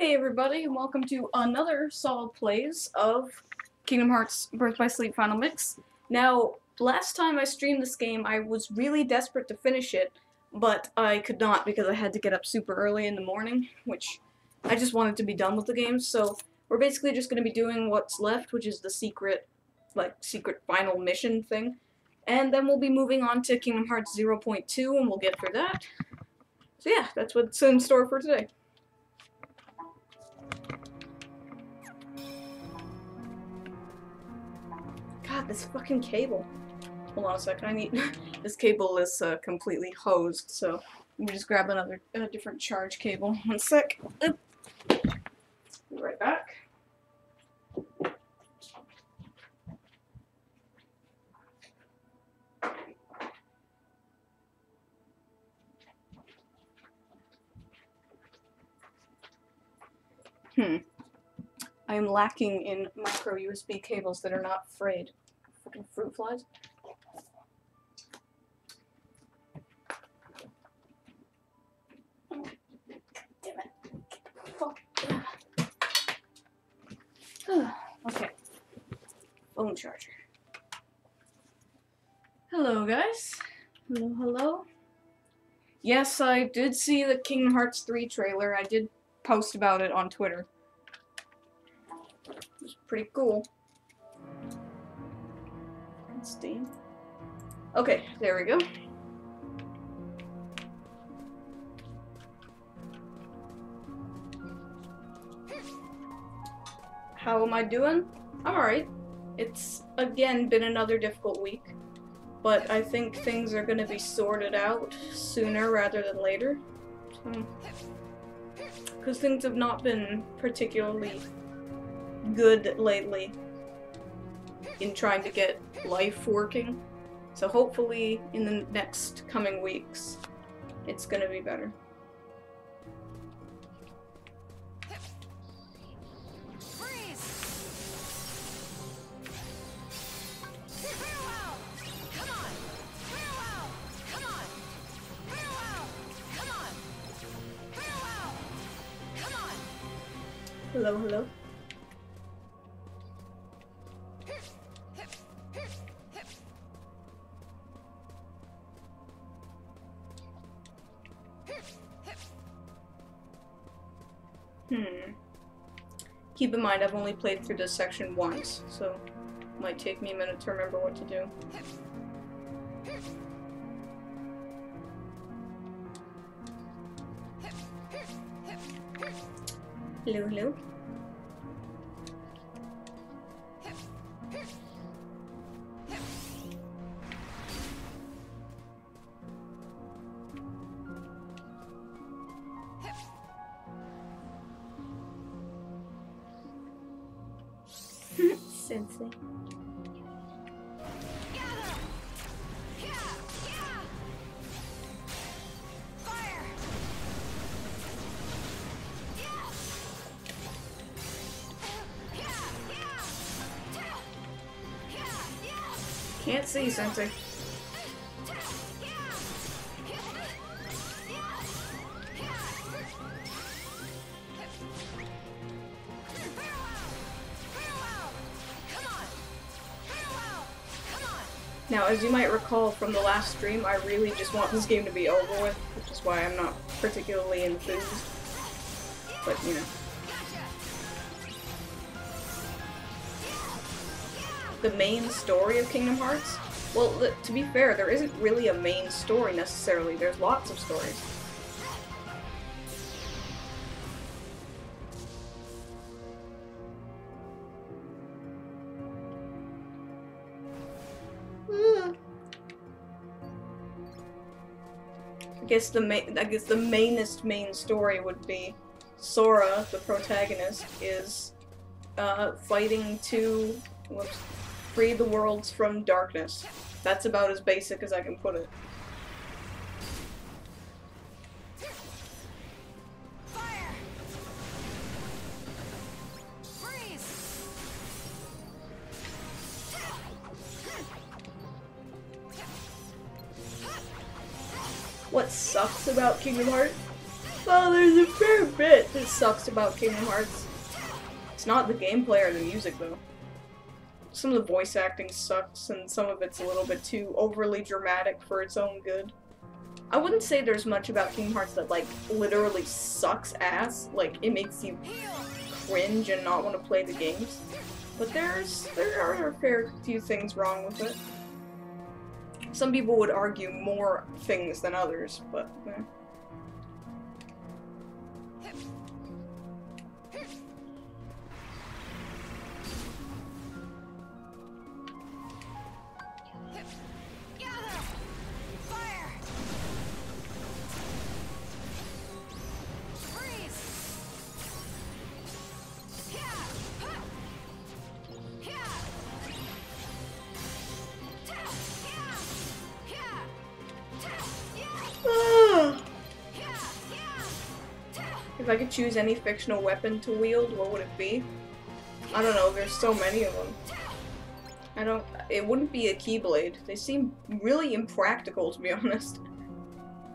Hey everybody, and welcome to another Sol Plays of Kingdom Hearts Birth by Sleep Final Mix. Now, last time I streamed this game, I was really desperate to finish it, but I could not because I had to get up super early in the morning, which I just wanted to be done with the game, so we're basically just going to be doing what's left, which is the secret final mission thing, and then we'll be moving on to Kingdom Hearts 0.2, and we'll get through that. So yeah, that's what's in store for today. God, this fucking cable. Hold on a second, I need... this cable is completely hosed, so let me just grab another different charge cable. One sec. Oop. Be right back. I am lacking in micro USB cables that are not frayed. Fucking fruit flies. Damn it. Fuck. Okay. Phone charger. Hello, guys. Hello, hello. Yes, I did see the Kingdom Hearts 3 trailer. I did post about it on Twitter. It was pretty cool. Steam. Okay, there we go. How am I doing? I'm alright. It's, again, been another difficult week, but I think things are gonna be sorted out sooner rather than later. Because things have not been particularly good lately in trying to get life working. So hopefully in the next coming weeks, it's gonna be better. Hello, hello. Keep in mind, I've only played through this section once, so it might take me a minute to remember what to do. Hello, hello. Sensei. Can't see, Sensei. Now, as you might recall from the last stream, I really just want this game to be over with, which is why I'm not particularly enthused. But, you know. The main story of Kingdom Hearts? Well, to be fair, there isn't really a main story necessarily. There's lots of stories. I guess the mainest main story would be Sora, the protagonist, is fighting to free the worlds from darkness. That's about as basic as I can put it. What sucks about Kingdom Hearts Well, there's a fair bit that sucks about Kingdom Hearts. It's not the gameplay or the music, though. Some of the voice acting sucks, and some of it's a little bit too overly dramatic for its own good. I wouldn't say there's much about Kingdom Hearts that, like, literally sucks ass. Like, it makes you cringe and not want to play the games. But there are a fair few things wrong with it. Some people would argue more things than others, but, eh. If I could choose any fictional weapon to wield, what would it be? I don't know, there's so many of them. It wouldn't be a Keyblade. They seem really impractical, to be honest.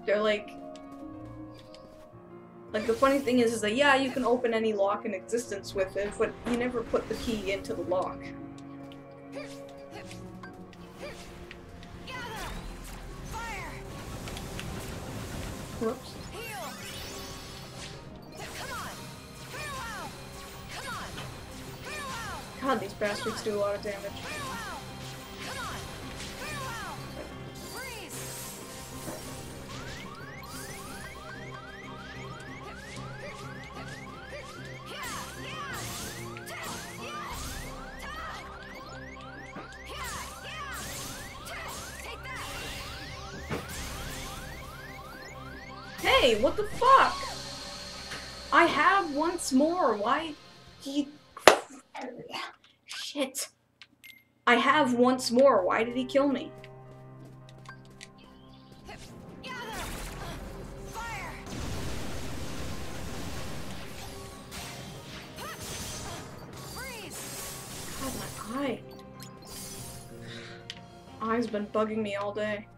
They're like the funny thing is that, yeah, you can open any lock in existence with it, but you never put the key into the lock. Whoops. God, these bastards do a lot of damage. Hey, what the fuck? I have once more. Why do you... Shit. I have once more. Why did he kill me? God, my eye. Eye's been bugging me all day.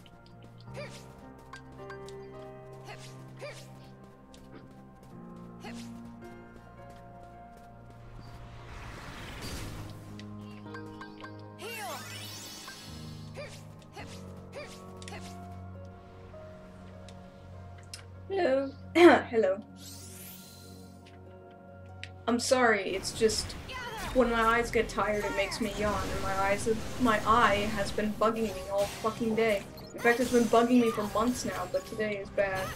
Hello. Hello. I'm sorry, it's just when my eyes get tired it makes me yawn, and my eye has been bugging me all fucking day. In fact, it's been bugging me for months now, but today is bad.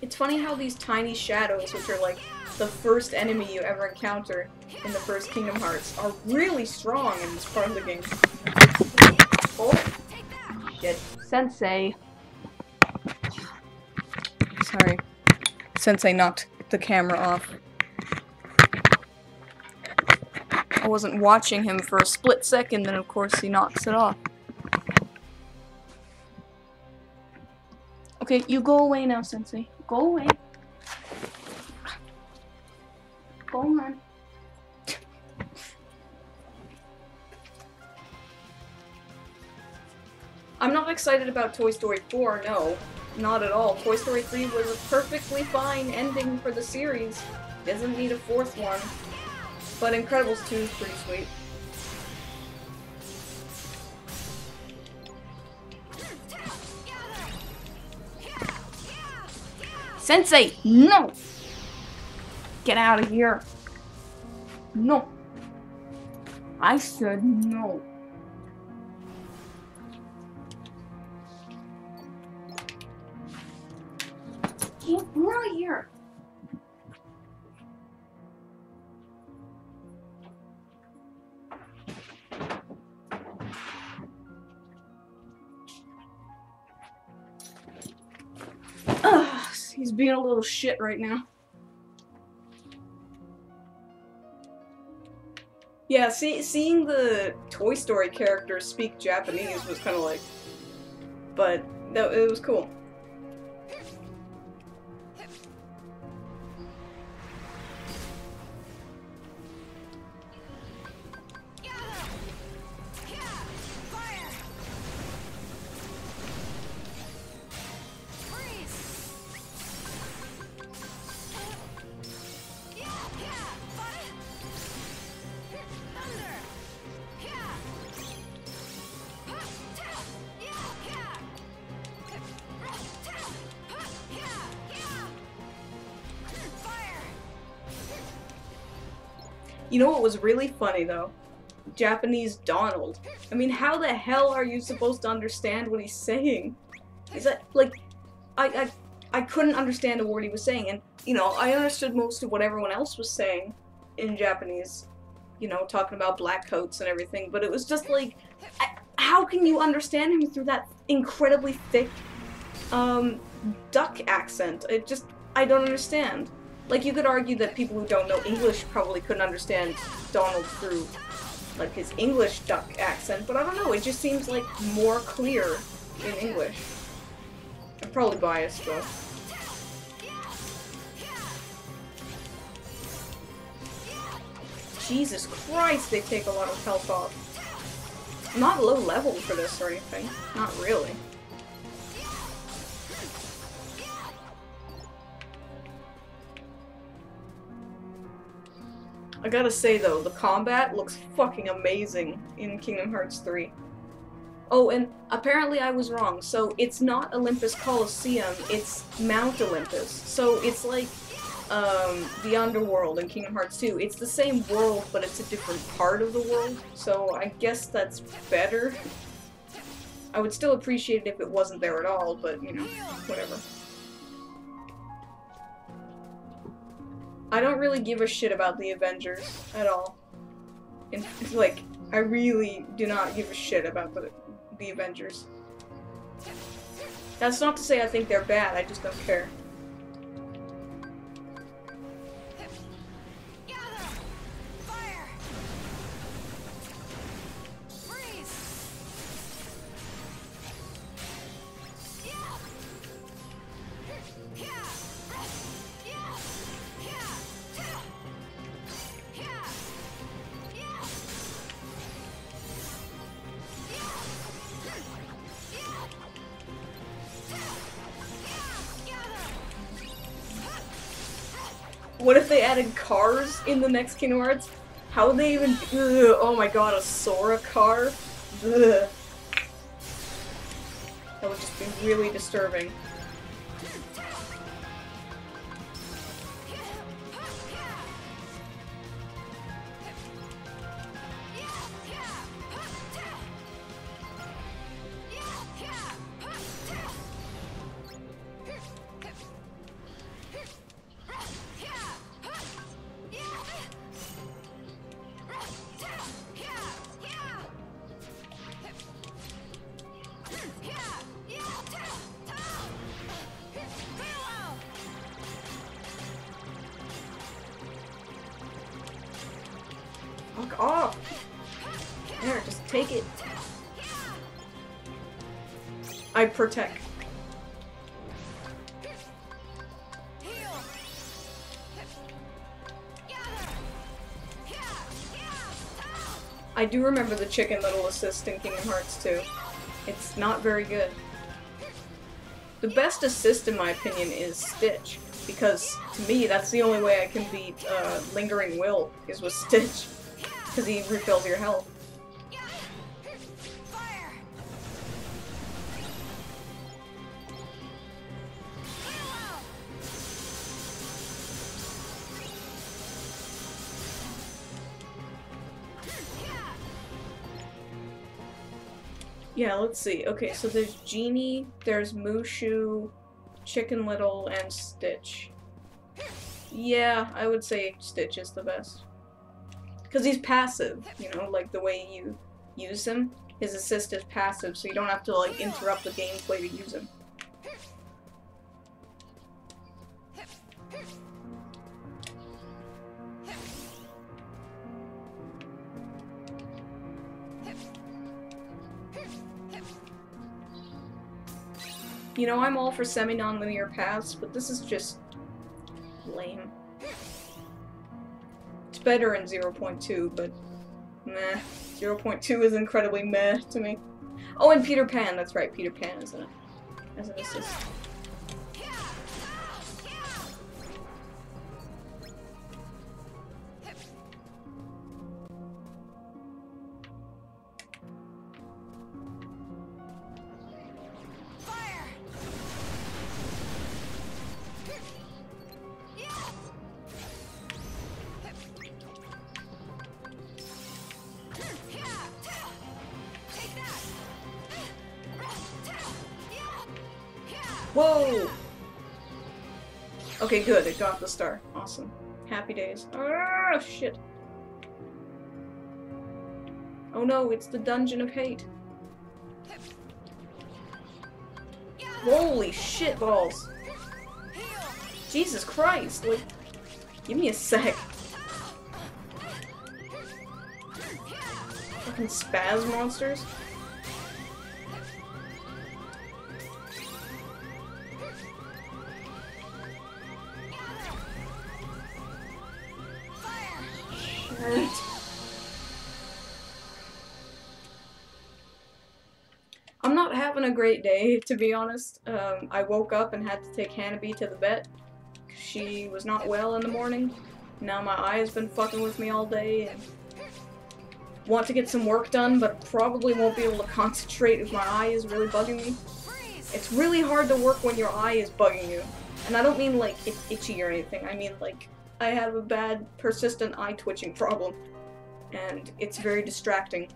It's funny how these tiny shadows, which are like the first enemy you ever encounter in the first Kingdom Hearts, are really strong in this part of the game. Oh, shit. Sensei. Sorry. Sensei knocked the camera off. I wasn't watching him for a split second, then of course he knocks it off. Okay, you go away now, Sensei. Go away. Go on. I'm not excited about Toy Story 4, no. Not at all. Toy Story 3 was a perfectly fine ending for the series. Doesn't need a fourth one. But Incredibles 2 is pretty sweet. Sensei, no! Get out of here. No. I said no. Get out of here. He's being a little shit right now. Yeah, seeing the Toy Story characters speak Japanese was kind of like, but it was cool. You know what was really funny though? Japanese Donald. I mean, how the hell are you supposed to understand what he's saying? Is that like, I I couldn't understand a word he was saying, and you know, I understood most of what everyone else was saying in Japanese. You know, talking about black coats and everything, but it was just like, how can you understand him through that incredibly thick, duck accent? I don't understand. Like, you could argue that people who don't know English probably couldn't understand Donald through, like, his English duck accent, but I don't know, it just seems, like, more clear in English. I'm probably biased, though. Jesus Christ, they take a lot of health off. Not low level for this or anything. Not really. I gotta say though, the combat looks fucking amazing in Kingdom Hearts 3. Oh, and apparently I was wrong, so it's not Olympus Coliseum, it's Mount Olympus. So it's like, the underworld in Kingdom Hearts 2. It's the same world, but it's a different part of the world, so I guess that's better. I would still appreciate it if it wasn't there at all, but, you know, whatever. I don't really give a shit about the Avengers at all. And, like, I really do not give a shit about the Avengers. That's not to say I think they're bad, I just don't care. What if they added cars in the next Kingdom Hearts? How would they even? Ugh, oh my god, a Sora car? Ugh. That would just be really disturbing. Fuck off! There, just take it. I protect. I do remember the Chicken Little assist in Kingdom Hearts 2. It's not very good. The best assist, in my opinion, is Stitch, because to me, that's the only way I can beat Lingering Will, is with Stitch, because he refills your health. Yeah, let's see. Okay, so there's Genie, there's Mushu, Chicken Little, and Stitch. Yeah, I would say Stitch is the best. Because he's passive, you know, like the way you use him. His assist is passive, so you don't have to, like, interrupt the gameplay to use him. You know, I'm all for semi-non-linear paths, but this is just lame. It's better in 0.2, but meh. 0.2 is incredibly meh to me. Oh, and Peter Pan, that's right, Peter Pan is in it. As an assist. Whoa! Okay, good, it got the star. Awesome. Happy days. Ah, shit. Oh no, it's the Dungeon of Hate. Holy shit balls. Jesus Christ, like, give me a sec. Fucking spaz monsters. Shit. I'm not having a great day, to be honest. I woke up and had to take Hanabi to the vet. She was not well in the morning. Now my eye has been fucking with me all day, and want to get some work done, but probably won't be able to concentrate if my eye is really bugging me. It's really hard to work when your eye is bugging you. And I don't mean like it's itchy or anything, I mean like I have a bad persistent eye twitching problem. And it's very distracting.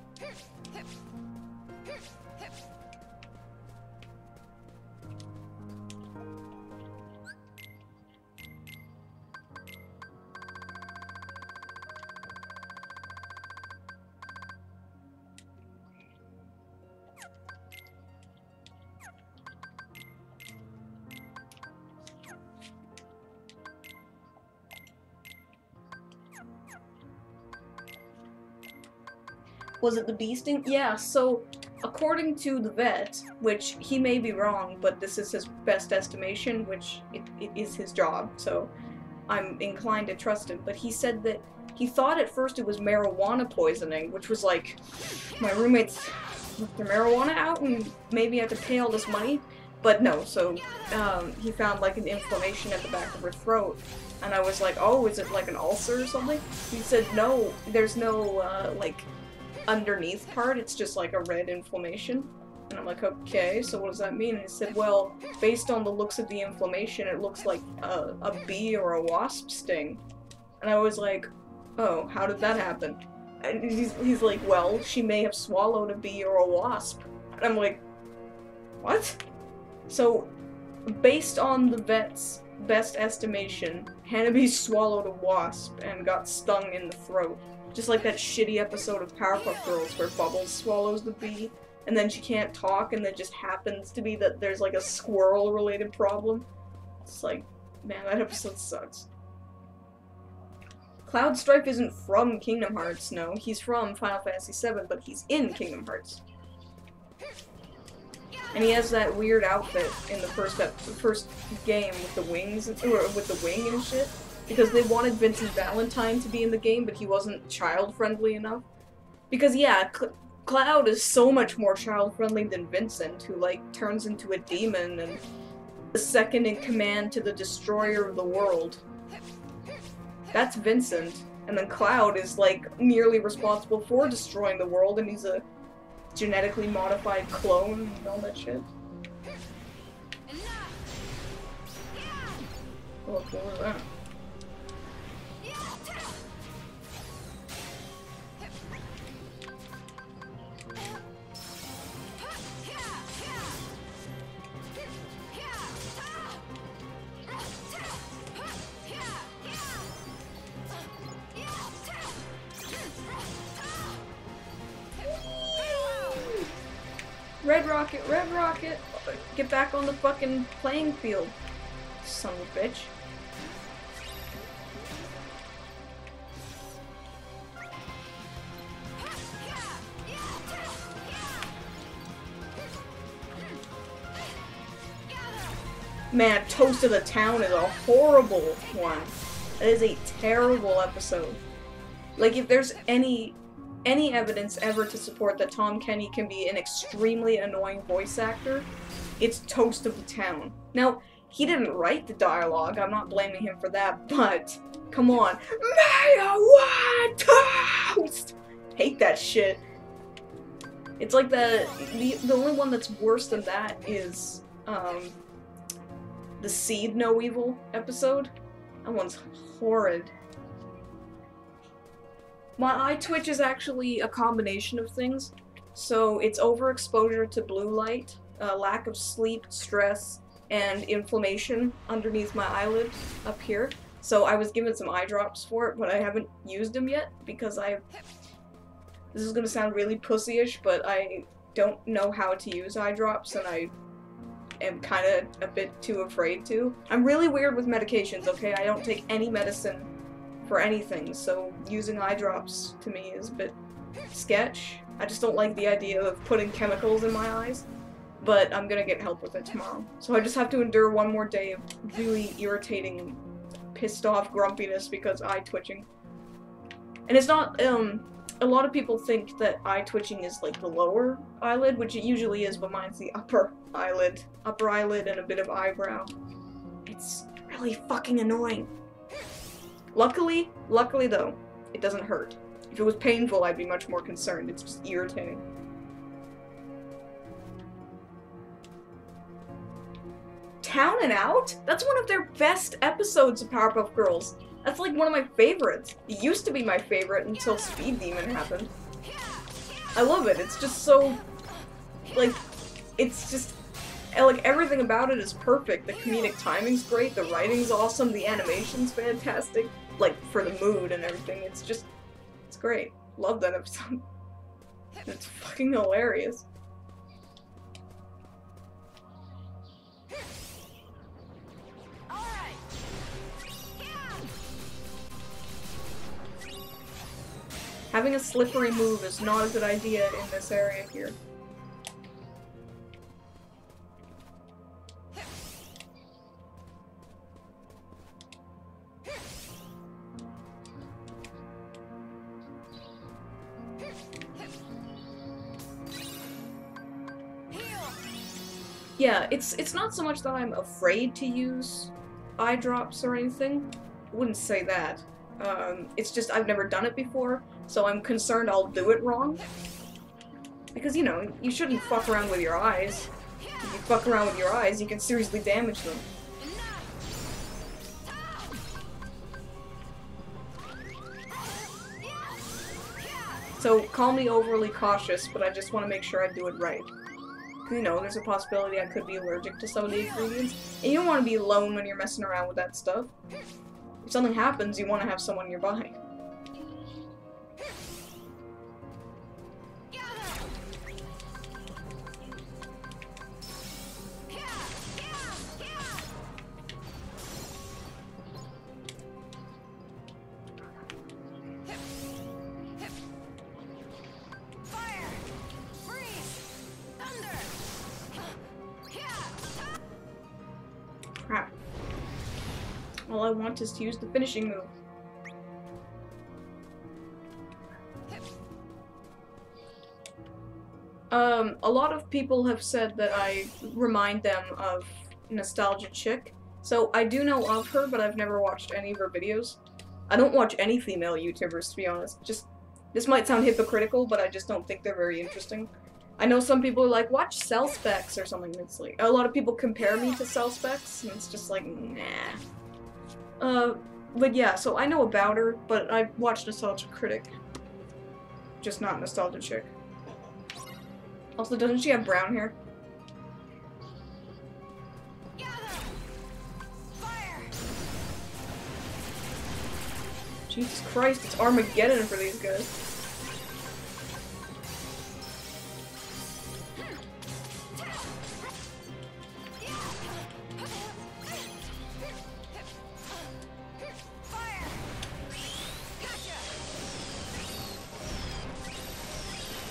Was it the bee sting? Yeah, so according to the vet, which he may be wrong, but this is his best estimation, which it is his job, so I'm inclined to trust him, but he said that he thought at first it was marijuana poisoning, which was like, my roommates left their marijuana out and maybe I have to pay all this money, but no, so he found like an inflammation at the back of her throat, and I was like, oh, is it like an ulcer or something? He said, no, there's no, like, underneath part, it's just like a red inflammation. And I'm like, okay, so what does that mean? And he said, well, based on the looks of the inflammation, it looks like a bee or a wasp sting. And I was like, oh, how did that happen? And he's like, well, she may have swallowed a bee or a wasp. And I'm like, what? So, based on the vet's best estimation, Hanabi swallowed a wasp and got stung in the throat. Just like that shitty episode of Powerpuff Girls where Bubbles swallows the bee, and then she can't talk, and then just happens to be that there's like a squirrel-related problem. It's like, man, that episode sucks. Cloud Strife isn't from Kingdom Hearts, no. He's from Final Fantasy VII, but he's in Kingdom Hearts. And he has that weird outfit in the first game with the wings, or with the wing and shit. Because they wanted Vincent Valentine to be in the game, but he wasn't child-friendly enough. Because, yeah, Cloud is so much more child-friendly than Vincent, who, like, turns into a demon and the second in command to the destroyer of the world. That's Vincent. And then Cloud is, like, merely responsible for destroying the world, and he's a genetically modified clone and all that shit. Oh, what was that? Red Rocket, Red Rocket! Get back on the fucking playing field, son of a bitch. Man, Toast of the Town is a horrible one. That is a terrible episode. Like, if there's any evidence ever to support that Tom Kenny can be an extremely annoying voice actor, it's Toast of the Town. Now, he didn't write the dialogue, I'm not blaming him for that, but come on. Mayo want toast! Hate that shit. It's like the only one that's worse than that is the Seed No Evil episode. That one's horrid. My eye twitch is actually a combination of things. So it's overexposure to blue light, lack of sleep, stress, and inflammation underneath my eyelid up here. So I was given some eye drops for it, but I haven't used them yet because this is gonna sound really pussyish, but I don't know how to use eye drops, and I am kind of a bit too afraid to. I'm really weird with medications, okay? I don't take any medicine for anything, so using eye drops to me is a bit sketch. I just don't like the idea of putting chemicals in my eyes, but I'm gonna get help with it tomorrow. So I just have to endure one more day of really irritating, pissed off grumpiness because eye twitching. And it's not, a lot of people think that eye twitching is like the lower eyelid, which it usually is, but mine's the upper eyelid and a bit of eyebrow. It's really fucking annoying. Luckily though, it doesn't hurt. If it was painful, I'd be much more concerned. It's just irritating. Town and Out? That's one of their best episodes of Powerpuff Girls. That's like one of my favorites. It used to be my favorite until Speed Demon happened. I love it. It's just so, like, it's just, like, everything about it is perfect. The comedic timing's great, the writing's awesome, the animation's fantastic. Like, for the mood and everything, it's just, it's great. Love that episode. It's fucking hilarious. Having a slippery move is not a good idea in this area here. Yeah, it's not so much that I'm afraid to use eye drops or anything. I wouldn't say that. It's just I've never done it before, so I'm concerned I'll do it wrong. Because, you know, you shouldn't fuck around with your eyes. If you fuck around with your eyes, you can seriously damage them. So, call me overly cautious, but I just want to make sure I do it right. You know, there's a possibility I could be allergic to some of the ingredients, and you don't want to be alone when you're messing around with that stuff. If something happens, you want to have someone nearby. Crap. All I want is to use the finishing move. A lot of people have said that I remind them of Nostalgia Chick. So I do know of her, but I've never watched any of her videos. I don't watch any female YouTubers, to be honest. This might sound hypocritical, but I just don't think they're very interesting. I know some people are like, watch Cell Specs or something. It's like, a lot of people compare me to Cell Specs, and it's just like, nah. But yeah, so I know about her, but I watched Nostalgia Critic. Just not Nostalgia Chick. Also, doesn't she have brown hair? Jesus Christ, it's Armageddon for these guys.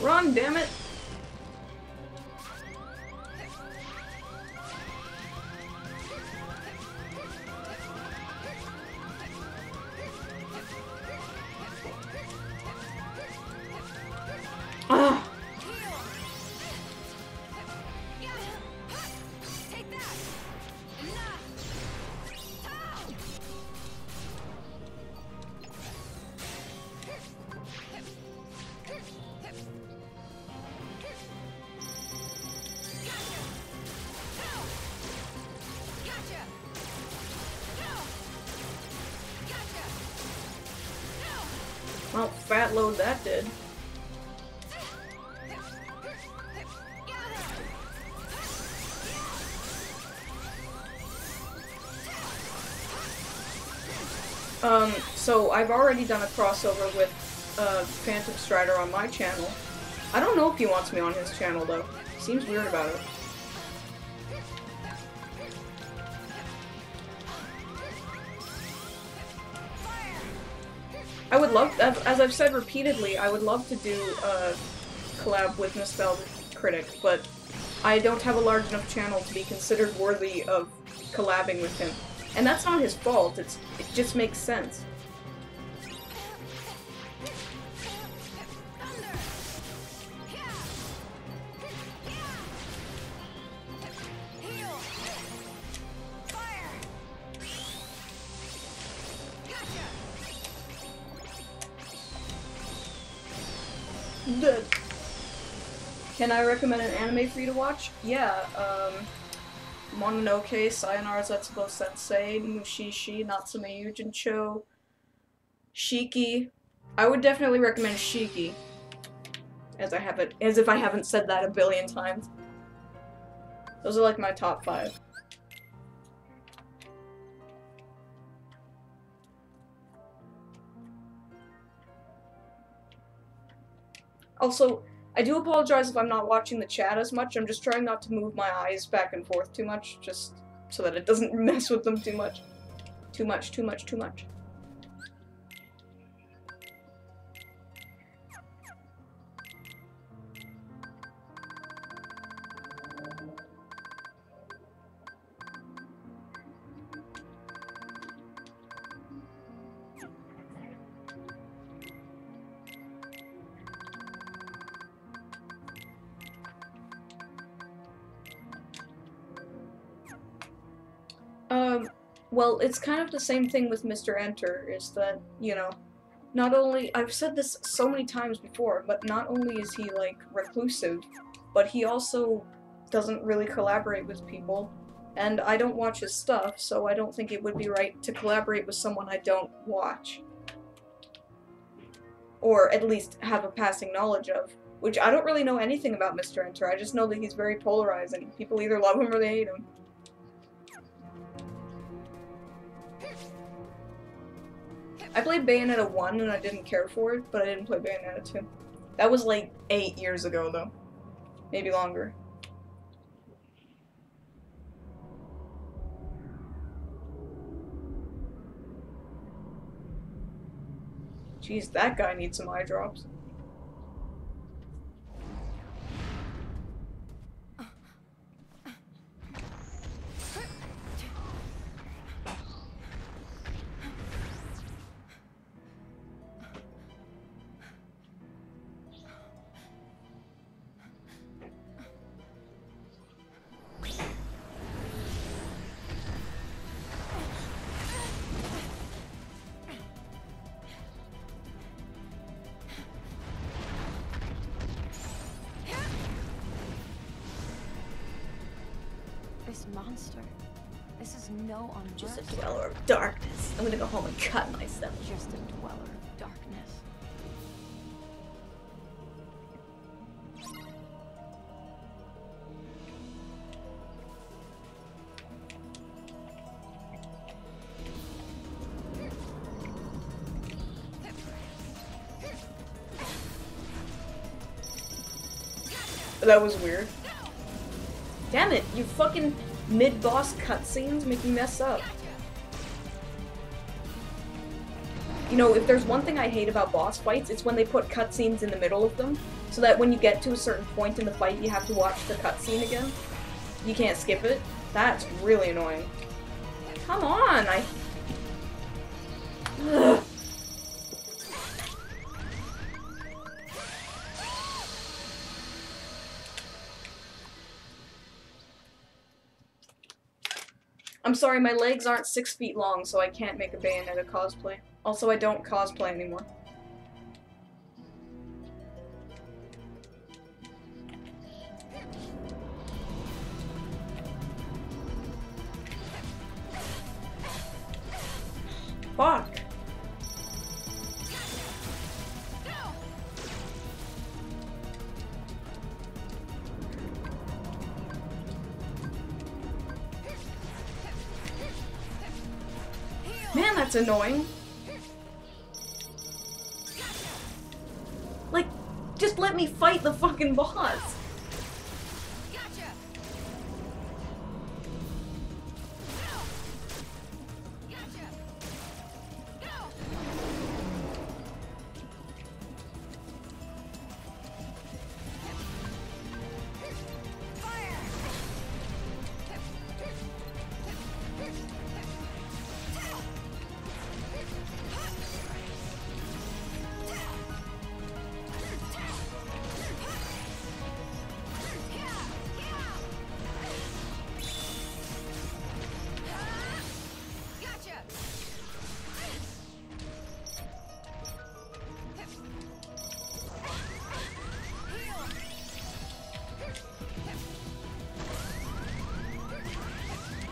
Run, damn it! Oh, fat load that did. So I've already done a crossover with, Phantom Strider on my channel. I don't know if he wants me on his channel, though. Seems weird about it. I would love, as I've said repeatedly, I would love to do a collab with Nostalgic Critic, but I don't have a large enough channel to be considered worthy of collabing with him. And that's not his fault, it just makes sense. Can I recommend an anime for you to watch? Yeah, Mononoke, Sayonara Zetsubo Sensei, Mushishi, Natsume Yujincho, Shiki. I would definitely recommend Shiki. As if I haven't said that a billion times. Those are like my top 5. Also, I do apologize if I'm not watching the chat as much. I'm just trying not to move my eyes back and forth too much, just so that it doesn't mess with them too much. Too much. Well, it's kind of the same thing with Mr. Enter, is that, you know, not only, I've said this so many times before, but not only is he, like, reclusive, but he also doesn't really collaborate with people, and I don't watch his stuff, so I don't think it would be right to collaborate with someone I don't watch. Or at least have a passing knowledge of, which I don't really know anything about Mr. Enter, I just know that he's very polarizing. People either love him or they hate him. I played Bayonetta 1 and I didn't care for it, but I didn't play Bayonetta 2. That was like 8 years ago, though. Maybe longer. Jeez, that guy needs some eye drops. This monster. This is no unmercy. Just a dweller of darkness. I'm gonna go home and cut myself. Just a dweller of darkness. That was weird. Damn it, you fucking mid-boss cutscenes make me mess up. You know, if there's one thing I hate about boss fights, it's when they put cutscenes in the middle of them, so that when you get to a certain point in the fight, you have to watch the cutscene again. You can't skip it. That's really annoying. Come on, Ugh. I'm sorry, my legs aren't 6 feet long, so I can't make a Bayonetta cosplay. Also, I don't cosplay anymore. Fuck. That's annoying. Like, just let me fight the fucking boss.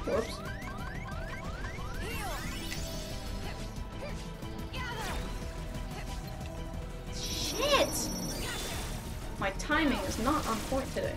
Whoops. Shit! My timing is not on point today.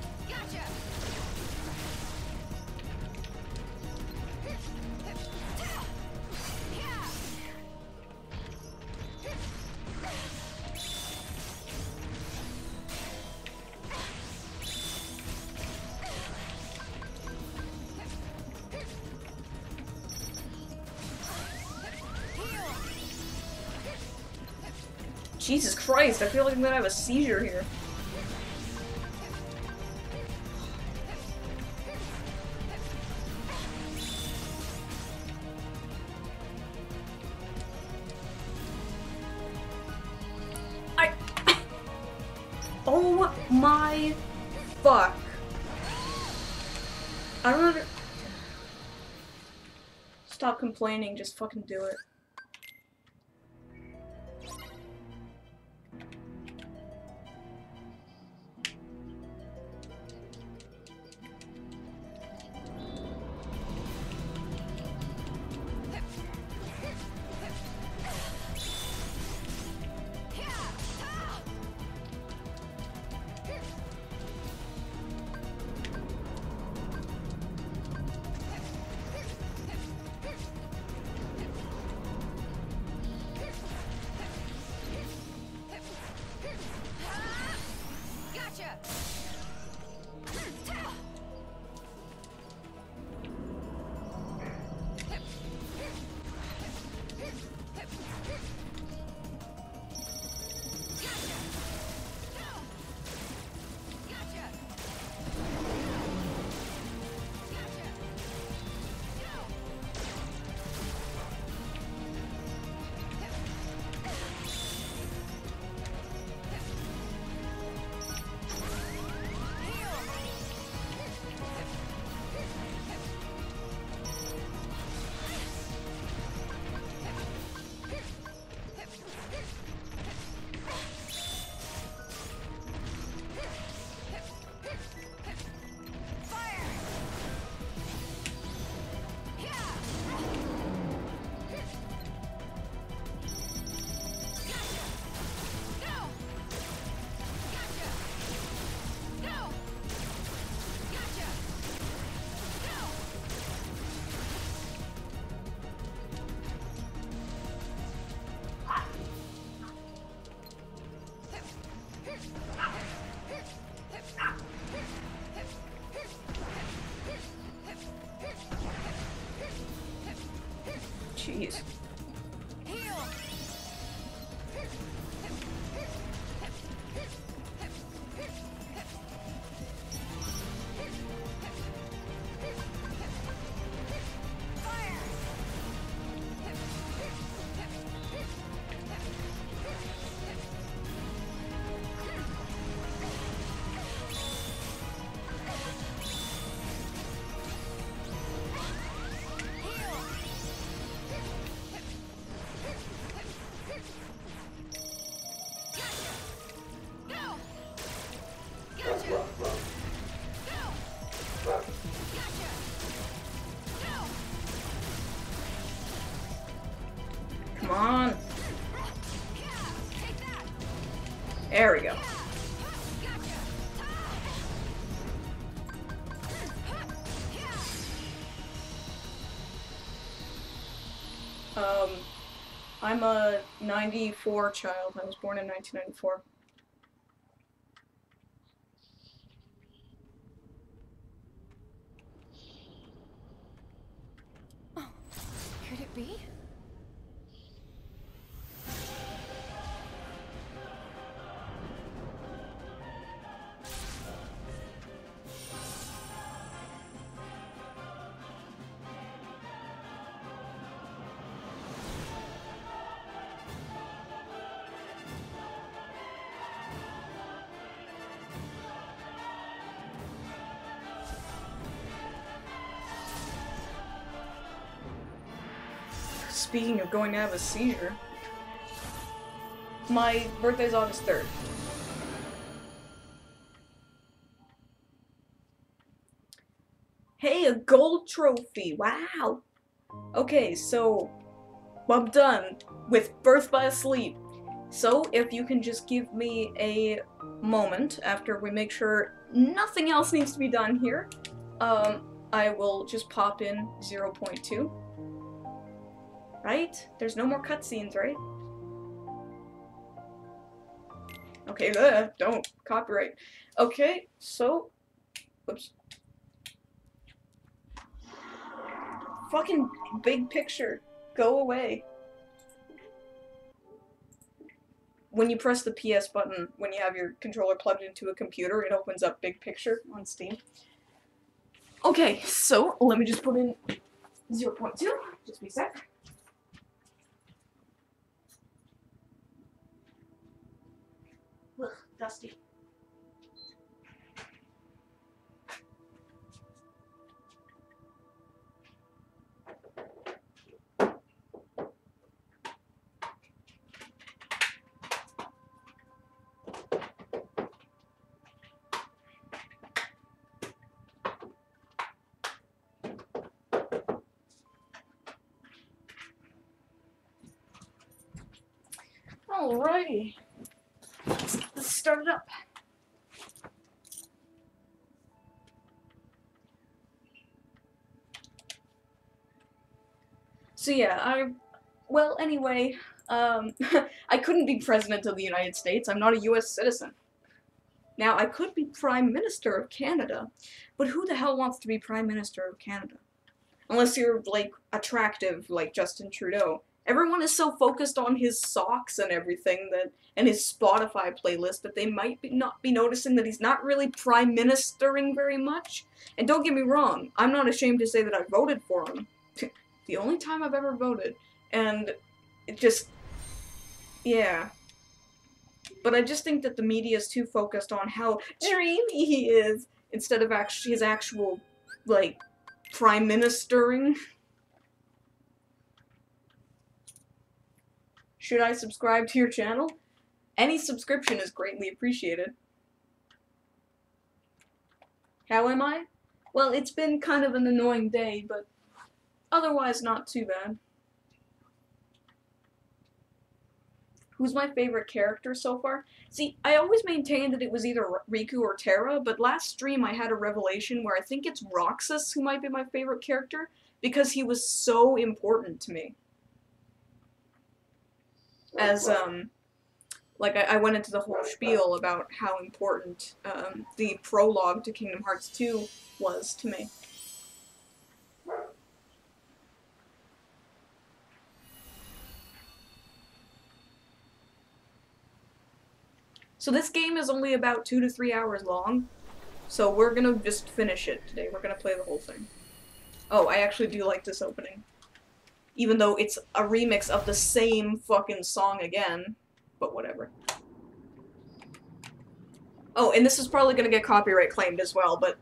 Jesus Christ, I feel like I'm gonna have a seizure here. Oh my fuck. I don't under- Stop complaining, just fucking do it. Jeez. Come on. There we go. Um, I'm a 94 child. I was born in 1994. Oh, could it be? Speaking of going to have a seizure, my birthday's August 3rd. Hey, a gold trophy! Wow! Okay, so I'm done with Birth by Sleep. So, if you can just give me a moment after we make sure nothing else needs to be done here, I will just pop in 0.2. Right? There's no more cutscenes, right? Okay, don't copyright. Okay, so, whoops. Fucking big picture, go away. When you press the PS button, when you have your controller plugged into a computer, it opens up big picture on Steam. Okay, so let me just put in 0.2, just be a sec. Ugh, dusty. Alrighty, let's get this started up. So yeah, well, anyway, I couldn't be President of the United States. I'm not a US citizen. Now, I could be Prime Minister of Canada, but who the hell wants to be Prime Minister of Canada? Unless you're, like, attractive, like Justin Trudeau. Everyone is so focused on his socks and everything and his Spotify playlist that they might not be noticing that he's not really Prime Ministering very much. And don't get me wrong, I'm not ashamed to say that I voted for him. The only time I've ever voted. And it just, yeah. But I just think that the media is too focused on how dreamy he is instead of his actual, like, prime ministering. Should I subscribe to your channel? Any subscription is greatly appreciated. How am I? Well, it's been kind of an annoying day, but otherwise not too bad. Who's my favorite character so far? See, I always maintained that it was either Riku or Terra, but last stream I had a revelation where I think it's Roxas who might be my favorite character, because he was so important to me. As, like, I went into the whole spiel about how important the prologue to Kingdom Hearts 2 was to me. So this game is only about 2 to 3 hours long, so we're gonna just finish it today. We're gonna play the whole thing. Oh, I actually do like this opening. Even though it's a remix of the same fucking song again, but whatever. Oh, and this is probably gonna get copyright claimed as well, but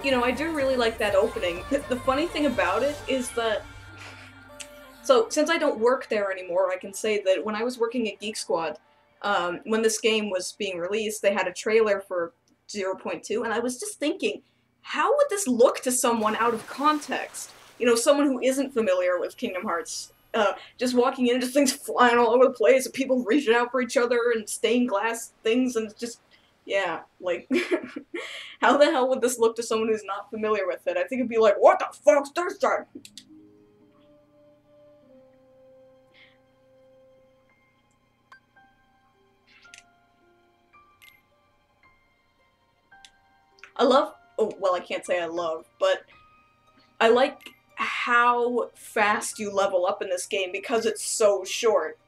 you know, I do really like that opening. The funny thing about it is that, so since I don't work there anymore, I can say that when I was working at Geek Squad, when this game was being released, they had a trailer for 0.2, and I was just thinking, how would this look to someone out of context? You know, someone who isn't familiar with Kingdom Hearts. Just walking in and just things flying all over the place, and people reaching out for each other, and stained glass things, and it's just, yeah, like, how the hell would this look to someone who's not familiar with it? I think it'd be like, what the fuck's this time? I love, oh, well, I can't say I love, but I like how fast you level up in this game because it's so short.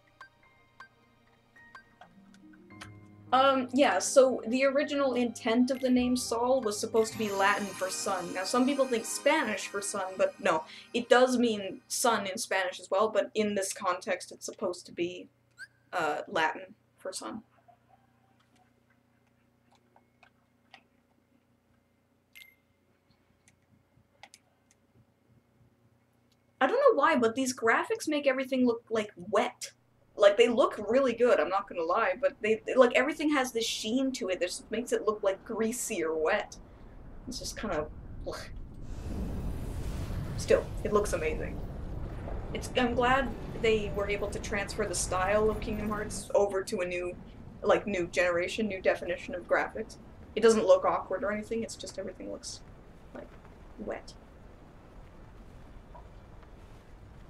Yeah, so the original intent of the name Sol was supposed to be Latin for sun. Now, some people think Spanish for sun, but no, it does mean sun in Spanish as well, but in this context it's supposed to be, Latin for sun. I don't know why, but these graphics make everything look, like, wet. Like, they look really good, I'm not gonna lie, but like, everything has this sheen to it that just makes it look, like, greasy or wet. It's just kind of... Still, it looks amazing. I'm glad they were able to transfer the style of Kingdom Hearts over to a new, like, new generation, new definition of graphics. It doesn't look awkward or anything, it's just everything looks, like, wet.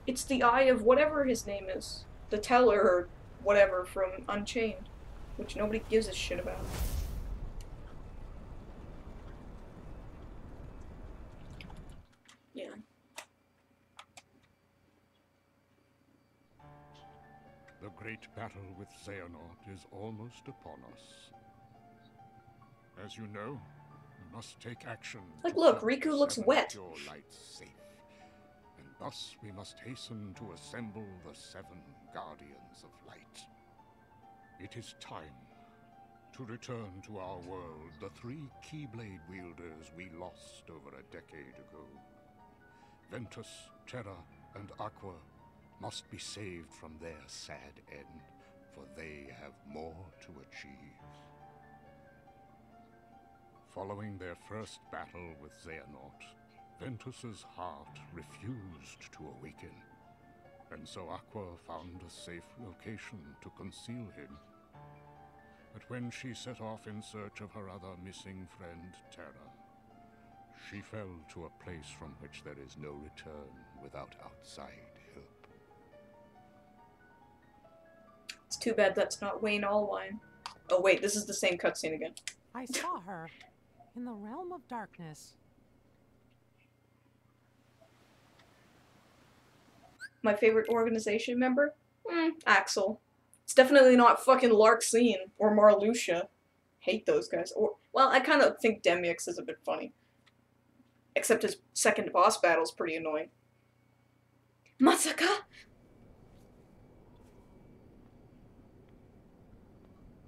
It's the eye of whatever his name is. The Teller or whatever from Unchained, which nobody gives a shit about. Yeah. The great battle with Xehanort is almost upon us. As you know, we must take action. Like, look, Riku looks wet. Your lights safe. And thus we must hasten to assemble the 7 Guardians of Light. It is time to return to our world the 3 Keyblade wielders we lost over a decade ago. Ventus, Terra, and Aqua must be saved from their sad end, for they have more to achieve. Following their first battle with Xehanort, Ventus's heart refused to awaken, and so Aqua found a safe location to conceal him. But when she set off in search of her other missing friend, Terra, she fell to a place from which there is no return without outside help. It's too bad that's not Wayne Allwine. Oh wait, this is the same cutscene again. I saw her in the realm of darkness. My favorite organization member? Axel. It's definitely not fucking Larxene or Marluxia. Hate those guys. Or, well, I kind of think Demyx is a bit funny. Except his second boss battle's pretty annoying. Masaka?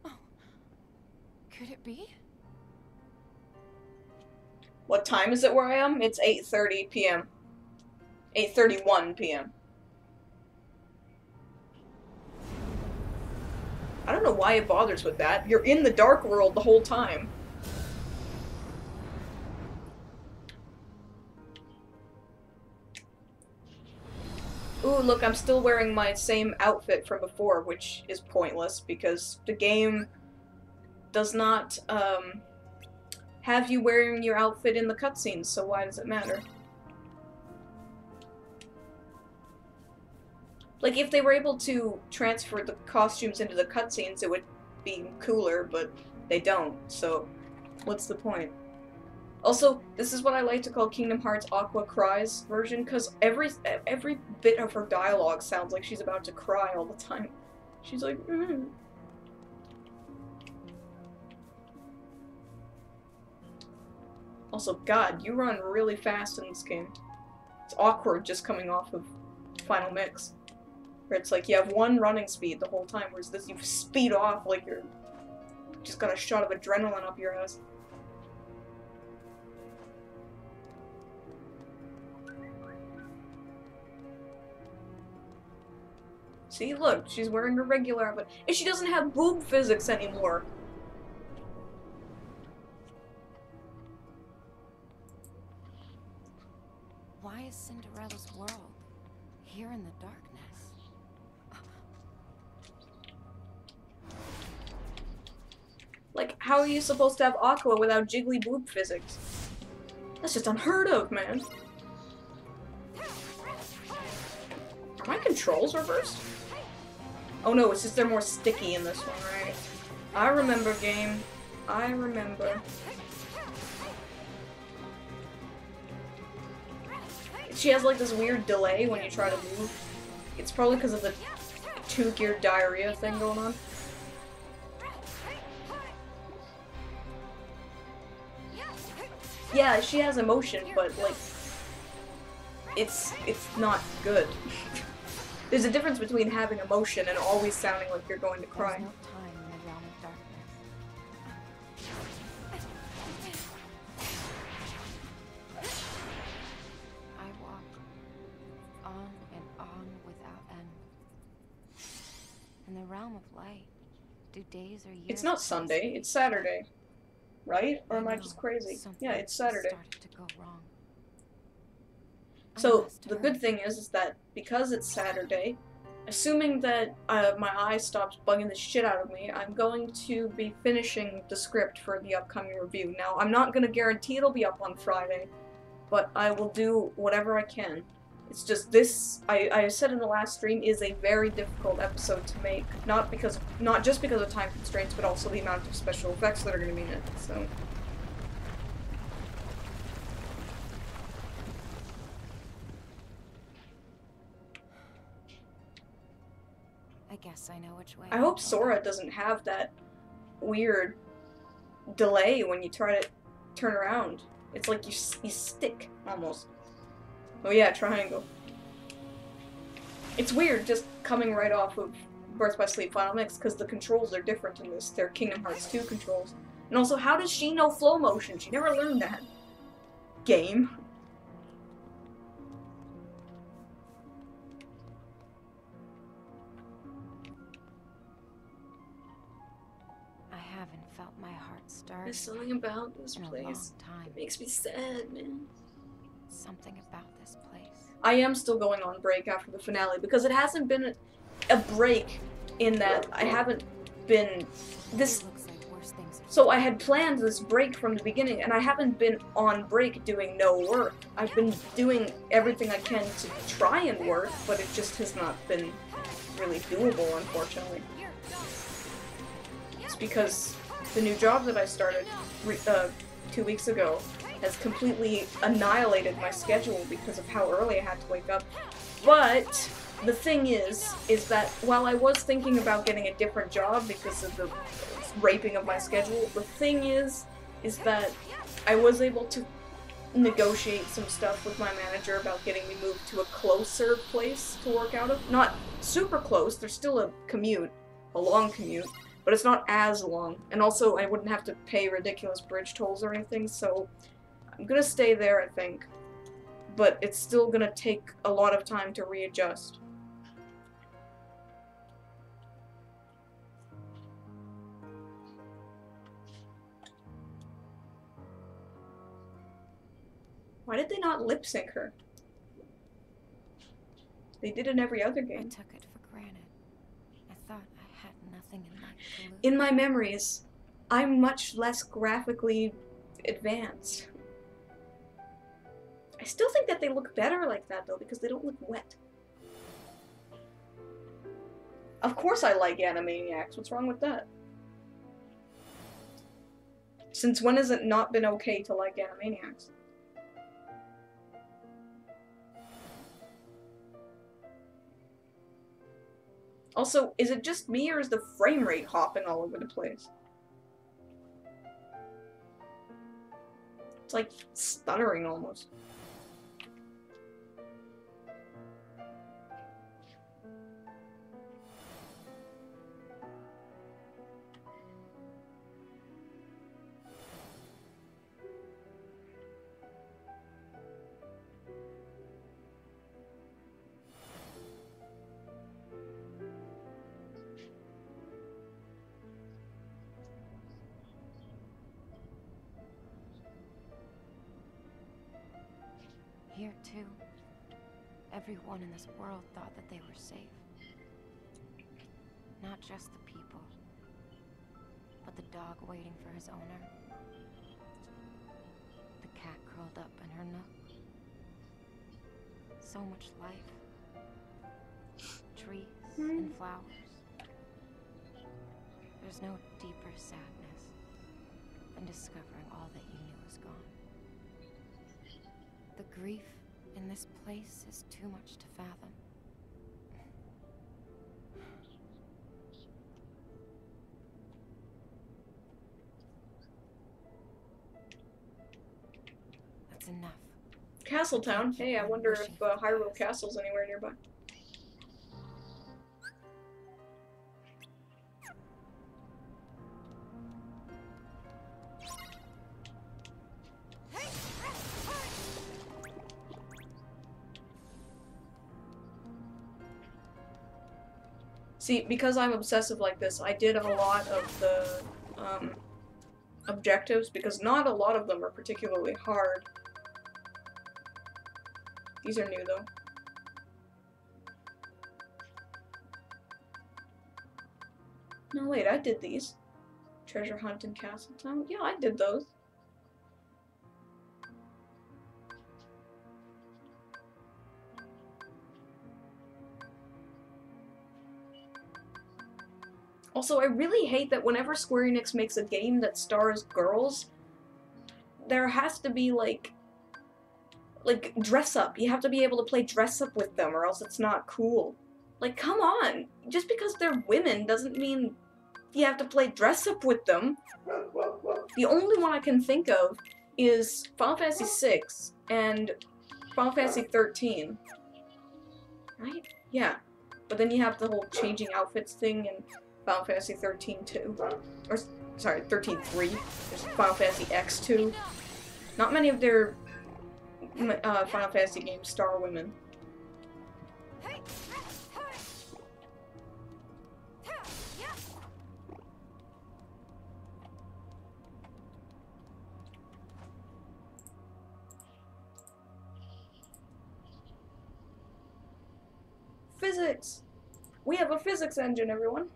Oh. Could it be? What time is it where I am? It's 8:30 p.m. 8:31 p.m. I don't know why it bothers with that. You're in the dark world the whole time. Ooh, look, I'm still wearing my same outfit from before, which is pointless because the game does not, have you wearing your outfit in the cutscenes, so why does it matter? Like, if they were able to transfer the costumes into the cutscenes, it would be cooler, but they don't, so what's the point? Also, this is what I like to call Kingdom Hearts Aqua Cries version, because every bit of her dialogue sounds like she's about to cry all the time. She's like, Also, God, you run really fast in this game. It's awkward just coming off of Final Mix. Where it's like you have one running speed the whole time, whereas this you speed off like you're just got a shot of adrenaline up your ass. See, look, she's wearing her regular outfit. And she doesn't have boob physics anymore. Why is Cinderella's world here in the darkness? Like, how are you supposed to have Aqua without jiggly boob physics? That's just unheard of, man. Are my controls reversed? Oh no, it's just they're more sticky in this one, right? I remember, game. I remember. She has like this weird delay when you try to move. It's probably because of the two-gear diarrhea thing going on. Yeah, she has emotion, but like, it's not good. There's a difference between having emotion and always sounding like you're going to cry. There's no time in the realm of darkness. I walk on and on without end. In the realm of light, do days or years It's not pass? Sunday, it's Saturday. Right? Or am I know just crazy? something Yeah, it's Saturday. started to go wrong. I So, must the hurry. good thing is that because it's Saturday, assuming that my eye stops bugging the shit out of me, I'm going to be finishing the script for the upcoming review. Now, I'm not going to guarantee it'll be up on Friday, but I will do whatever I can. It's just this, I said in the last stream, is a very difficult episode to make. Not just because of time constraints, but also the amount of special effects that are going to be in it, so... I guess I know which way. I I'm hope going. Sora doesn't have that weird delay when you try to turn around. It's like you stick, almost. Oh yeah, triangle. It's weird just coming right off of Birth by Sleep Final Mix, because the controls are different in this. They're Kingdom Hearts 2 controls. And also, how does she know flow motion? She never learned that. Game. I haven't felt my heart start There's something about this in a long place. time. It makes me sad, man. Something about this place. I am still going on break after the finale, because it hasn't been a break in that I haven't been this. It looks like worse things are So I had planned this break from the beginning, and I haven't been on break doing no work. I've been doing everything I can to try and work, but it just has not been really doable, unfortunately. It's because the new job that I started 2 weeks ago has completely annihilated my schedule because of how early I had to wake up. But the thing is that while I was thinking about getting a different job because of the raping of my schedule, the thing is that I was able to negotiate some stuff with my manager about getting me moved to a closer place to work out of. Not super close, there's still a commute, a long commute, but it's not as long. And also, I wouldn't have to pay ridiculous bridge tolls or anything, so I'm gonna stay there, I think. But it's still gonna take a lot of time to readjust. Why did they not lip sync her? They did in every other I game. took it for granted. I thought I had nothing in life to lose. In my memories, I'm much less graphically advanced. I still think that they look better like that, though, because they don't look wet. Of course I like Animaniacs. What's wrong with that? Since when has it not been okay to like Animaniacs? Also, is it just me, or is the frame rate hopping all over the place? It's like stuttering almost. Everyone in this world thought that they were safe. Not just the people, but the dog waiting for his owner. The cat curled up in her nook. So much life. Trees and flowers. There's no deeper sadness than discovering all that you knew was gone. The grief in this place is too much to fathom. That's enough. Castletown. Hey, I wonder if Hyrule Castle's anywhere nearby. See, because I'm obsessive like this, I did a lot of the objectives, because not a lot of them are particularly hard. These are new, though. No, wait, I did these. Treasure hunt in Castletown? Yeah, I did those. Also, I really hate that whenever Square Enix makes a game that stars girls, there has to be, like dress up. You have to be able to play dress up with them, or else it's not cool. Like, come on! Just because they're women doesn't mean you have to play dress up with them. The only one I can think of is Final Fantasy VI and Final Fantasy 13. Right? Yeah. But then you have the whole changing outfits thing in Final Fantasy 13 too. Or, sorry, 13-3. There's Final Fantasy X 2. Not many of their Final Fantasy games star women. Physics! We have a physics engine, everyone.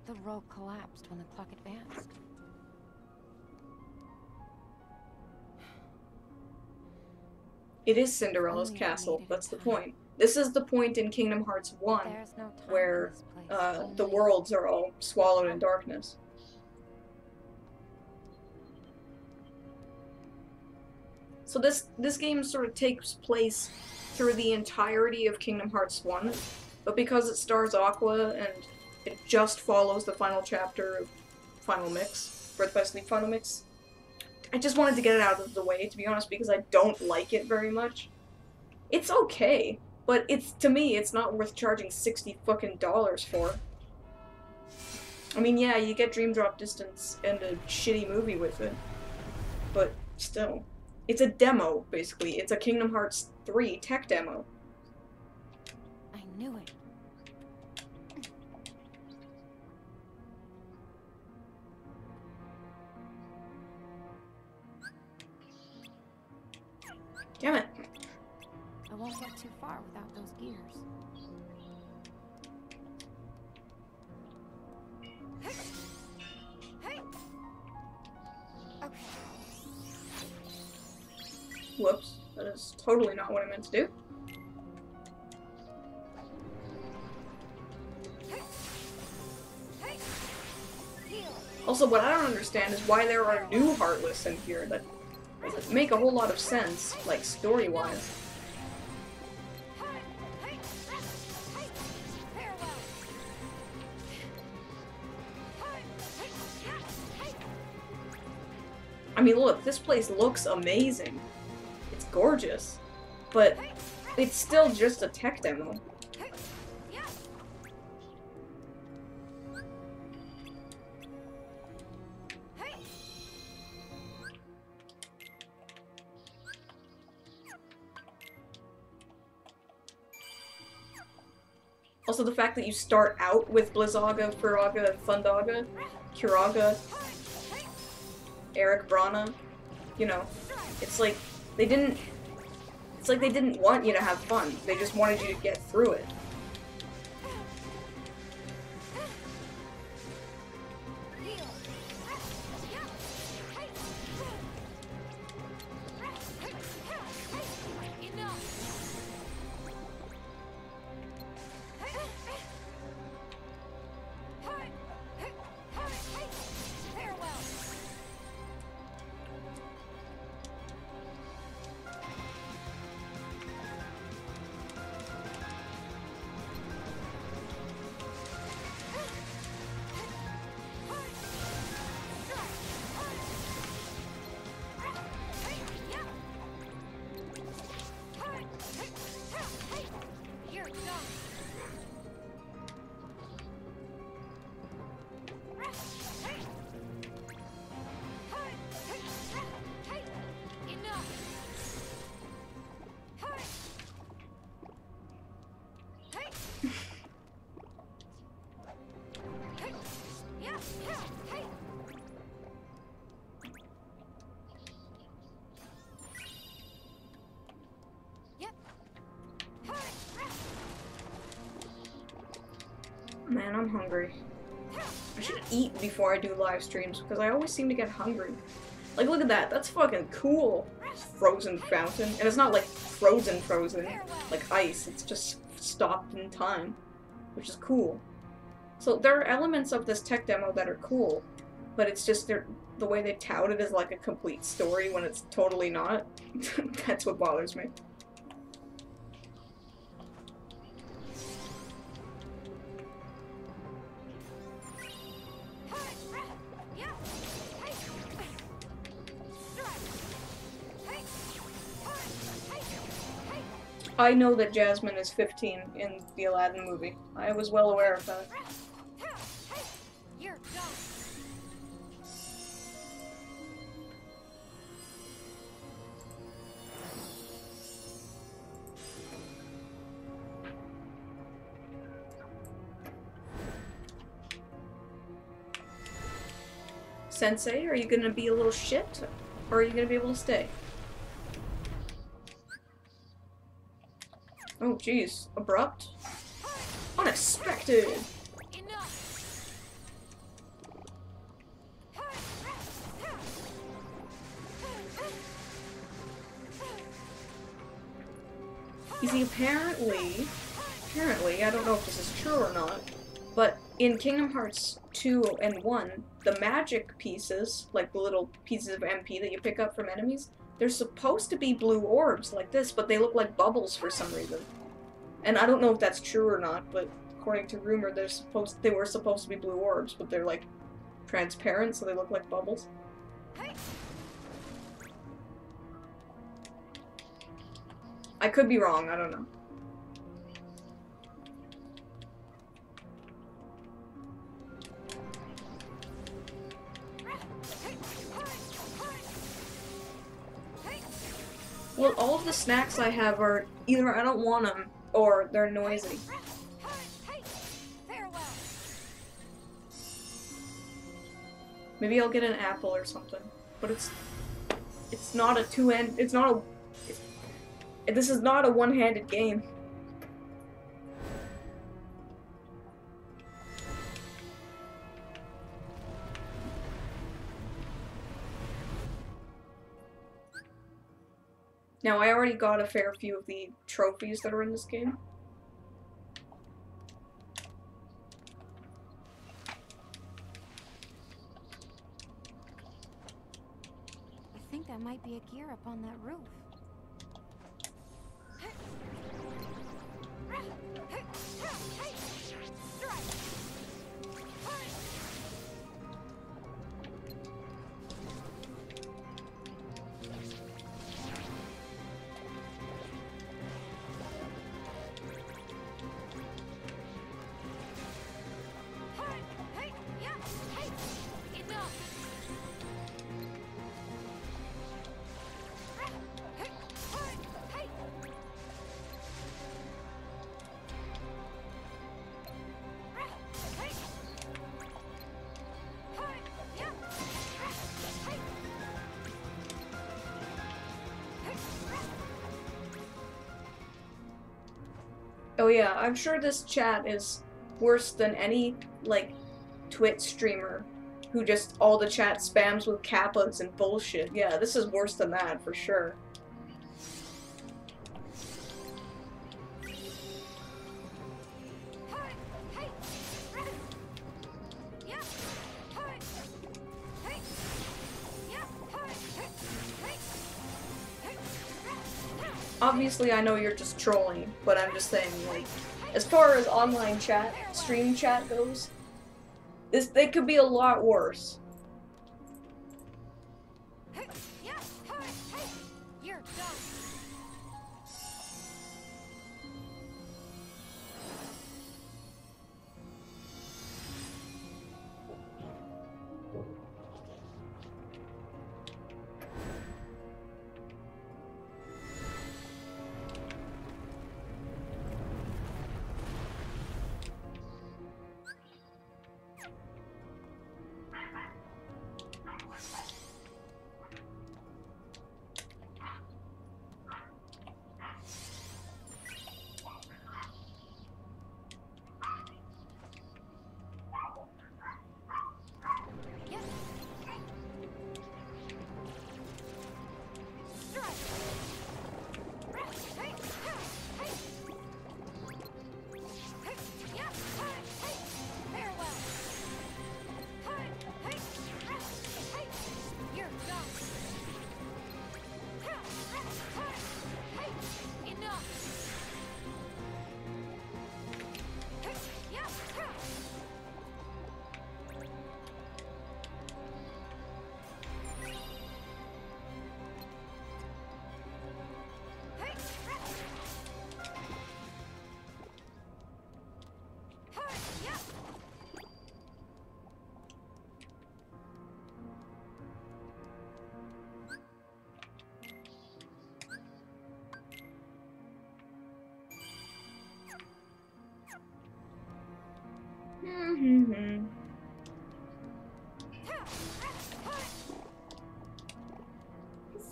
The road collapsed when the clock advanced. It is Cinderella's castle, that's the point. This is the point in Kingdom Hearts 1 where the worlds are all swallowed in darkness. So this game sort of takes place through the entirety of Kingdom Hearts 1, but because it stars Aqua and it just follows the final chapter of Final Mix, Birth by Sleep Final Mix, I just wanted to get it out of the way, to be honest, because I don't like it very much. It's okay, but to me, it's not worth charging $60 fucking for. I mean, yeah, you get Dream Drop Distance and a shitty movie with it, but still. It's a demo, basically. It's a Kingdom Hearts 3 tech demo. I knew it. Damn it. I won't get too far without those gears. Hey! Okay. Whoops. That is totally not what I meant to do. Also, what I don't understand is why there are new Heartless in here that make a whole lot of sense, like, story-wise. I mean, look, this place looks amazing. It's gorgeous. But it's still just a tech demo. Also, the fact that you start out with Blizzaga, Furaga, and Thundaga, Kiraga, Eric Brana, you know, it's like they didn't. It's like they didn't want you to have fun. They just wanted you to get through it. Man, I'm hungry. I should eat before I do live streams because I always seem to get hungry. Like, look at that. That's fucking cool. Frozen fountain. And it's not like frozen, like ice. It's just stopped in time, which is cool. So there are elements of this tech demo that are cool, but it's just the way they tout it is like a complete story when it's totally not. That's what bothers me. I know that Jasmine is 15 in the Aladdin movie. I was well aware of that. Sensei, are you gonna be a little shit? Or are you gonna be able to stay? Oh jeez, abrupt? Unexpected! You see, apparently, I don't know if this is true or not, but in Kingdom Hearts 2 and 1, the magic pieces, like the little pieces of MP that you pick up from enemies, they're supposed to be blue orbs like this, but they look like bubbles for some reason. And I don't know if that's true or not, but according to rumor, they were supposed to be blue orbs, but they're like transparent, so they look like bubbles. I could be wrong, I don't know. Well, all of the snacks I have are either I don't want them or they're noisy. Maybe I'll get an apple or something, but it's not a two-hand. This is not a one-handed game. Now, I already got a fair few of the trophies that are in this game. I think that might be a gear up on that roof. Oh yeah, I'm sure this chat is worse than any, like, Twitch streamer who just all the chat spams with kappas and bullshit. Yeah, this is worse than that, for sure. Obviously, I know you're just trolling, but I'm just saying, like, as far as online chat, stream chat goes, they could be a lot worse. You're done.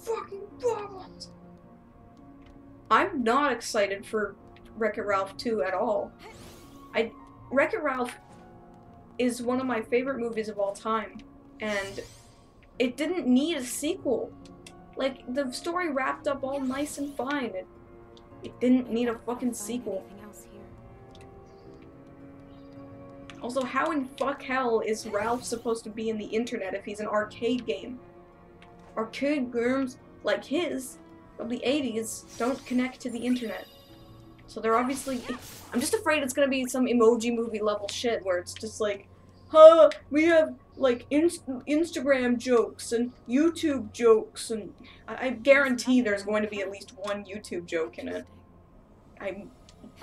Fucking bombs! I'm not excited for Wreck-It Ralph 2 at all. Wreck-It Ralph is one of my favorite movies of all time, and it didn't need a sequel. Like, the story wrapped up all nice and fine. It didn't need a fucking sequel. Also, how in fuck hell is Ralph supposed to be in the internet if he's an arcade game? Arcade games like his, of the 80s, don't connect to the internet. So they're obviously... I'm just afraid it's gonna be some Emoji Movie level shit where it's just like, huh, we have, like, Instagram jokes and YouTube jokes, and I guarantee there's going to be at least one YouTube joke in it. I'm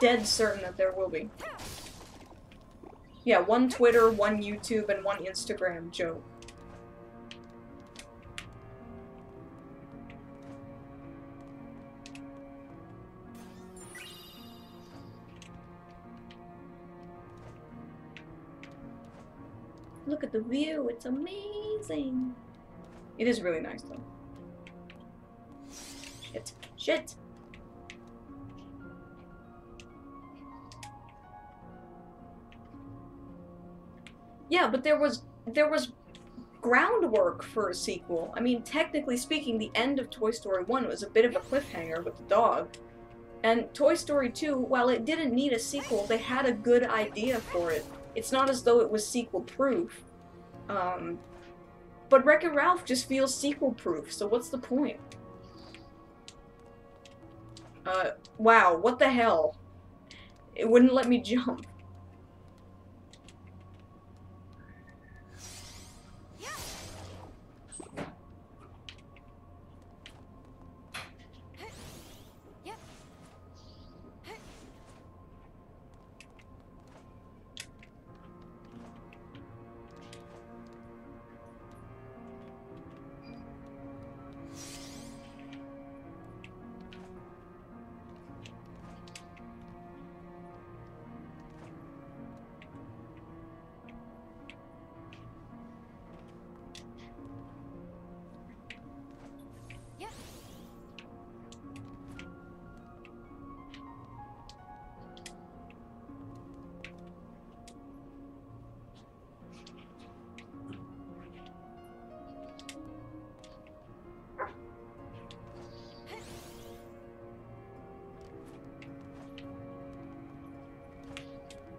dead certain that there will be. Yeah, one Twitter, one YouTube, and one Instagram joke. Look at the view, it's amazing. It is really nice though. Shit. Shit! Yeah, but there was groundwork for a sequel. I mean, technically speaking, the end of Toy Story 1 was a bit of a cliffhanger with the dog. And Toy Story 2, while it didn't need a sequel, they had a good idea for it. It's not as though it was sequel-proof. But Wreck-It Ralph just feels sequel-proof, so what's the point? Wow, what the hell? It wouldn't let me jump.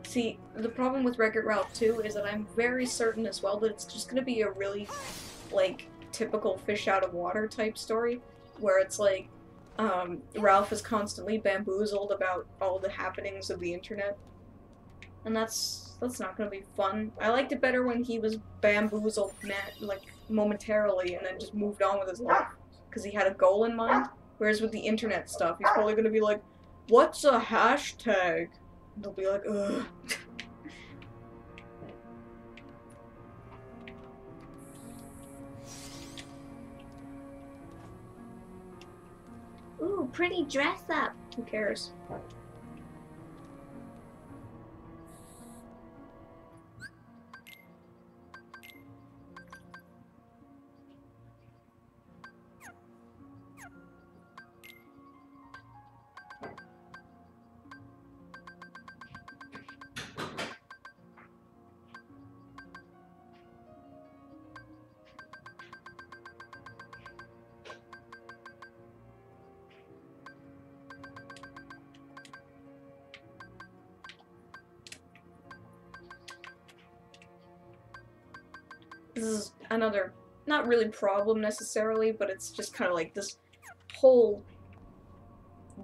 See, the problem with Wreck-It Ralph 2 is that I'm very certain as well that it's just gonna be a really, like, typical fish out of water type story, where it's like, Ralph is constantly bamboozled about all the happenings of the internet. And that's not gonna be fun. I liked it better when he was bamboozled, like, momentarily, and then just moved on with his life, because he had a goal in mind. Whereas with the internet stuff, he's probably gonna be like, what's a hashtag? And they'll be like, ugh. Ooh, pretty dress up. Who cares? This is another, not really problem necessarily, but it's just kind of like this whole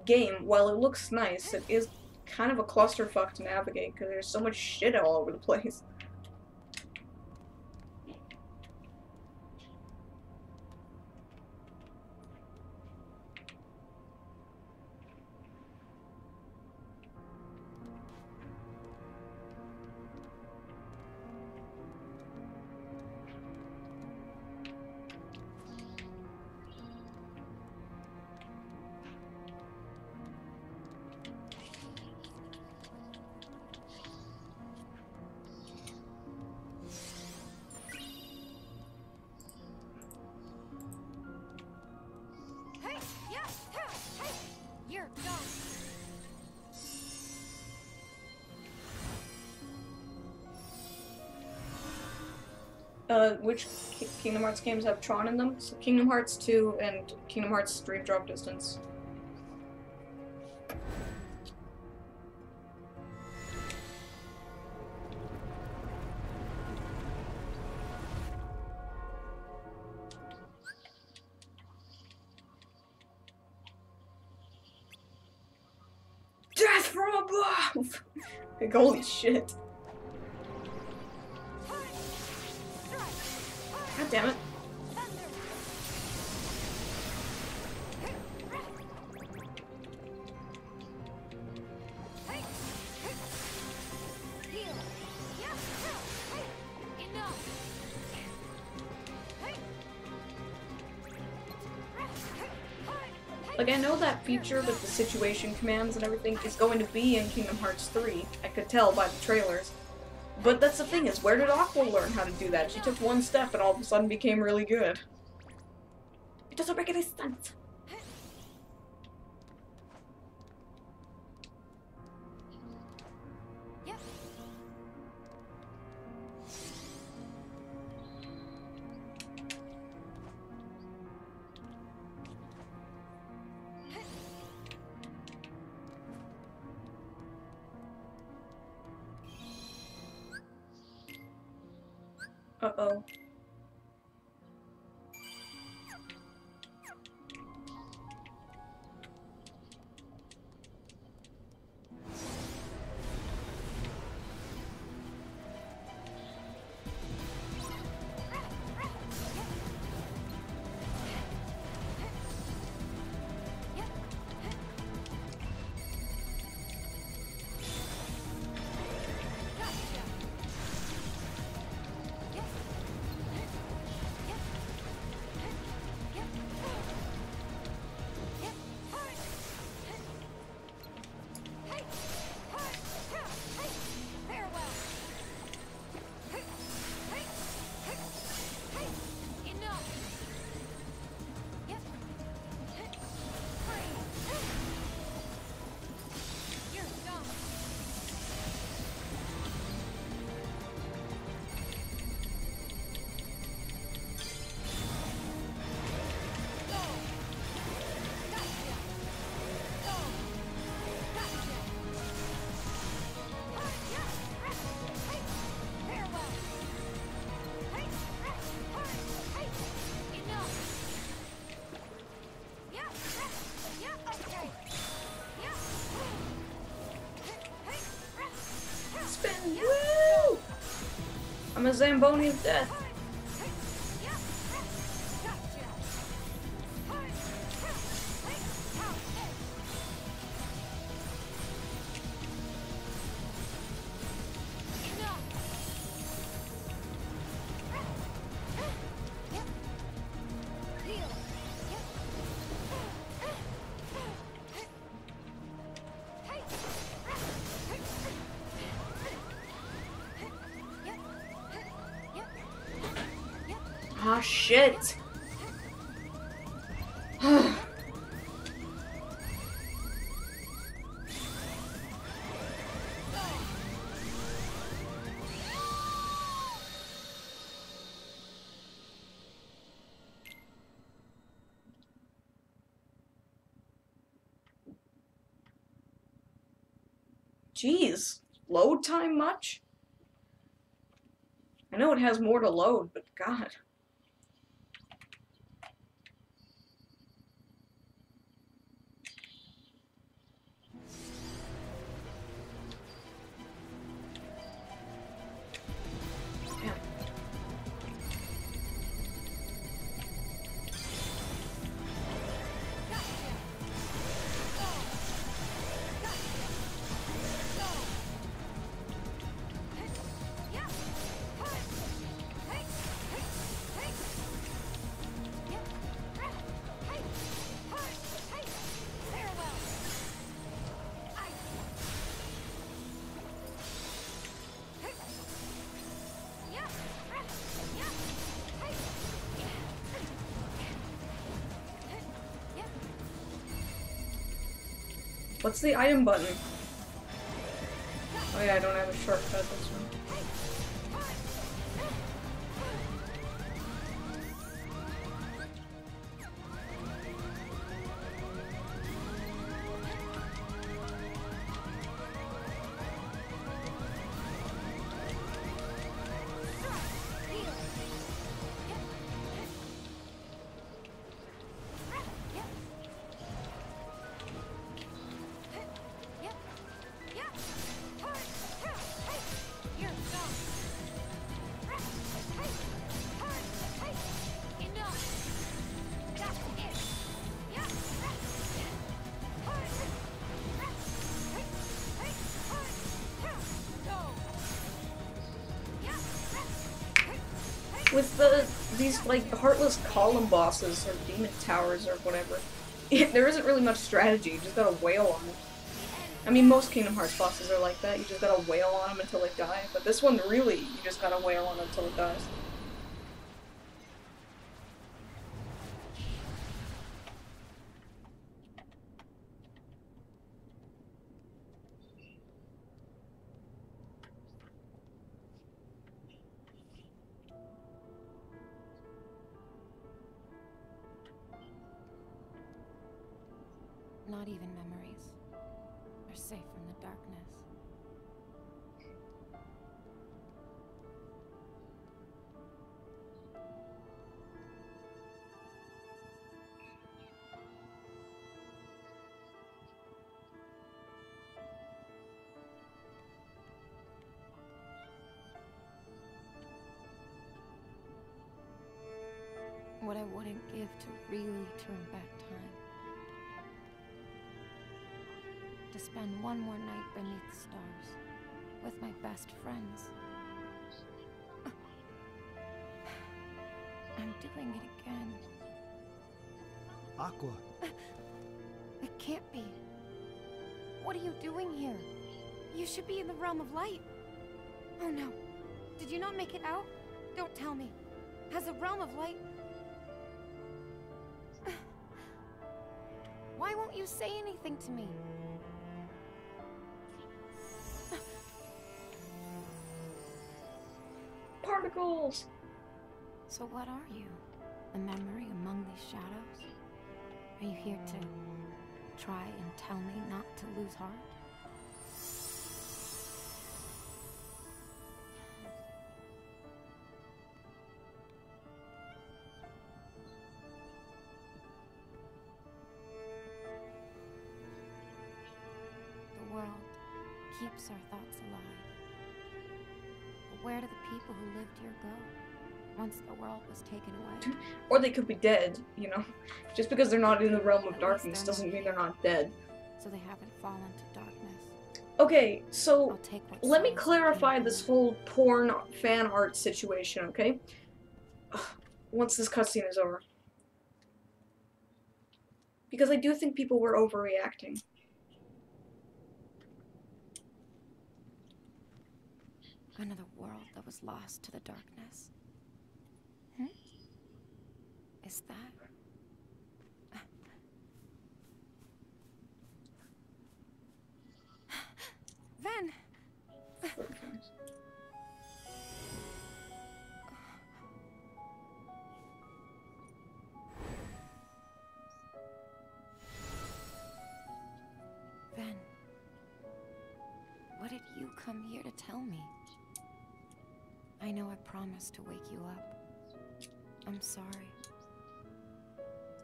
game, while it looks nice, it is kind of a clusterfuck to navigate because there's so much shit all over the place. Which Kingdom Hearts games have Tron in them? So Kingdom Hearts 2 and Kingdom Hearts Dream Drop Distance. Death from above! Like, holy shit. God damn it. Like, I know that feature with the situation commands and everything is going to be in Kingdom Hearts 3. I could tell by the trailers. But that's the thing is, where did Aqua learn how to do that? She took one step and all of a sudden became really good. It doesn't make any sense. Uh-oh. I'm a Zamboni of death. Ah, shit. Jeez, load time much? I know it has more to load, but god. What's the item button? Oh yeah, I don't have a shortcut this one. With these like heartless column bosses or demon towers or whatever, there isn't really much strategy. You just gotta wail on them. I mean, most Kingdom Hearts bosses are like that. You just gotta wail on them until they die. But this one, really, you just gotta wail on them until it dies. Not even memories are safe from the darkness. What I wouldn't give to really turn back time. To spend one more night beneath the stars with my best friends. I'm doing it again. Aqua. It can't be. What are you doing here? You should be in the realm of light. Oh no. Did you not make it out? Don't tell me. Has the realm of light... Why won't you say anything to me? Particles! So what are you? A memory among these shadows? Are you here to try and tell me not to lose heart? The world keeps our thoughts alive. Where do the people who lived here go once the world was taken away? Or they could be dead, you know? Just because they're not in the realm of darkness doesn't mean they're not dead. So they haven't fallen to darkness. Okay, so I'll take what let me souls clarify came this from. whole porn fan art situation, okay? Once this cutscene is over. Because I do think people were overreacting. Another world that was lost to the darkness. Is that? Ven! Ven, what did you come here to tell me? I know I promised to wake you up. I'm sorry.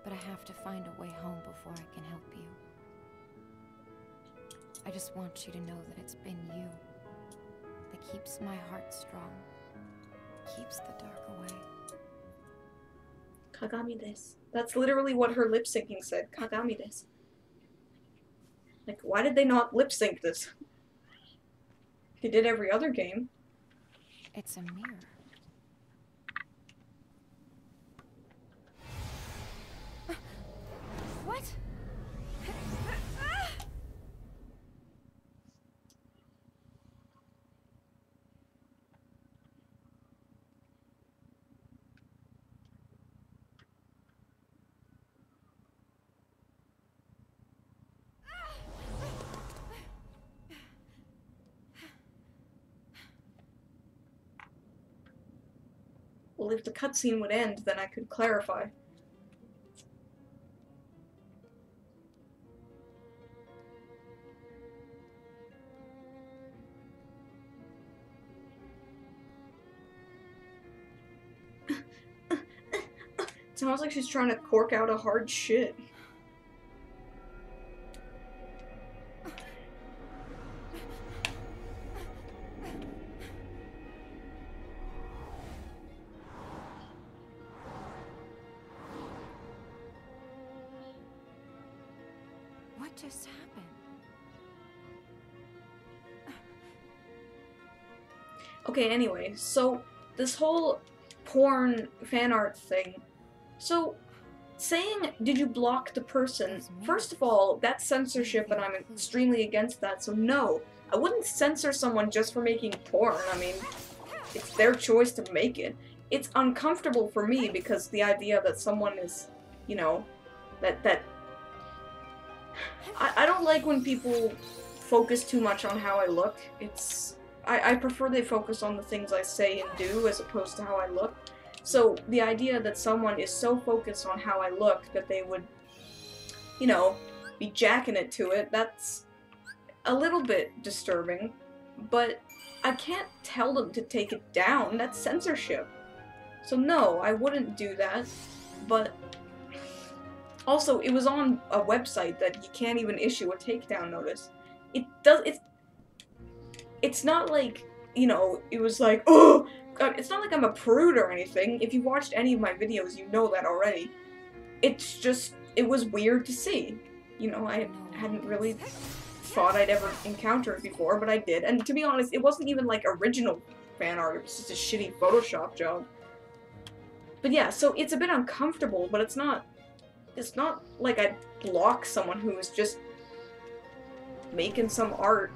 But I have to find a way home before I can help you. I just want you to know that it's been you that keeps my heart strong, keeps the dark away. Kagami desu. That's literally what her lip syncing said. Kagami desu. Like, why did they not lip sync this? They did every other game. It's a mirror. What? Well, if the cutscene would end, then I could clarify. It sounds like she's trying to cork out a hard shit. What just happened? Okay, anyway, so this whole porn fan art thing. So, saying, did you block the person? First of all, that's censorship and I'm extremely against that, so no. I wouldn't censor someone just for making porn. I mean, it's their choice to make it. It's uncomfortable for me because the idea that someone is, you know, I don't like when people focus too much on how I look. I prefer they focus on the things I say and do as opposed to how I look. So the idea that someone is so focused on how I look that they would, you know, be jacking it to it, that's a little bit disturbing. But I can't tell them to take it down. That's censorship. So no, I wouldn't do that. But also, it was on a website that you can't even issue a takedown notice. It's not like, you know, it was like, oh, God, it's not like I'm a prude or anything. If you watched any of my videos, you know that already. It's just, it was weird to see. You know, I hadn't really thought I'd ever encounter it before, but I did. And to be honest, it wasn't even like original fan art, it was just a shitty Photoshop job. But yeah, so it's a bit uncomfortable, but it's not like I'd block someone who was just making some art.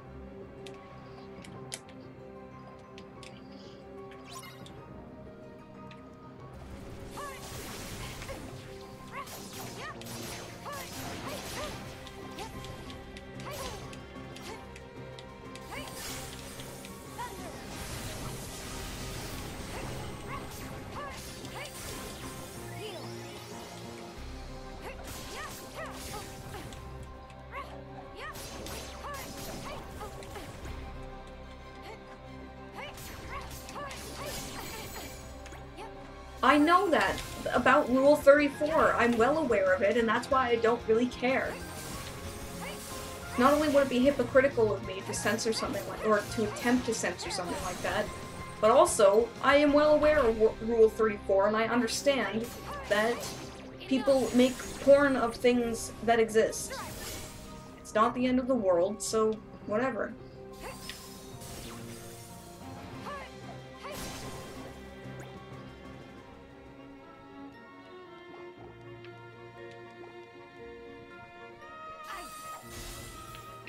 I know that about Rule 34. I'm well aware of it, and that's why I don't really care. Not only would it be hypocritical of me to censor something like, or to attempt to censor something like that, But also, I am well aware of Rule 34, and I understand that people make porn of things that exist. It's not the end of the world, so whatever.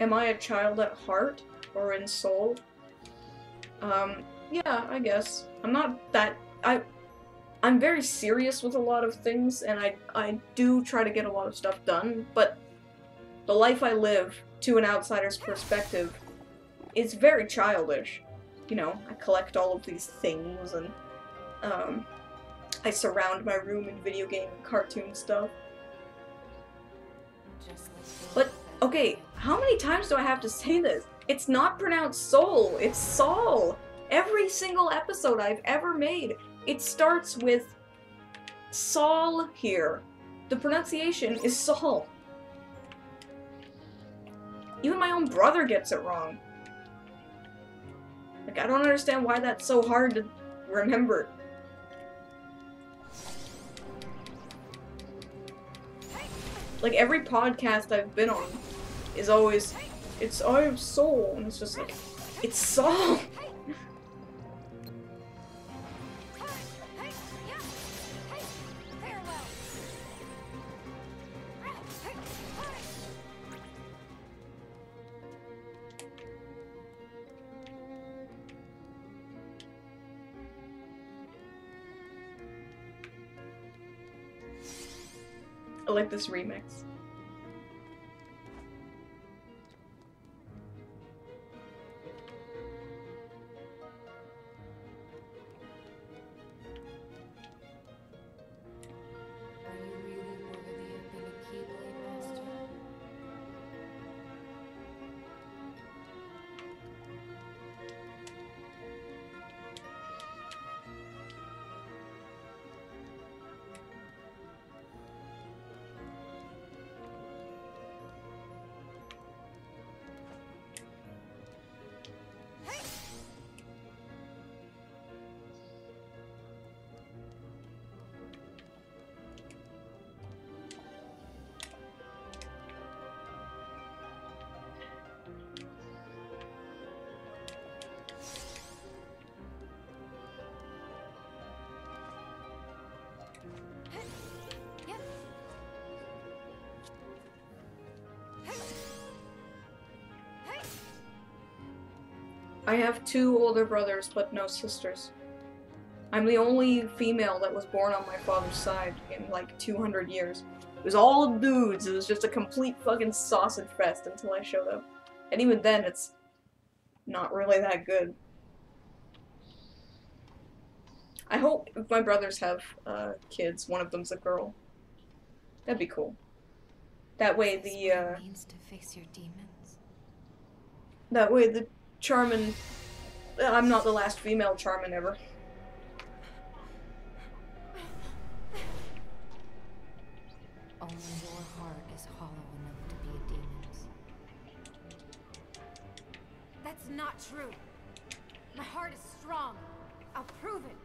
Am I a child at heart or in soul? Yeah, I guess. I'm not that I'm very serious with a lot of things, and I do try to get a lot of stuff done, but the life I live, to an outsider's perspective, is very childish. You know, I collect all of these things, and I surround my room in video game and cartoon stuff. But, okay, how many times do I have to say this? It's not pronounced soul, it's Sol! Every single episode I've ever made, it starts with Sol here. The pronunciation is Sol. Even my own brother gets it wrong. Like, I don't understand why that's so hard to remember. Like, every podcast I've been on is always, it's EyeofSol, and it's just like, it's Sol! I like this remix. Are you really worthy of being a Keyblade Master? I have 2 older brothers, but no sisters. I'm the only female that was born on my father's side in like 200 years. It was all dudes, it was just a complete fucking sausage fest until I showed up. And even then, it's not really that good. I hope if my brothers have kids, one of them's a girl. That'd be cool. That way the, means to face your demons. that way the Charmin... I'm not the last female Charmin ever. Only your heart is hollow enough to be a demon's. That's not true. My heart is strong. I'll prove it.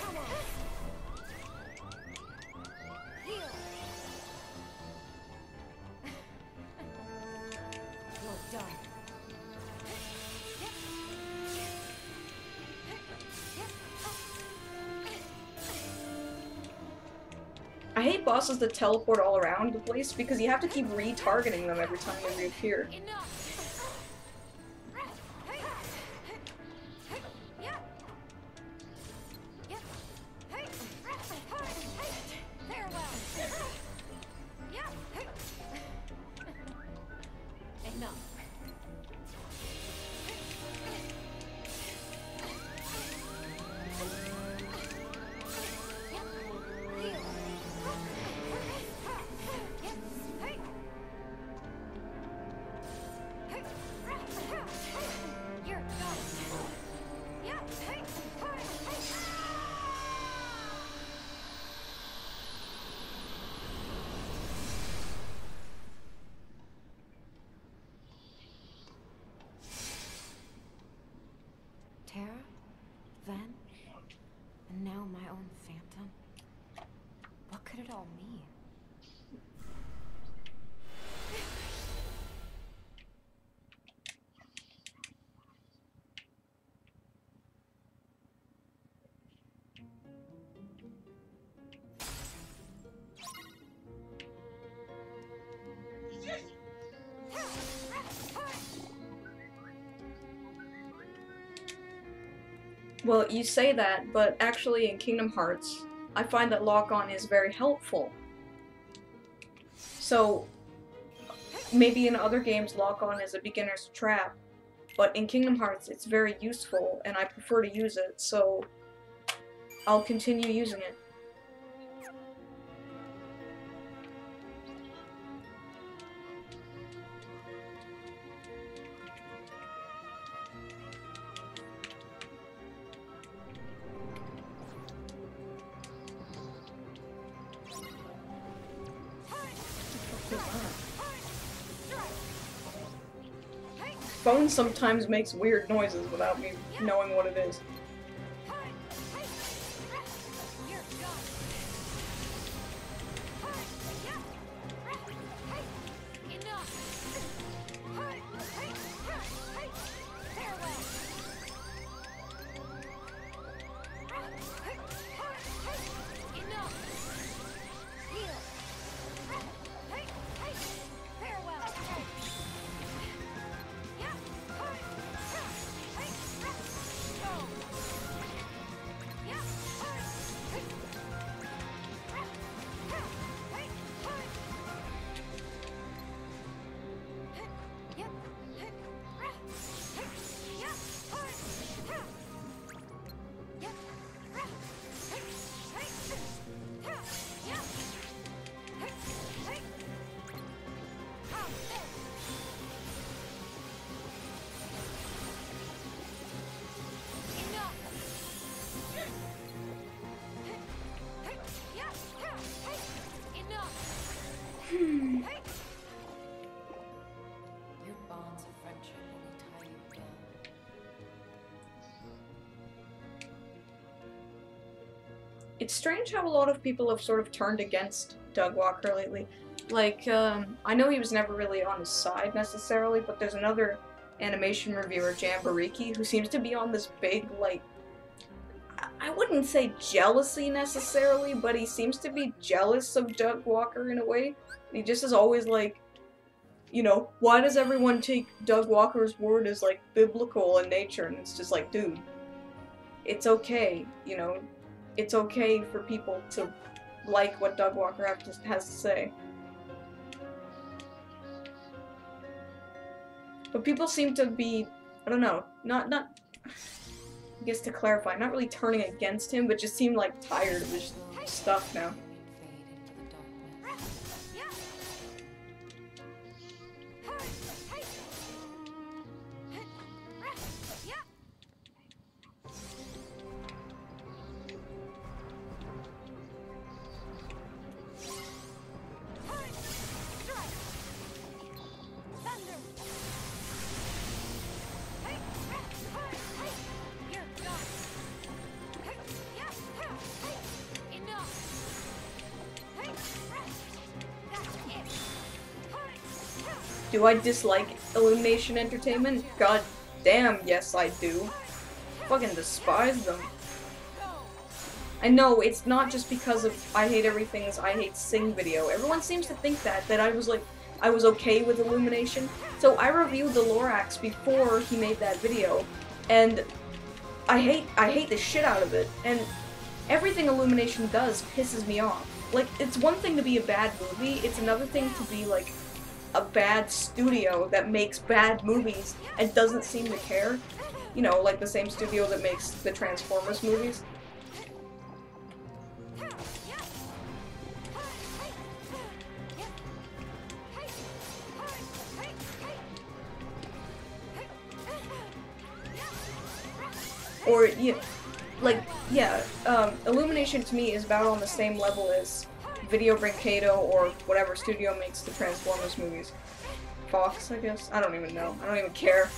Come on. Heal. You're done. I hate bosses that teleport all around the place because you have to keep retargeting them every time they reappear. Terra, then, and now my own phantom. What could it all mean? Well, you say that, but actually in Kingdom Hearts, I find that lock-on is very helpful. So, maybe in other games lock-on is a beginner's trap, but in Kingdom Hearts it's very useful, and I prefer to use it, so I'll continue using it. Phone sometimes makes weird noises without me knowing what it is. Your bonds of friendship only tie you down. It's strange how a lot of people have sort of turned against Doug Walker lately. Like, I know he was never really on his side necessarily, but there's another animation reviewer, Jamboree, who seems to be on this big, like, I wouldn't say jealousy necessarily, but he seems to be jealous of Doug Walker in a way. He just is always like, you know, why does everyone take Doug Walker's word as, like, biblical in nature? And it's just like, dude, it's okay, you know? It's okay for people to like what Doug Walker has to say. But people seem to be, I don't know, not I guess to clarify, not really turning against him, but just seem like tired of his stuff now. Do I dislike Illumination Entertainment? God damn, yes I do. Fucking despise them. I know, it's not just because of I Hate Everything's I Hate Sing video. Everyone seems to think that I was like, I was okay with Illumination. So I reviewed the Lorax before he made that video, and I hate the shit out of it, and everything Illumination does pisses me off. Like, it's one thing to be a bad movie, it's another thing to be like a bad studio that makes bad movies and doesn't seem to care. You know, like the same studio that makes the Transformers movies. Or, Illumination to me is about on the same level as Video Brinkado or whatever studio makes the Transformers movies. Fox, I guess? I don't even know. I don't even care.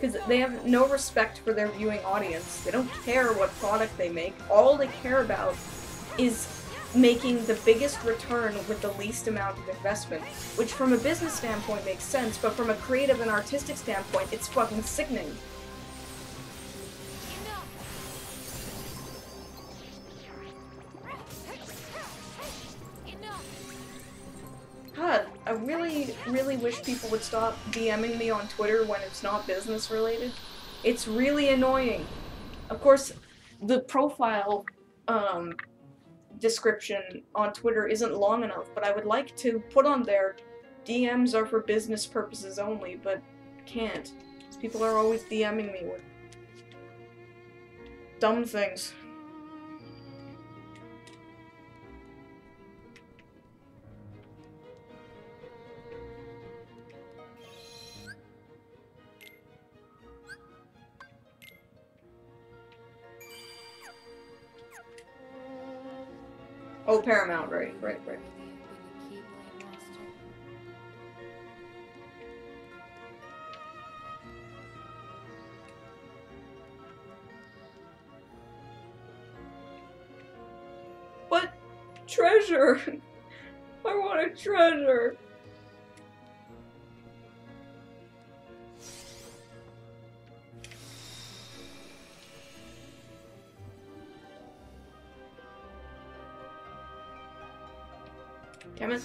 Because they have no respect for their viewing audience. They don't care what product they make. All they care about is making the biggest return with the least amount of investment. Which from a business standpoint makes sense, but from a creative and artistic standpoint, it's fucking sickening. God, I really, really wish people would stop DMing me on Twitter when it's not business related. It's really annoying. Of course, the profile description on Twitter isn't long enough, but I would like to put on there DMs are for business purposes only, but can't. Because people are always DMing me with dumb things. Oh, Paramount, right. But treasure! I want a treasure! Damn it.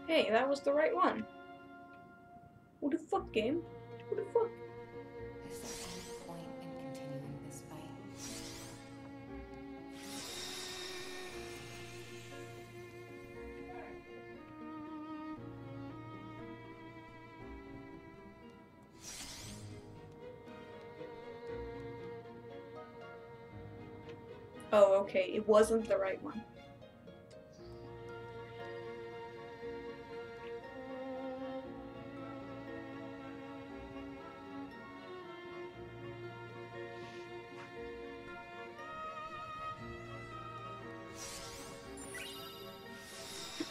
Hey, that was the right one. What the fuck, game? What the fuck? Is there any point in continuing this fight? Oh, okay, it wasn't the right one.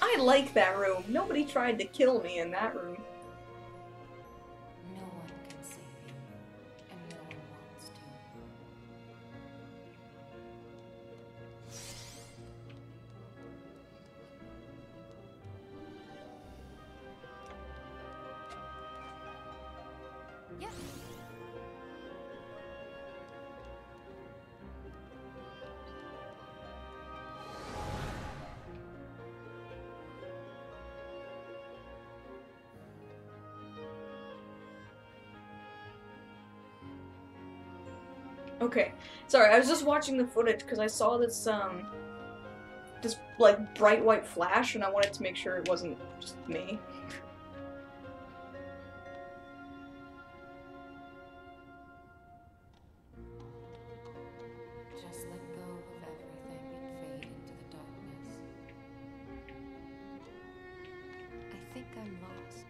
I like that room. Nobody tried to kill me in that room. No one can save you, and no one wants to. Yeah. Okay, sorry, I was just watching the footage because I saw this, this, like, bright white flash, and I wanted to make sure it wasn't just me. Just let go of everything and fade into the darkness. I think I'm lost.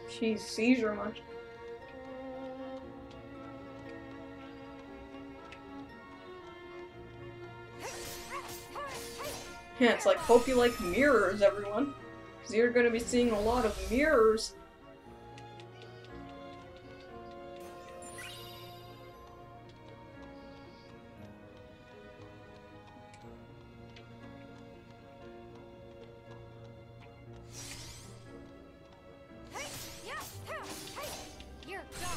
She's seizure much. Yeah, it's like, hope you like mirrors, everyone. Because you're gonna be seeing a lot of mirrors. You're gone.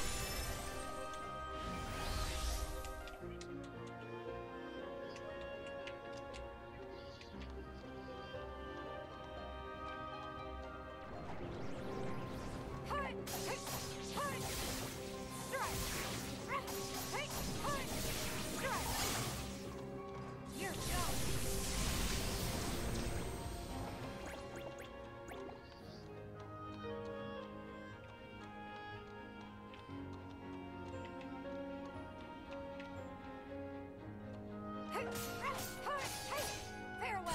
Farewell.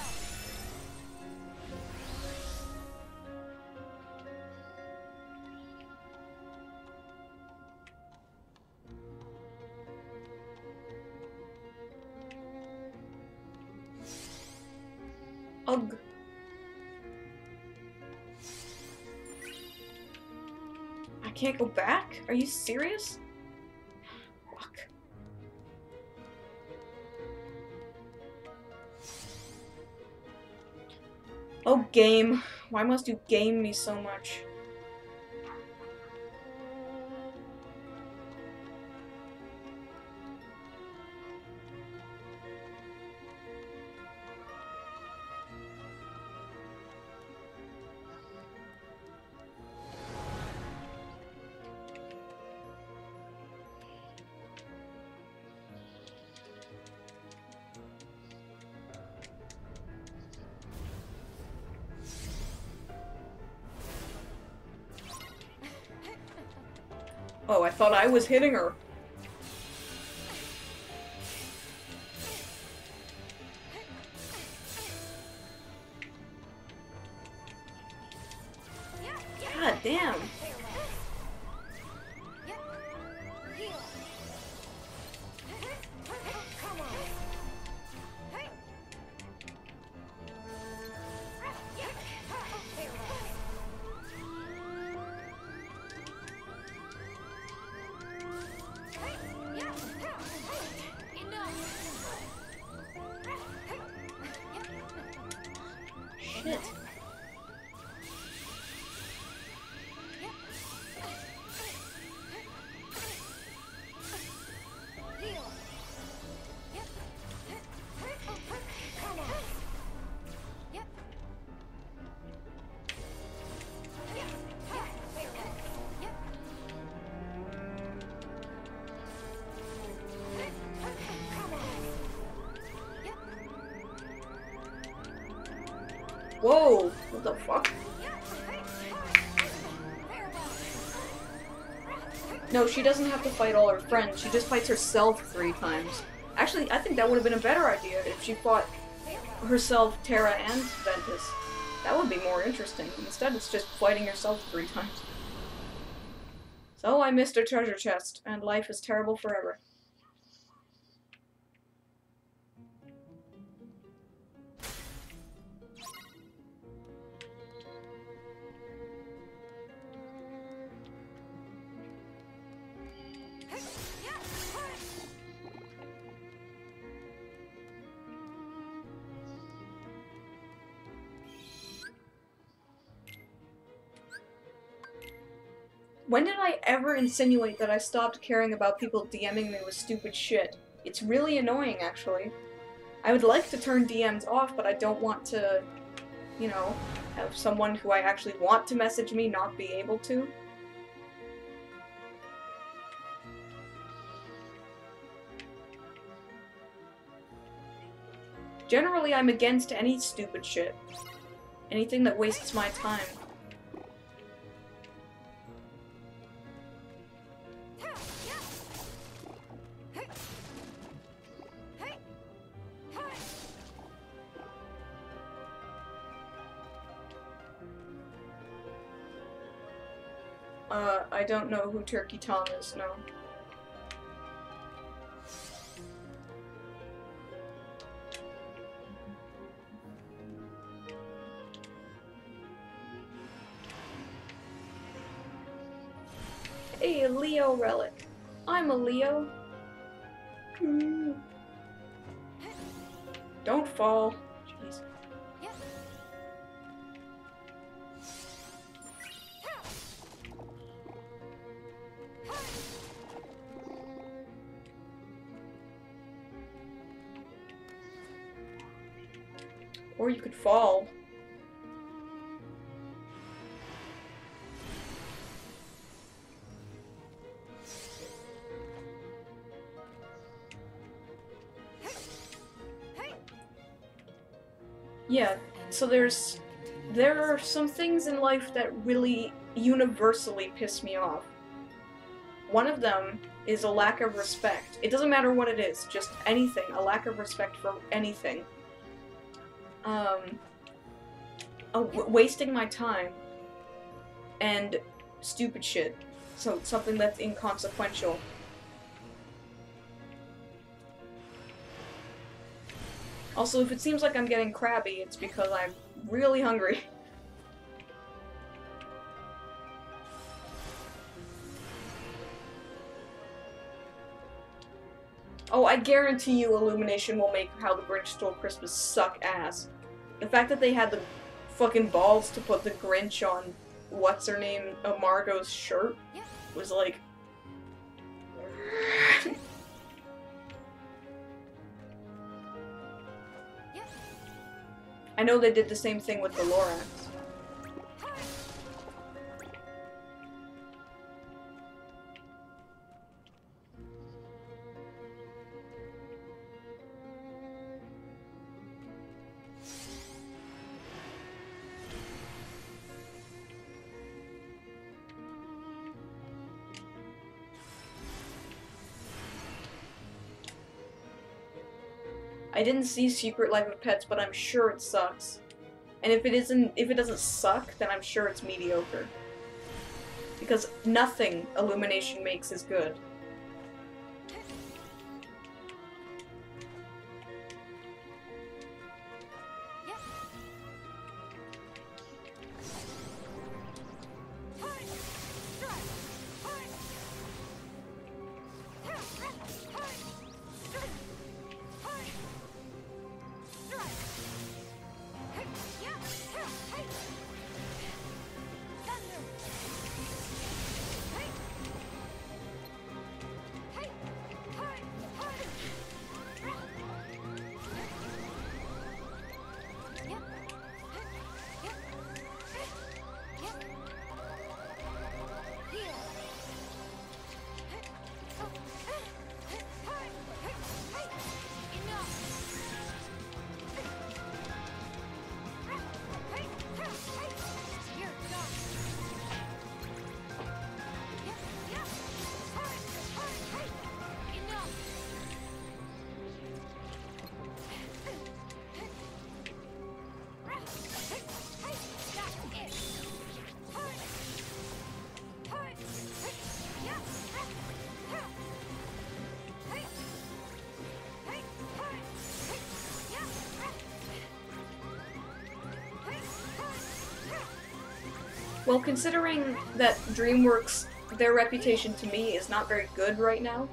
Ugh. I can't go back? Are you serious? Fuck. Oh, game. Why must you game me so much? Oh, I thought I was hitting her. God damn. Shit. Whoa! What the fuck? No, she doesn't have to fight all her friends. She just fights herself 3 times. Actually, I think that would have been a better idea if she fought herself, Terra, and Ventus. That would be more interesting. Instead, it's just fighting herself 3 times. So I missed a treasure chest, and life is terrible forever. When did I ever insinuate that I stopped caring about people DMing me with stupid shit? It's really annoying, actually. I would like to turn DMs off, but I don't want to, you know, have someone who I actually want to message me not be able to. Generally, I'm against any stupid shit. Anything that wastes my time. I don't know who Turkey Tom is, no. Hey, a Leo relic. I'm a Leo. Don't fall. Jeez. Or you could fall. Yeah, so there are some things in life that really universally piss me off. One of them is a lack of respect. It doesn't matter what it is, just anything. A lack of respect for anything. Wasting my time. And stupid shit. So, something that's inconsequential. Also, if it seems like I'm getting crabby, it's because I'm really hungry. Oh, I guarantee you Illumination will make How the Grinch Stole Christmas suck ass. The fact that they had the fucking balls to put the Grinch on what's-her-name, Margot's shirt was like... I know they did the same thing with the Lorax. I didn't see Secret Life of Pets, but I'm sure it sucks. And if it doesn't suck, then I'm sure it's mediocre. Because nothing Illumination makes is good. Well, considering that DreamWorks, their reputation to me is not very good right now,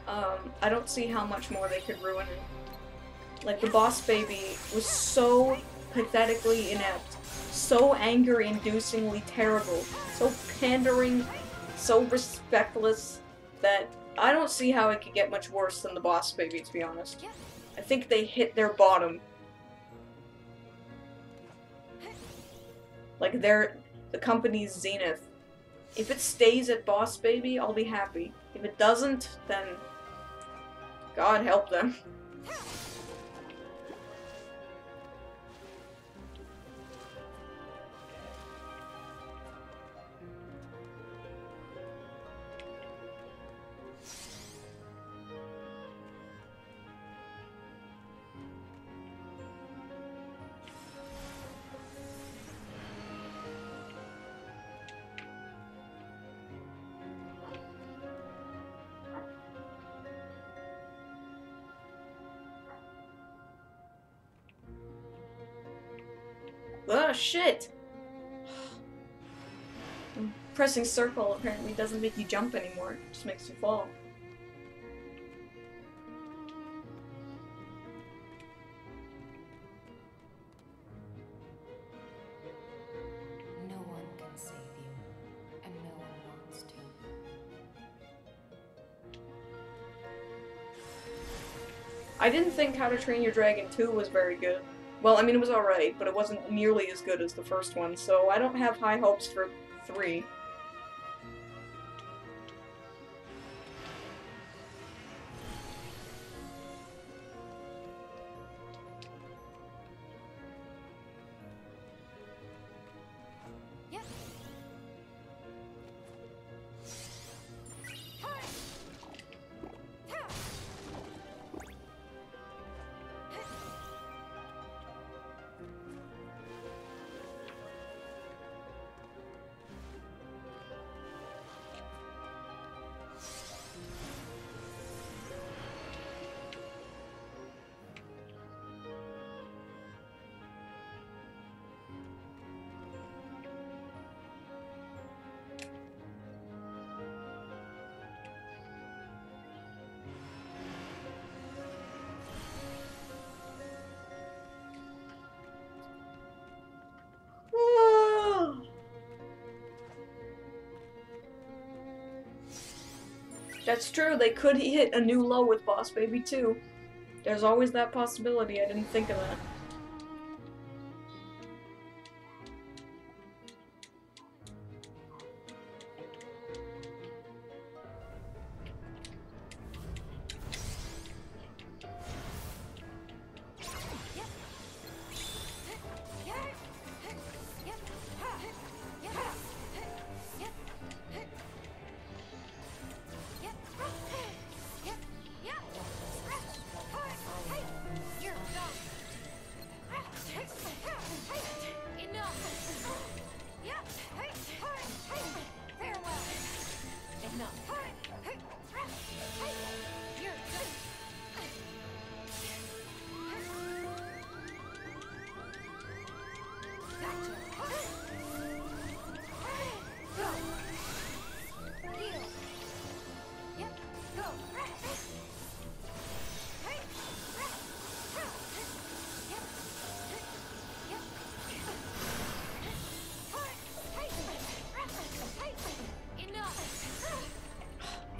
I don't see how much more they could ruin it. Like, the Boss Baby was so pathetically inept, so anger-inducingly terrible, so pandering, so respectless, that I don't see how it could get much worse than the Boss Baby, to be honest. I think they hit their bottom. Like, the company's zenith. If it stays at Boss Baby, I'll be happy. If it doesn't, then God help them. Ugh, shit! Pressing circle apparently doesn't make you jump anymore, it just makes you fall. No one can save you, and no one wants to. I didn't think How to Train Your Dragon 2 was very good. Well, I mean, it was alright, but it wasn't nearly as good as the first one, so I don't have high hopes for 3. That's true, they could hit a new low with Boss Baby too. There's always that possibility, I didn't think of that.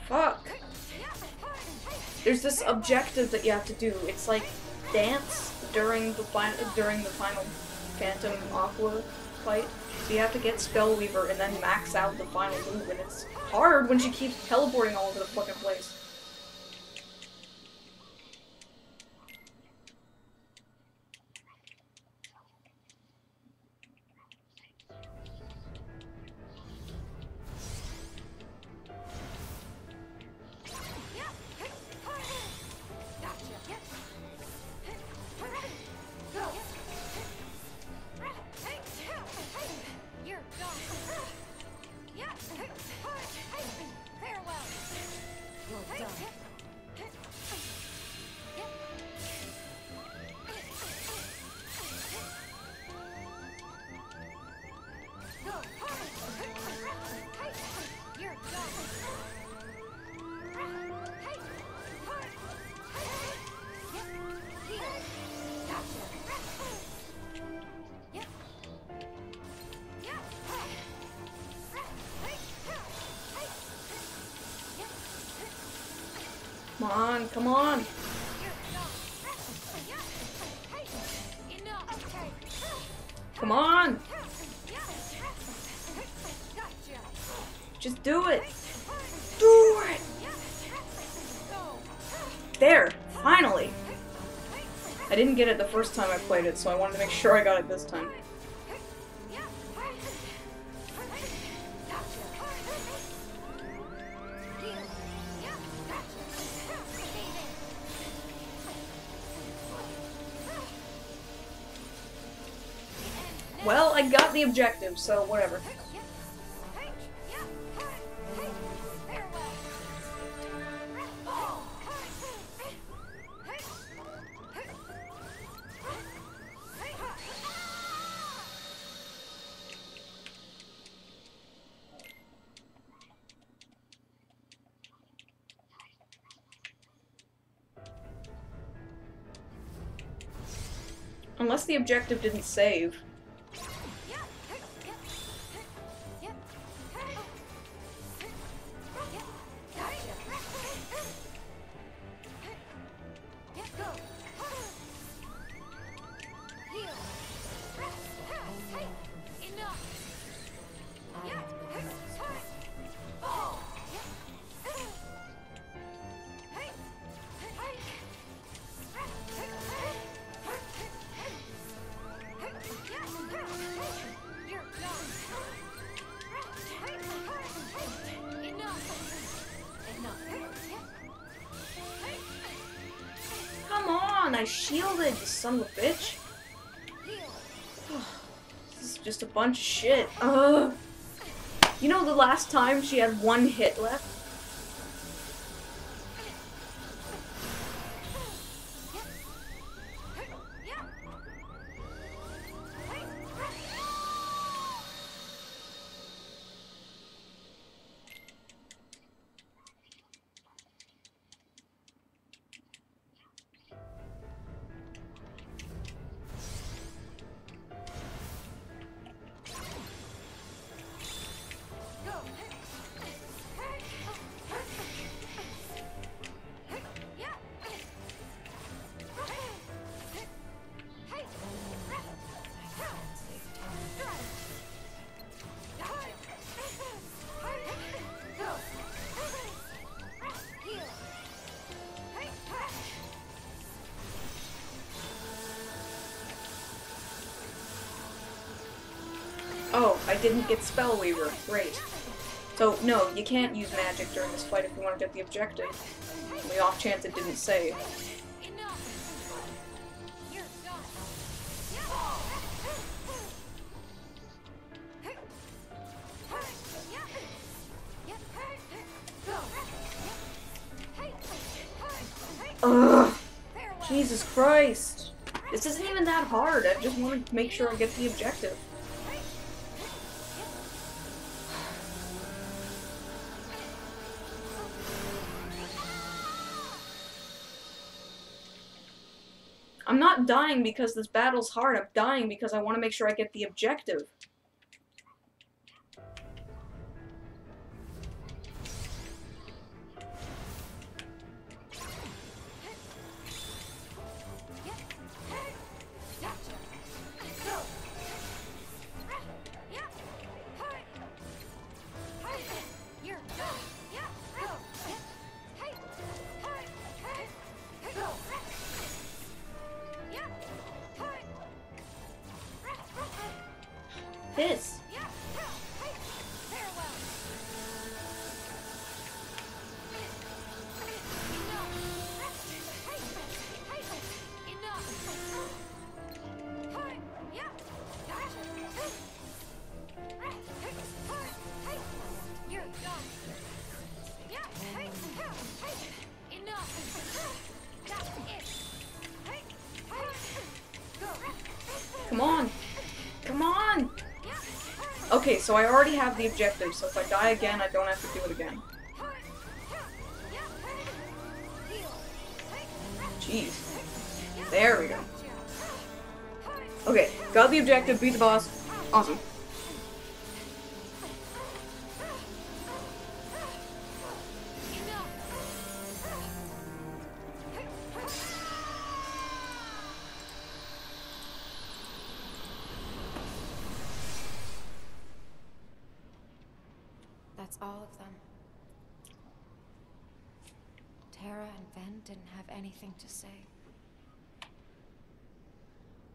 Fuck. There's this objective that you have to do. It's like dance during the final Phantom Aqua fight. So you have to get Spellweaver and then max out the final move, and it's hard when she keeps teleporting all over the fucking place. Come on, come on! Come on! Just do it! Do it! There! Finally! I didn't get it the first time I played it, so I wanted to make sure I got it this time. Well, I got the objective, so whatever. Unless the objective didn't save. I shielded, you son of a bitch. This is just a bunch of shit. Ugh. You know the last time she had one hit left? I didn't get Spell Weaver. Great. So, no, you can't use magic during this fight if you want to get the objective. On the off chance it didn't say. Ugh! Jesus Christ! This isn't even that hard, I just want to make sure I get the objective. I'm not dying because this battle's hard, I'm dying because I want to make sure I get the objective. This. Come on. Come on. Okay, so I already have the objective, so if I die again, I don't have to do it again. Jeez. There we go. Okay, got the objective, beat the boss. Awesome. That's all of them. Tara and Ven didn't have anything to say.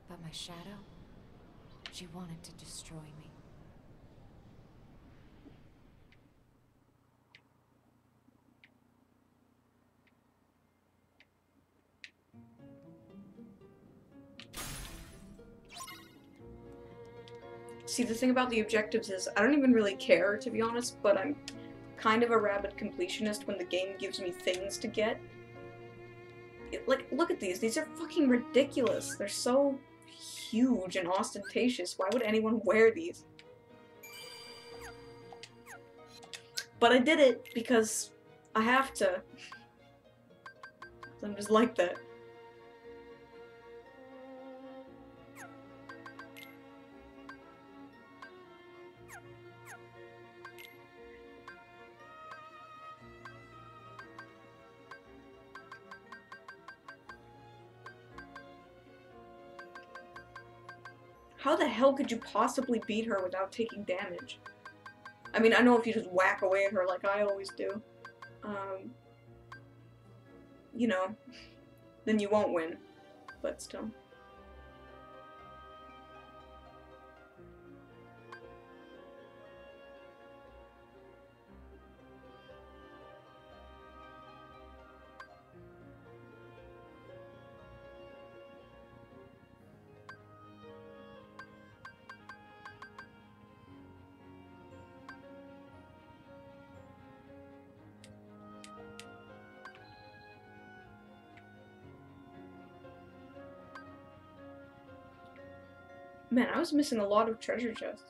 But my shadow, she wanted to destroy me. See, the thing about the objectives is, I don't even really care, to be honest, but I'm kind of a rabid completionist when the game gives me things to get. Like, look at these. These are fucking ridiculous. They're so huge and ostentatious. Why would anyone wear these? But I did it because I have to. I'm just like that. How the hell could you possibly beat her without taking damage? I mean, I know if you just whack away at her like I always do, you know, then you won't win, but still. Man, I was missing a lot of treasure chests.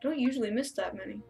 Don't usually miss that many.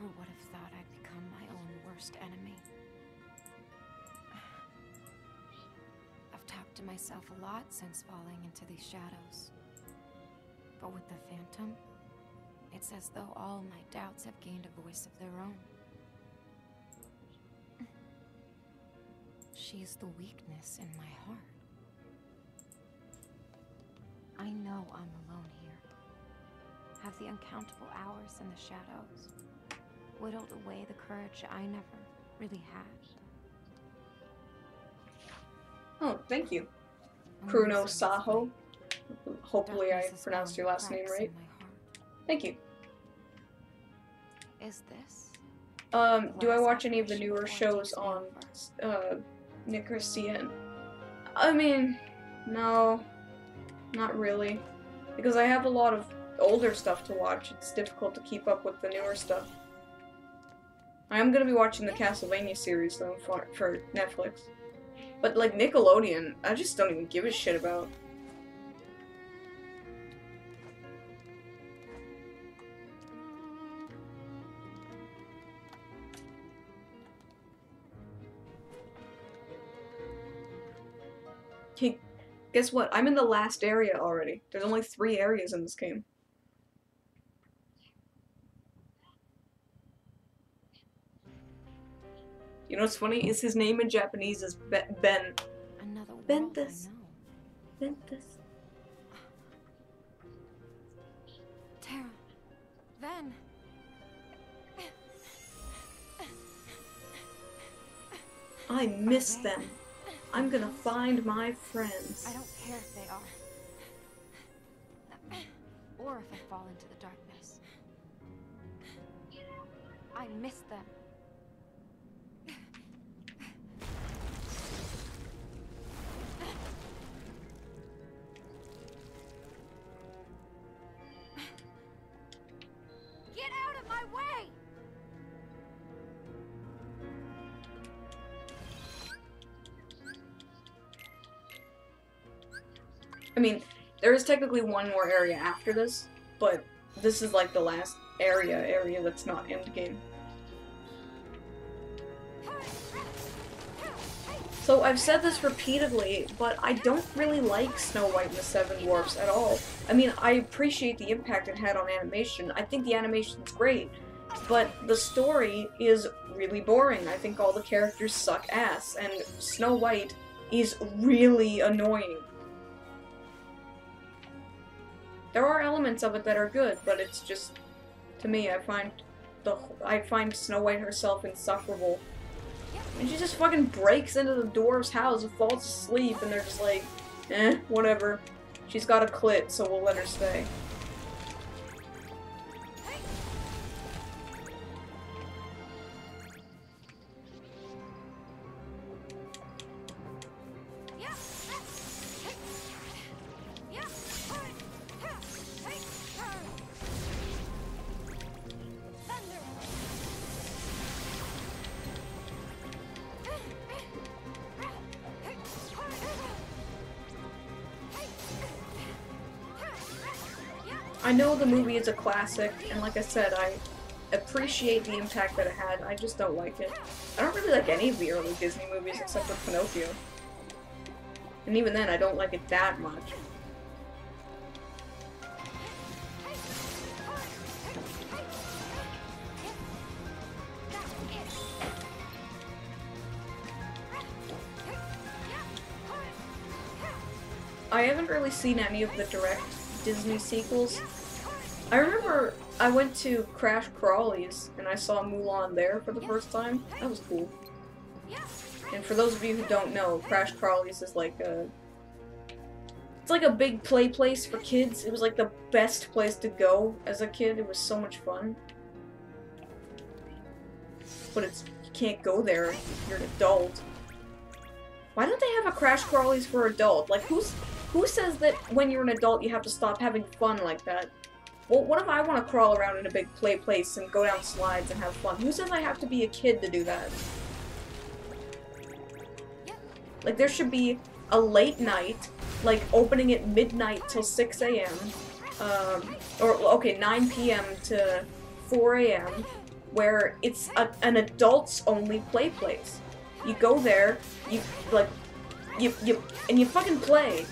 never would have thought I'd become my own worst enemy. I've talked to myself a lot since falling into these shadows. But with the Phantom, it's as though all my doubts have gained a voice of their own. She's the weakness in my heart. I know I'm alone here. Have the uncountable hours in the shadows whittled away the courage I never really had. Oh, thank you. Only Pruno seems Saho. like Hopefully I darkness has pronounced found your last name cracks right. in my heart. Thank you. Is this? Do I last watch any of the apparition newer before it shows takes me on, over? Nickelodeon? I mean, no. Not really. Because I have a lot of older stuff to watch. It's difficult to keep up with the newer stuff. I am gonna be watching the Castlevania series, though, for Netflix. But, like, Nickelodeon, I just don't even give a shit about. Hey, guess what? I'm in the last area already. There's only 3 areas in this game. You know what's funny? Is his name in Japanese is Ben. Another world Ventus. I know. Ventus. Tara. Ven. I miss them. I'm gonna find my friends. I don't care if they are. Or if I fall into the darkness. I miss them. Get out of my way! I mean, there is technically one more area after this, but this is like the last area that's not endgame. So I've said this repeatedly, but I don't really like Snow White and the Seven Dwarfs at all. I mean, I appreciate the impact it had on animation. I think the animation's great, but the story is really boring. I think all the characters suck ass, and Snow White is really annoying. There are elements of it that are good, but it's just, to me, I find Snow White herself insufferable. And she just fucking breaks into the dwarf's house and falls asleep, and they're just like, eh, whatever. She's got a clit, so we'll let her stay. I know the movie is a classic, and like I said, I appreciate the impact that it had, I just don't like it. I don't really like any of the early Disney movies except for Pinocchio. And even then, I don't like it that much. I haven't really seen any of the direct Disney sequels. I remember I went to Crash Crawley's and I saw Mulan there for the first time. That was cool. And for those of you who don't know, Crash Crawley's is like it's like a big play place for kids. It was like the best place to go as a kid. It was so much fun. But you can't go there if you're an adult. Why don't they have a Crash Crawley's for adult? Like, who says that when you're an adult you have to stop having fun like that? Well, what if I want to crawl around in a big play place and go down slides and have fun? Who says I have to be a kid to do that? Like, there should be a late night, like, opening at midnight till 6 a.m., or, okay, 9 p.m. to 4 a.m., where it's an adults-only play place. You go there, you fucking play.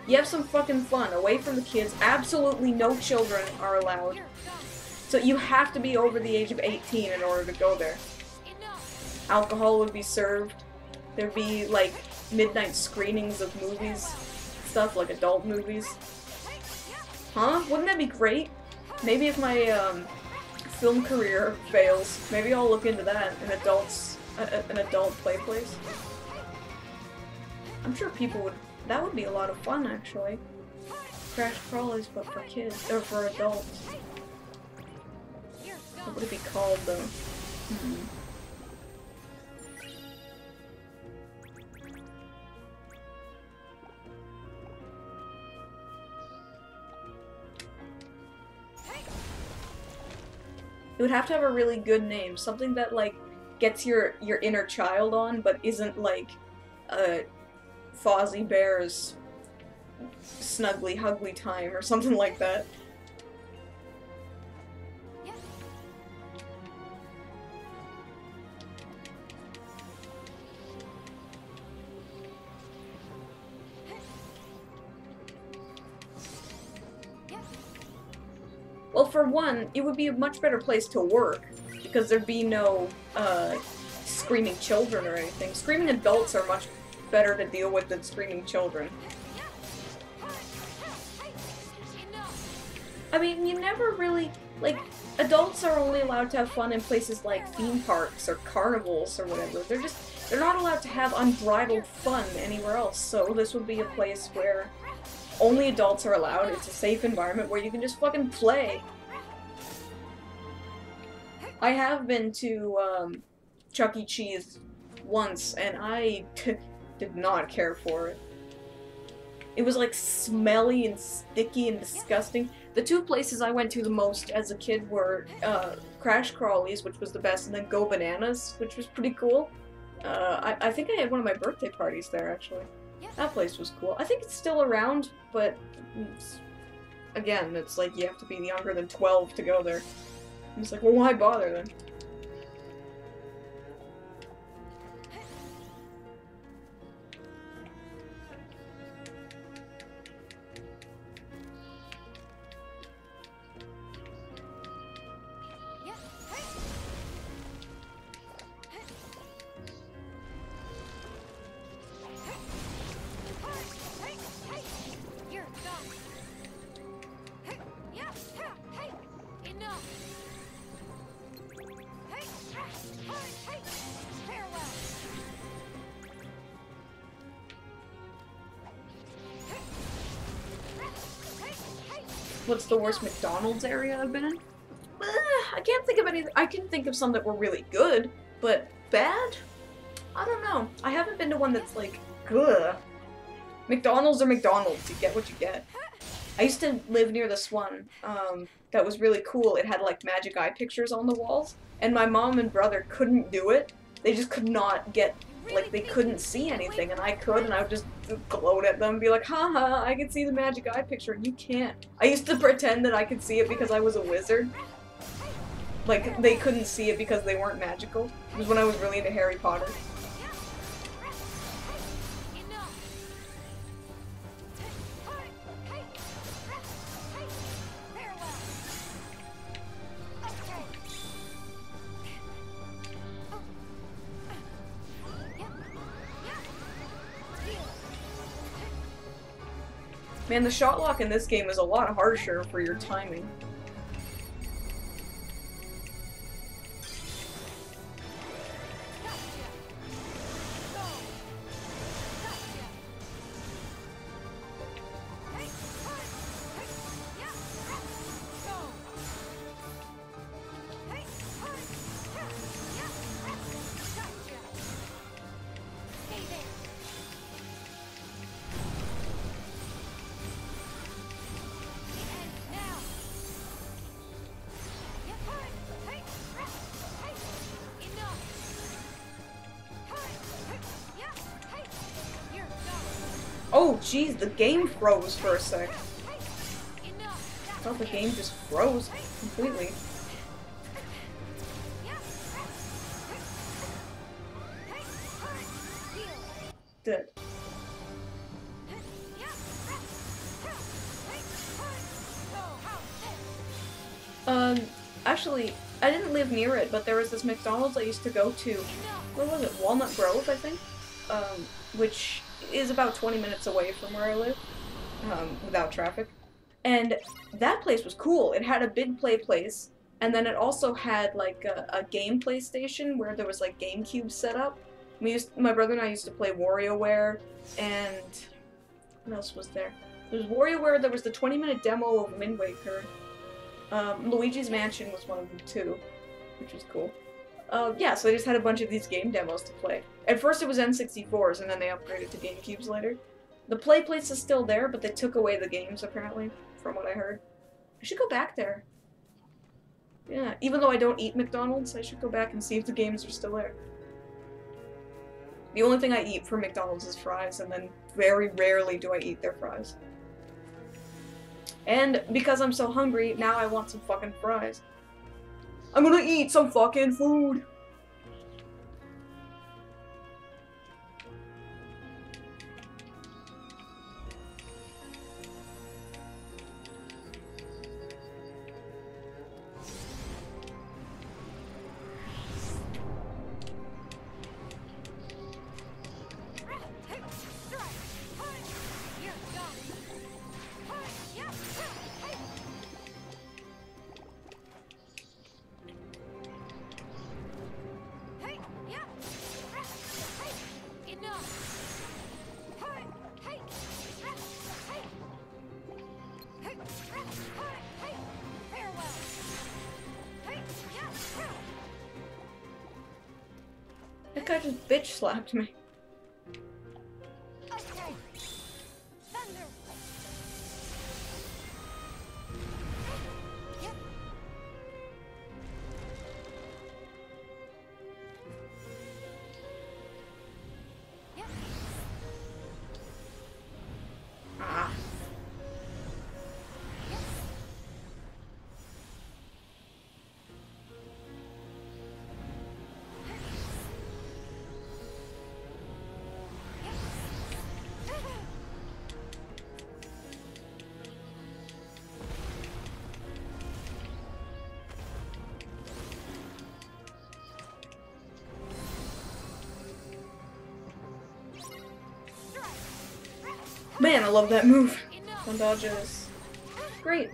You have some fucking fun, away from the kids. Absolutely no children are allowed. So you have to be over the age of 18 in order to go there. Alcohol would be served. There'd be, like, midnight screenings of movies. Stuff, like adult movies. Huh? Wouldn't that be great? Maybe if my, film career fails, maybe I'll look into that. An adult play place. I'm sure people would... That would be a lot of fun, actually. Crash Crawlies, but for kids. Or for adults. What would it be called, though? It would have to have a really good name. Something that, like, gets your inner child on, but isn't, like, Fozzie Bear's Snuggly Huggly Time or something like that. Well, for one, it would be a much better place to work, because there'd be no, screaming children or anything. Screaming adults are much better to deal with than screaming children. I mean, you never really, like, adults are only allowed to have fun in places like theme parks or carnivals or whatever. They're not allowed to have unbridled fun anywhere else, so this would be a place where only adults are allowed. It's a safe environment where you can just fucking play. I have been to, Chuck E. Cheese once, and I did not care for it. It was, like, smelly and sticky and disgusting. The two places I went to the most as a kid were, Crash Crawlies, which was the best, and then Go Bananas, which was pretty cool. I think I had one of my birthday parties there, actually. That place was cool. I think it's still around, but again, it's like you have to be younger than 12 to go there. I'm just like, well, why bother then? What's the worst McDonald's area I've been in? I can't think of any. I can think of some that were really good, but bad? I don't know. I haven't been to one that's like, ugh. McDonald's or McDonald's, you get what you get. I used to live near this one, that was really cool. It had like magic eye pictures on the walls, and my mom and brother couldn't do it. They just could not get, like, they couldn't see anything, and I could, and I would just gloat at them and be like, haha, I can see the magic eye picture, and you can't. I used to pretend that I could see it because I was a wizard. Like, they couldn't see it because they weren't magical. It was when I was really into Harry Potter. Man, the shot lock in this game is a lot harsher for your timing. Oh, jeez, the game froze for a sec. I thought the game just froze completely. dead. Actually, I didn't live near it, but there was this McDonald's I used to go to. Where was it? Walnut Grove, I think? Which is about 20 minutes away from where I live, without traffic. And that place was cool. It had a big play place, and then it also had like a game PlayStation where there was like GameCube set up. My brother and I used to play WarioWare, and what else was there? There was WarioWare. There was the 20-minute demo of Wind Waker. Luigi's Mansion was one of them too, which was cool. Yeah, so they just had a bunch of these game demos to play. At first it was N64s, and then they upgraded to GameCubes later. The play place is still there, but they took away the games, apparently, from what I heard. I should go back there. Yeah, even though I don't eat McDonald's, I should go back and see if the games are still there. The only thing I eat from McDonald's is fries, and then very rarely do I eat their fries. And because I'm so hungry, now I want some fucking fries. I'm gonna eat some fucking food! That guy just bitch slapped me. Man, I love that move. One dodges. Great.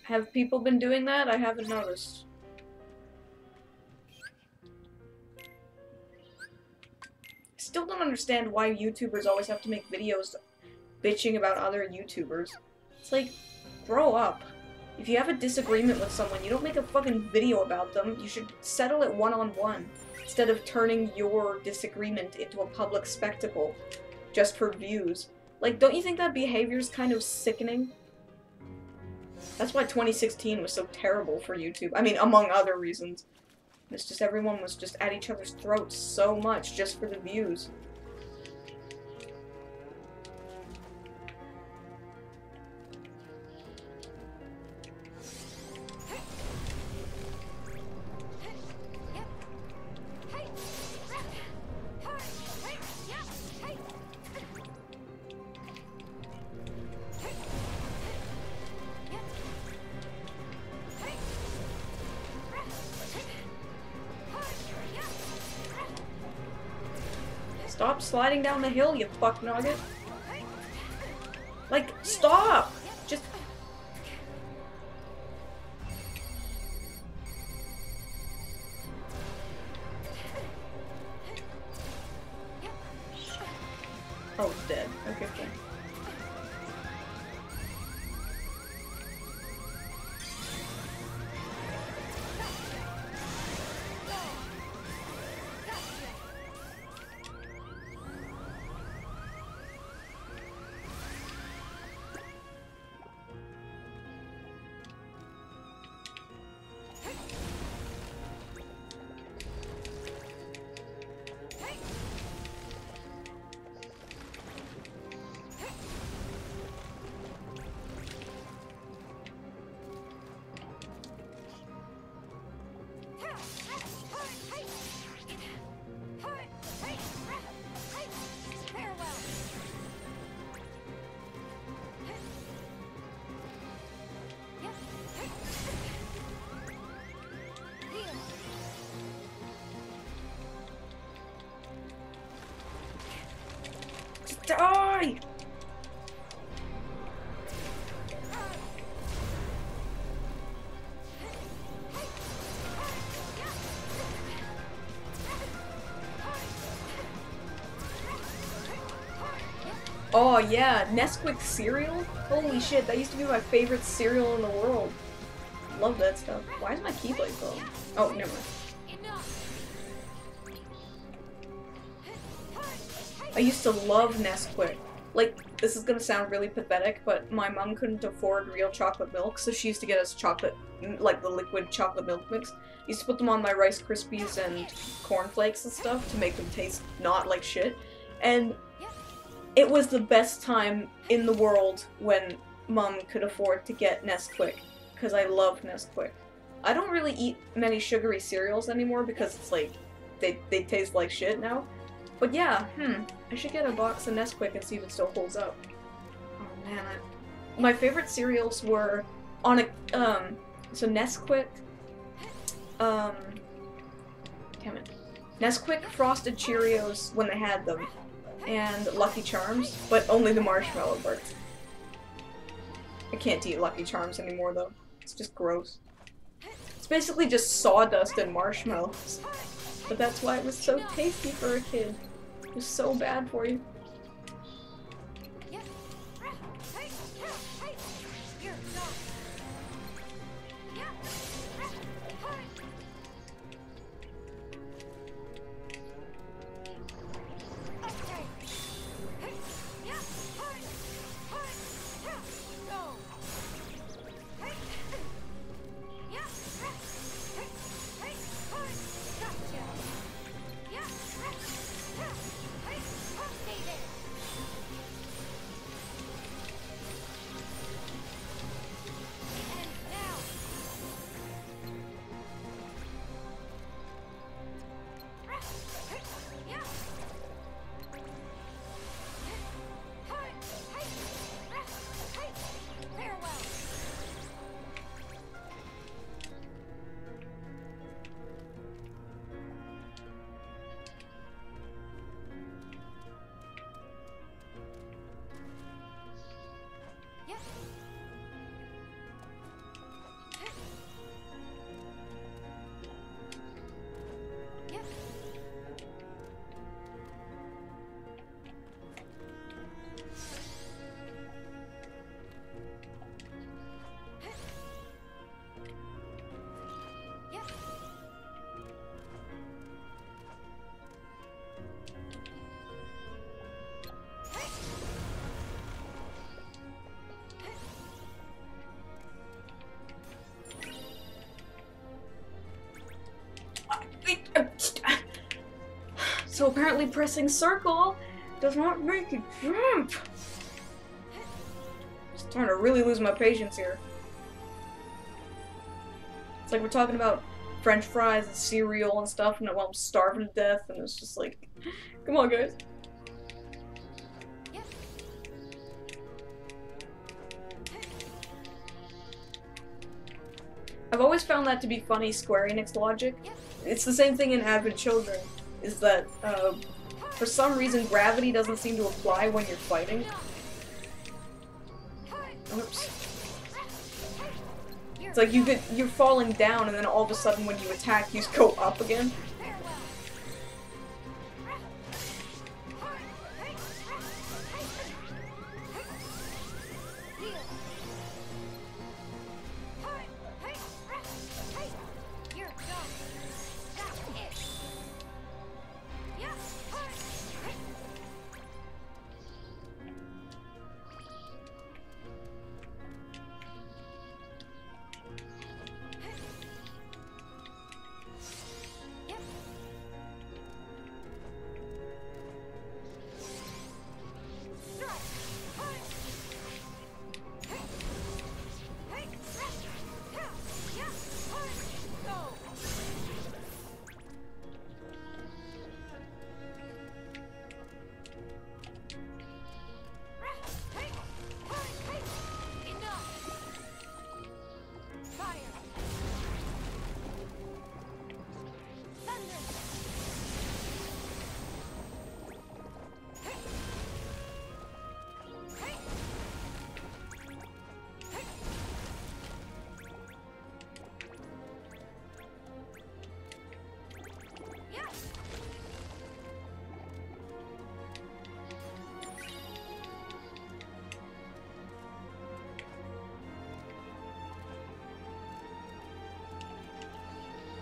Have people been doing that? I haven't noticed. Still don't understand why YouTubers always have to make videos bitching about other YouTubers. It's like, grow up. If you have a disagreement with someone, you don't make a fucking video about them. You should settle it one-on-one, instead of turning your disagreement into a public spectacle just for views. Like, don't you think that behavior is kind of sickening? That's why 2016 was so terrible for YouTube. I mean, among other reasons. It's just everyone was just at each other's throats so much just for the views. Stop sliding down the hill, you fuck nugget. Like, stop! Just... Oh, it's dead. Okay, fine. Die! Oh yeah, Nesquik cereal? Holy shit, that used to be my favorite cereal in the world. Love that stuff. Why is my keyblade going? Oh, never mind. I used to love Nesquik. Like, this is gonna sound really pathetic, but my mom couldn't afford real chocolate milk, so she used to get us chocolate, like the liquid chocolate milk mix. I used to put them on my Rice Krispies and cornflakes and stuff to make them taste not like shit. And it was the best time in the world when Mom could afford to get Nesquik, because I love Nesquik. I don't really eat many sugary cereals anymore because it's like, they taste like shit now. But yeah, I should get a box of Nesquik and see if it still holds up. Oh man, my favorite cereals were on a, so Nesquik, damn it. Nesquik Frosted Cheerios when they had them, and Lucky Charms, but only the marshmallow parts. I can't eat Lucky Charms anymore though. It's just gross. It's basically just sawdust and marshmallows. But that's why it was so tasty for a kid. It was so bad for you. So apparently pressing circle does not make it jump. Just trying to really lose my patience here. It's like we're talking about French fries and cereal and stuff, and while I'm starving to death, and it's just like, come on, guys. I've always found that to be funny Square Enix logic. It's the same thing in Avid Children, is that, for some reason gravity doesn't seem to apply when you're fighting. Oops. It's like you're falling down and then all of a sudden when you attack you just go up again.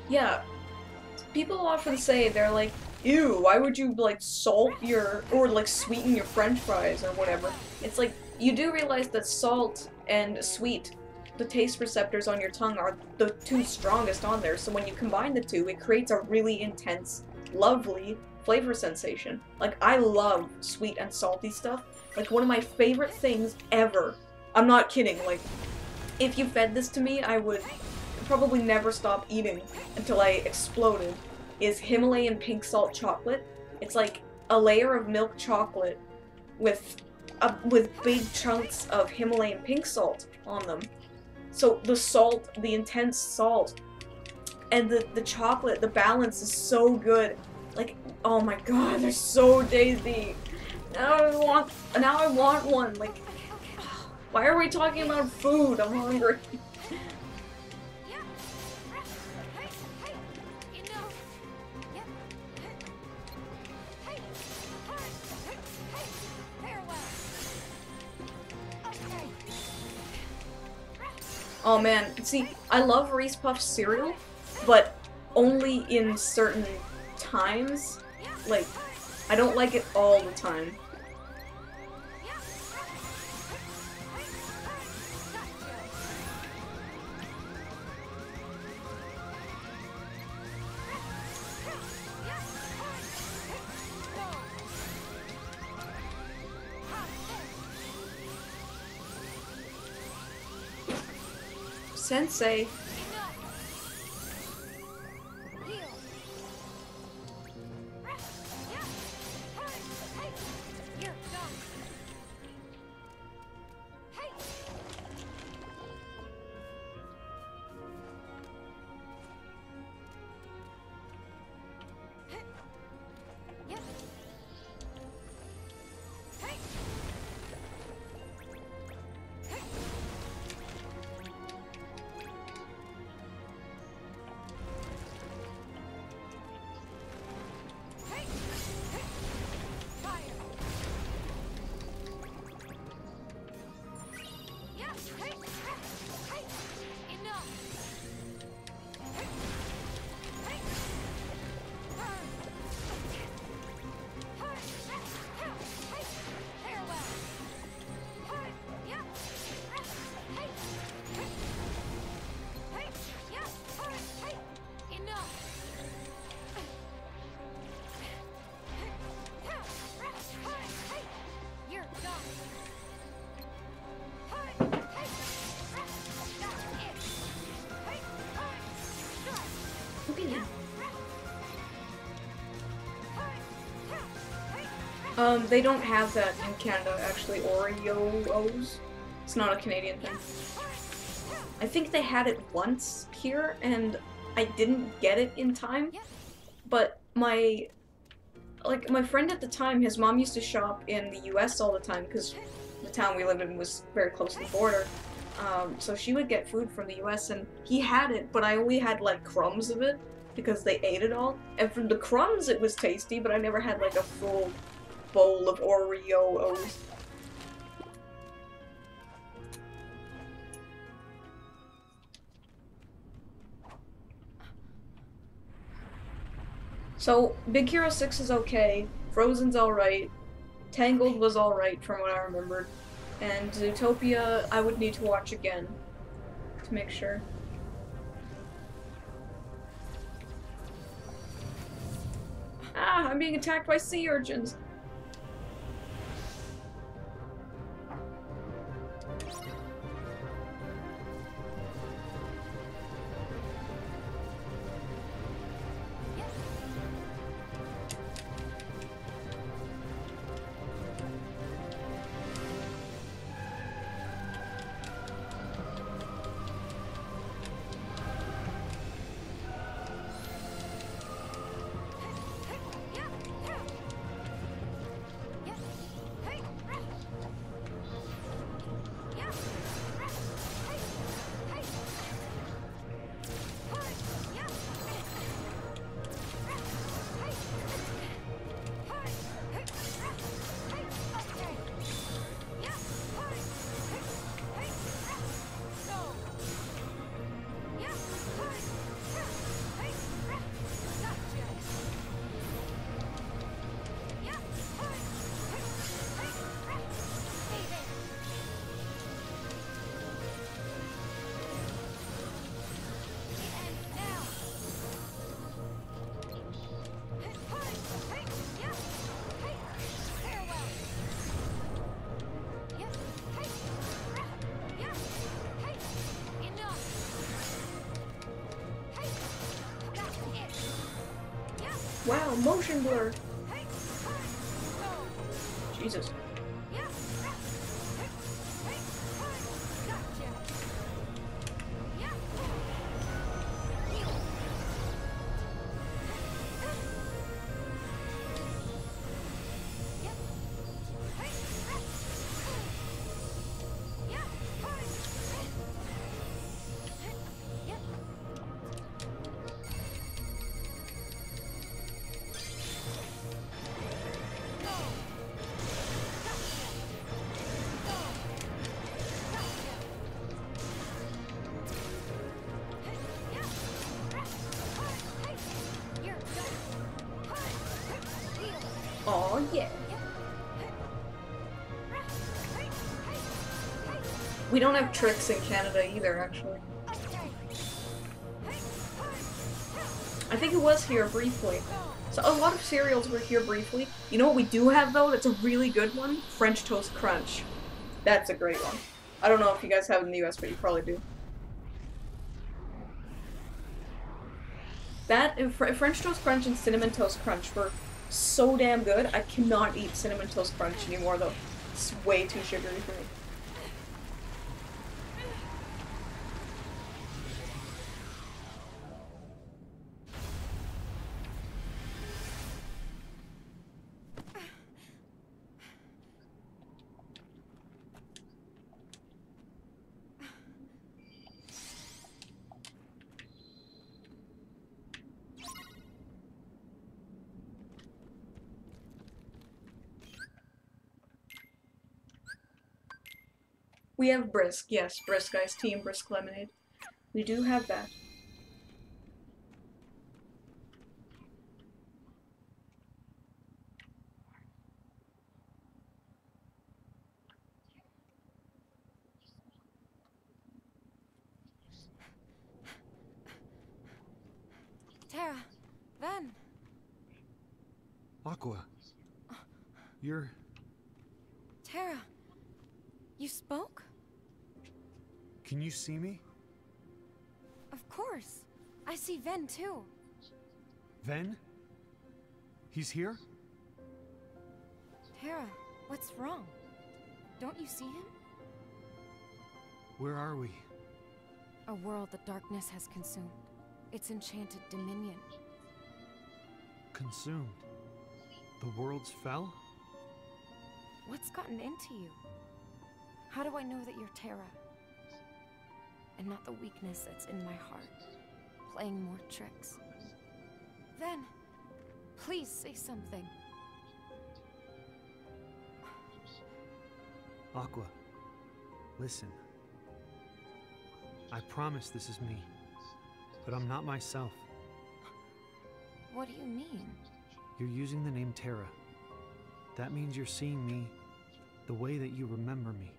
Yeah, people often say, they're like, ew, why would you, like, salt your, or, like, sweeten your french fries or whatever. It's like, you do realize that salt and sweet, the taste receptors on your tongue, are the two strongest on there, so when you combine the two, it creates a really intense, lovely flavor sensation. Like, I love sweet and salty stuff. Like, one of my favorite things ever. I'm not kidding, like, if you fed this to me, I would probably never stop eating until I exploded, is Himalayan pink salt chocolate. It's like a layer of milk chocolate with big chunks of Himalayan pink salt on them. So the salt, the intense salt, and the chocolate, the balance is so good. Like, oh my god, they're so tasty. Now I want one. Like, why are we talking about food? I'm hungry. Oh man, see, I love Reese Puff cereal, but only in certain times. Like, I don't like it all the time. Sensei. They don't have that in Canada, actually, Oreos. It's not a Canadian thing. I think they had it once here, and I didn't get it in time, but my friend at the time, his mom used to shop in the US all the time, because the town we lived in was very close to the border, so she would get food from the US, and he had it, but I only had, like, crumbs of it, because they ate it all, and from the crumbs it was tasty, but I never had, like, a full bowl of Oreos. So, Big Hero 6 is okay, Frozen's alright, Tangled was alright from what I remembered, and Zootopia I would need to watch again to make sure. Ah, I'm being attacked by sea urchins! Wow, motion blur. Jesus. Oh yeah. We don't have tricks in Canada either, actually. I think it was here briefly. So a lot of cereals were here briefly. You know what we do have though that's a really good one? French Toast Crunch. That's a great one. I don't know if you guys have it in the US, but you probably do. That, French Toast Crunch and Cinnamon Toast Crunch were so damn good. I cannot eat Cinnamon Toast Crunch anymore though. It's way too sugary for me. We have Brisk, yes, Brisk iced tea and Brisk lemonade. We do have that. Tara, Ven. Aqua. You're... Tara, you spoke? Can you see me? Of course. I see Ven too. Ven? He's here? Tara, what's wrong? Don't you see him? Where are we? A world the darkness has consumed. Its enchanted dominion. Consumed? The worlds fell? What's gotten into you? How do I know that you're Tara? And not the weakness that's in my heart, playing more tricks. Ven, please say something. Aqua, listen. I promise this is me, but I'm not myself. What do you mean? You're using the name Tara. That means you're seeing me the way that you remember me.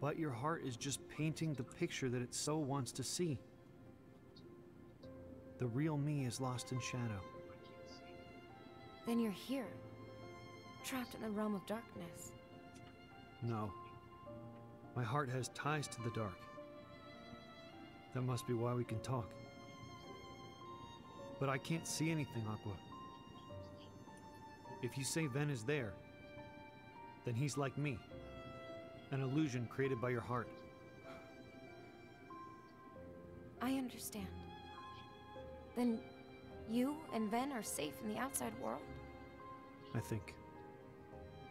But your heart is just painting the picture that it so wants to see. The real me is lost in shadow. Then you're here, trapped in the realm of darkness. No. My heart has ties to the dark. That must be why we can talk. But I can't see anything, Aqua. If you say Ven is there, then he's like me. An illusion created by your heart. I understand. Then you and Ven are safe in the outside world? I think.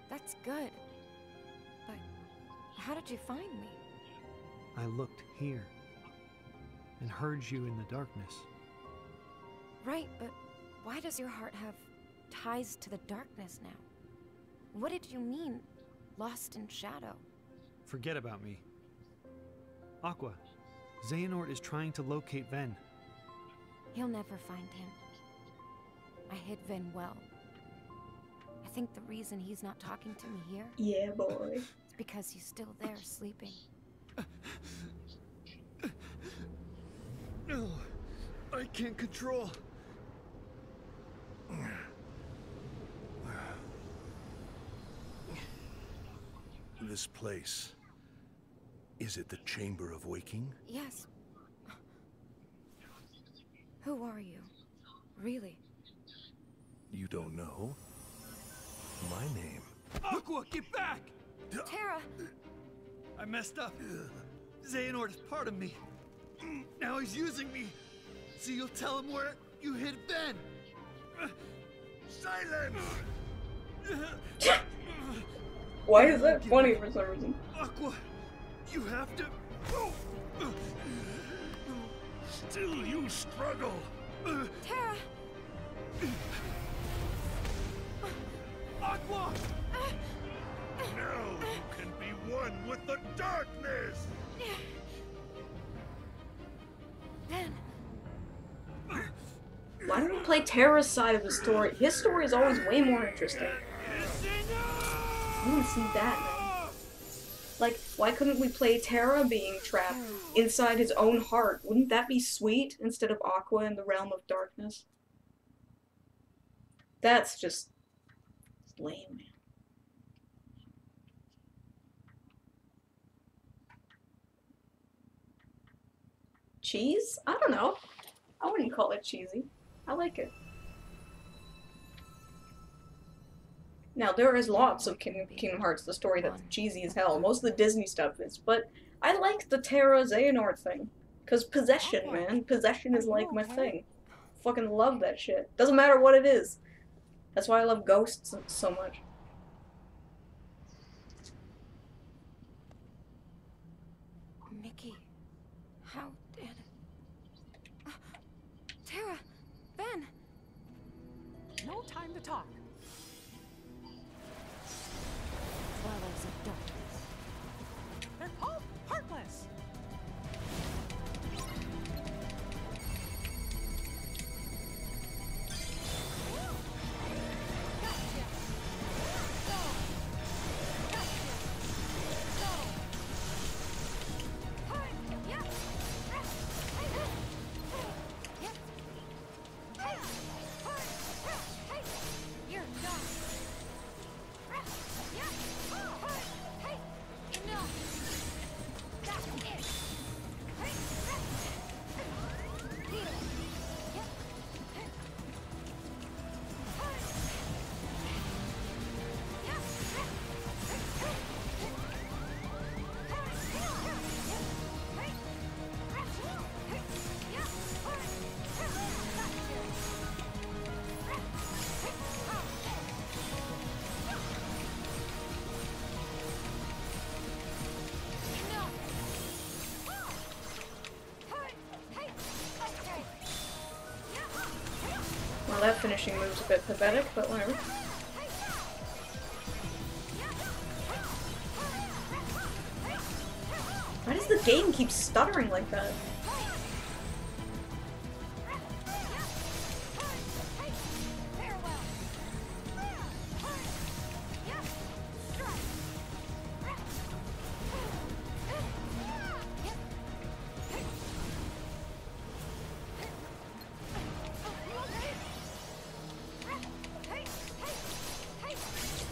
That's good. But how did you find me? I looked here and heard you in the darkness. Right, but why does your heart have ties to the darkness now? What did you mean, lost in shadow? Forget about me. Aqua, Xehanort is trying to locate Ven. He'll never find him. I hid Ven well. I think the reason he's not talking to me here Yeah, boy. is because he's still there sleeping. No, I can't control. This place. Is it the Chamber of Waking? Yes. Who are you? Really? You don't know? My name. Aqua, get back! Terra! I messed up. Xehanort is part of me. Now he's using me. So you'll tell him where you hid Ben. Silence! Why is that funny for some reason? Aqua, you have to. Still you struggle! Terra! Aqua! Now you can be one with the darkness! Ben! Why don't we play Terra's side of the story? His story is always way more interesting. I want to see that, man. Like, why couldn't we play Terra being trapped inside his own heart? Wouldn't that be sweet instead of Aqua in the realm of darkness? That's just lame, man. Cheese? I don't know. I wouldn't call it cheesy. I like it. Now, there is lots of Kingdom Hearts, the story that's cheesy as hell. Most of the Disney stuff is, but I like the Terra Xehanort thing. Because possession, man. Possession is like my thing. Fucking love that shit. Doesn't matter what it is. That's why I love Ghosts so much. Mickey, how did... Terra! Ben! No time to talk. Swallows of darkness. They're all heartless. Well, that finishing move's a bit pathetic, but whatever. Why does the game keep stuttering like that?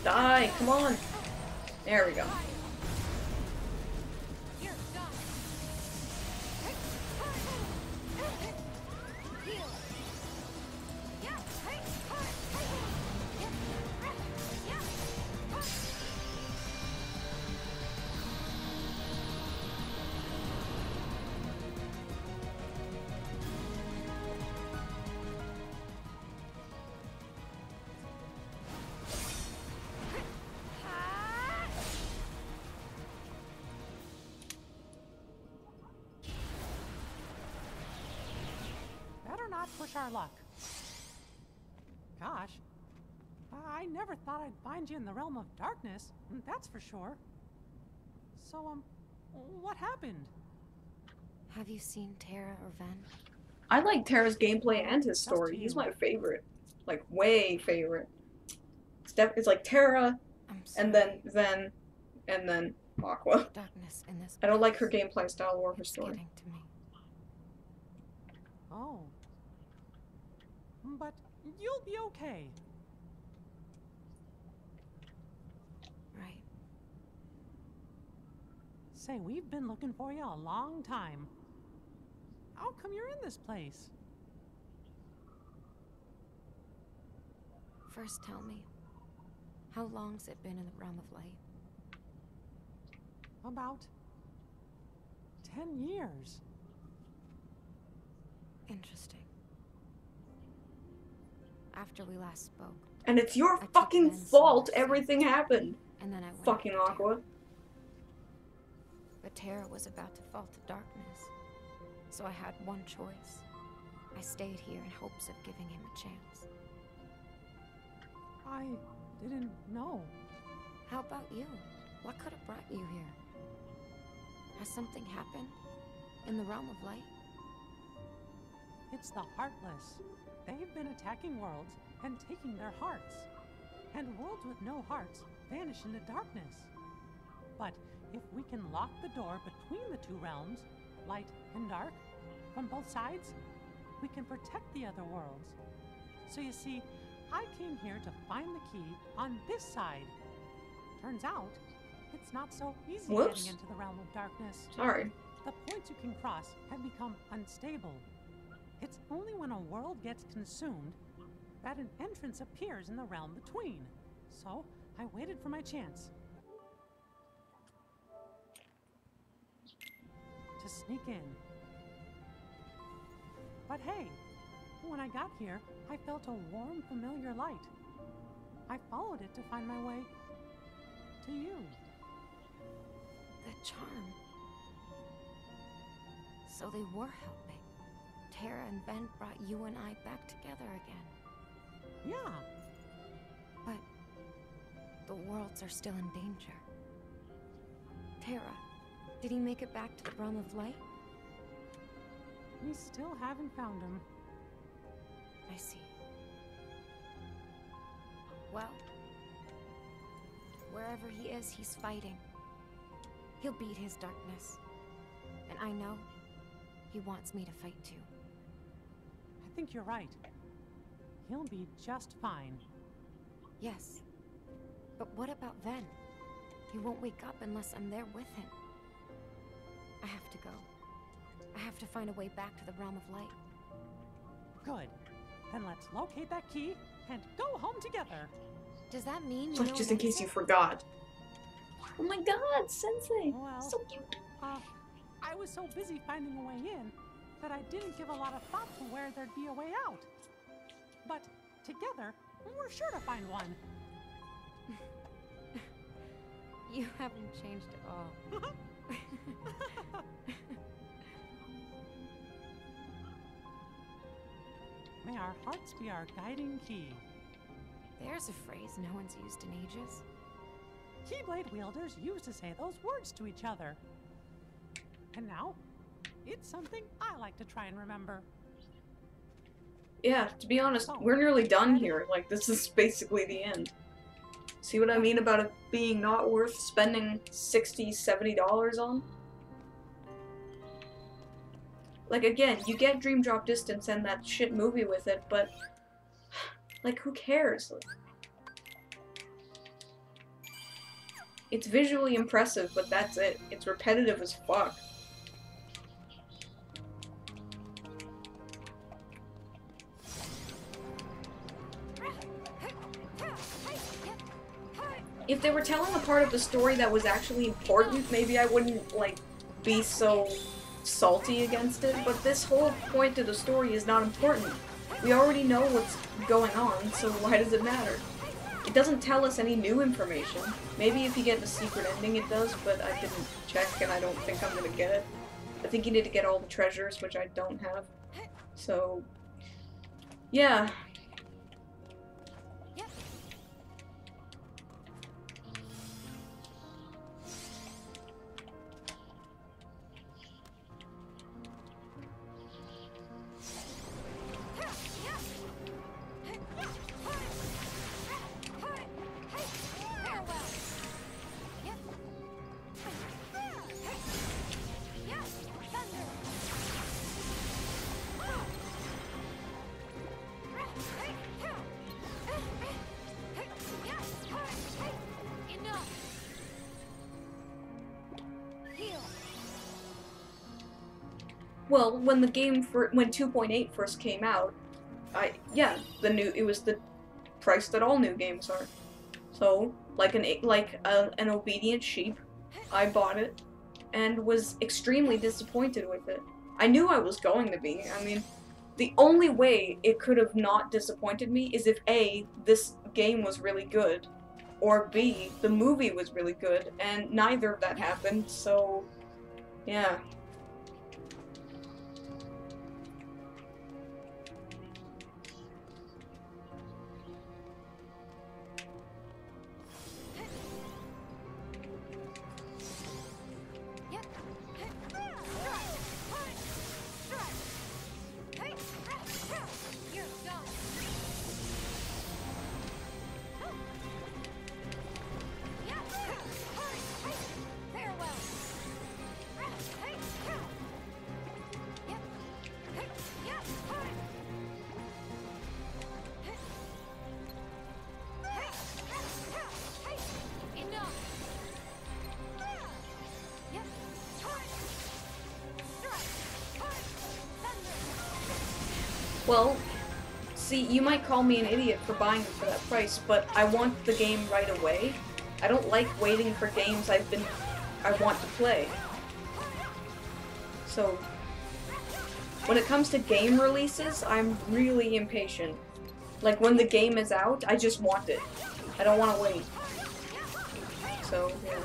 Die, come on. There we go. Push our luck. Gosh, I never thought I'd find you in the realm of darkness, that's for sure. So, what happened? Have you seen Terra or Ven? I like Terra's gameplay and his story. He's my favorite. Like, way favorite. It's like Terra, and then Ven, and then Aqua. Darkness in this I don't like her gameplay style or her story. getting to me. Oh. But you'll be okay. Right. Say, we've been looking for you a long time. How come you're in this place? First tell me, how long's it been in the realm of light? About 10 years. Interesting. After we last spoke, And it's your I took fucking Ben's fault summer everything happened. and then I went Fucking after Terra. Aqua. But Terra was about to fall to darkness, so I had one choice. I stayed here in hopes of giving him a chance. I didn't know. How about you? What could have brought you here? Has something happened in the realm of light? It's the Heartless. They've been attacking worlds and taking their hearts. And worlds with no hearts vanish into darkness. But if we can lock the door between the two realms, light and dark, from both sides, we can protect the other worlds. So you see, I came here to find the key on this side. Turns out, it's not so easy Whoops. getting into the realm of darkness. Sorry. The points you can cross have become unstable. It's only when a world gets consumed that an entrance appears in the realm between. So, I waited for my chance. To sneak in. But hey, when I got here, I felt a warm, familiar light. I followed it to find my way to you. The charm. So they were helping. Terra and Ben brought you and I back together again. Yeah, But the worlds are still in danger. Terra, did he make it back to the realm of light? we still haven't found him. I see. Well, wherever he is, he's fighting. He'll beat his darkness. And I know he wants me to fight too. I think you're right. He'll be just fine. Yes. But what about Ven? He won't wake up unless I'm there with him. I have to go. I have to find a way back to the realm of light. Good. Then let's locate that key and go home together. Does that mean you Like, know just in case you Venza? forgot. Oh my god, Sensei! Well, So cute. I was so busy finding a way in that I didn't give a lot of thought to where there'd be a way out. But together, we're sure to find one. You haven't changed at all. May our hearts be our guiding key. There's a phrase no one's used in ages. Keyblade wielders used to say those words to each other. And now, it's something I like to try and remember. Yeah, to be honest, we're nearly done here. Like, this is basically the end. See what I mean about it being not worth spending $60, $70 on? Like, again, you get Dream Drop Distance and that shit movie with it, but... like, who cares? Like, it's visually impressive, but that's it. It's repetitive as fuck. If they were telling a part of the story that was actually important, maybe I wouldn't, like, be so salty against it, but this whole point to the story is not important. We already know what's going on, so why does it matter? It doesn't tell us any new information. Maybe if you get the secret ending it does, but I didn't check and I don't think I'm gonna get it. I think you need to get all the treasures, which I don't have. So, yeah. Well, when the game when 2.8 first came out, it was the price that all new games are. So, like an obedient sheep, I bought it and was extremely disappointed with it. I knew I was going to be. I mean, the only way it could have not disappointed me is if A, this game was really good, or B, the movie was really good, and neither of that happened, so yeah. Well, see, you might call me an idiot for buying it for that price, but I want the game right away. I don't like waiting for games I want to play. So, when it comes to game releases, I'm really impatient. Like, when the game is out, I just want it. I don't want to wait. So, yeah.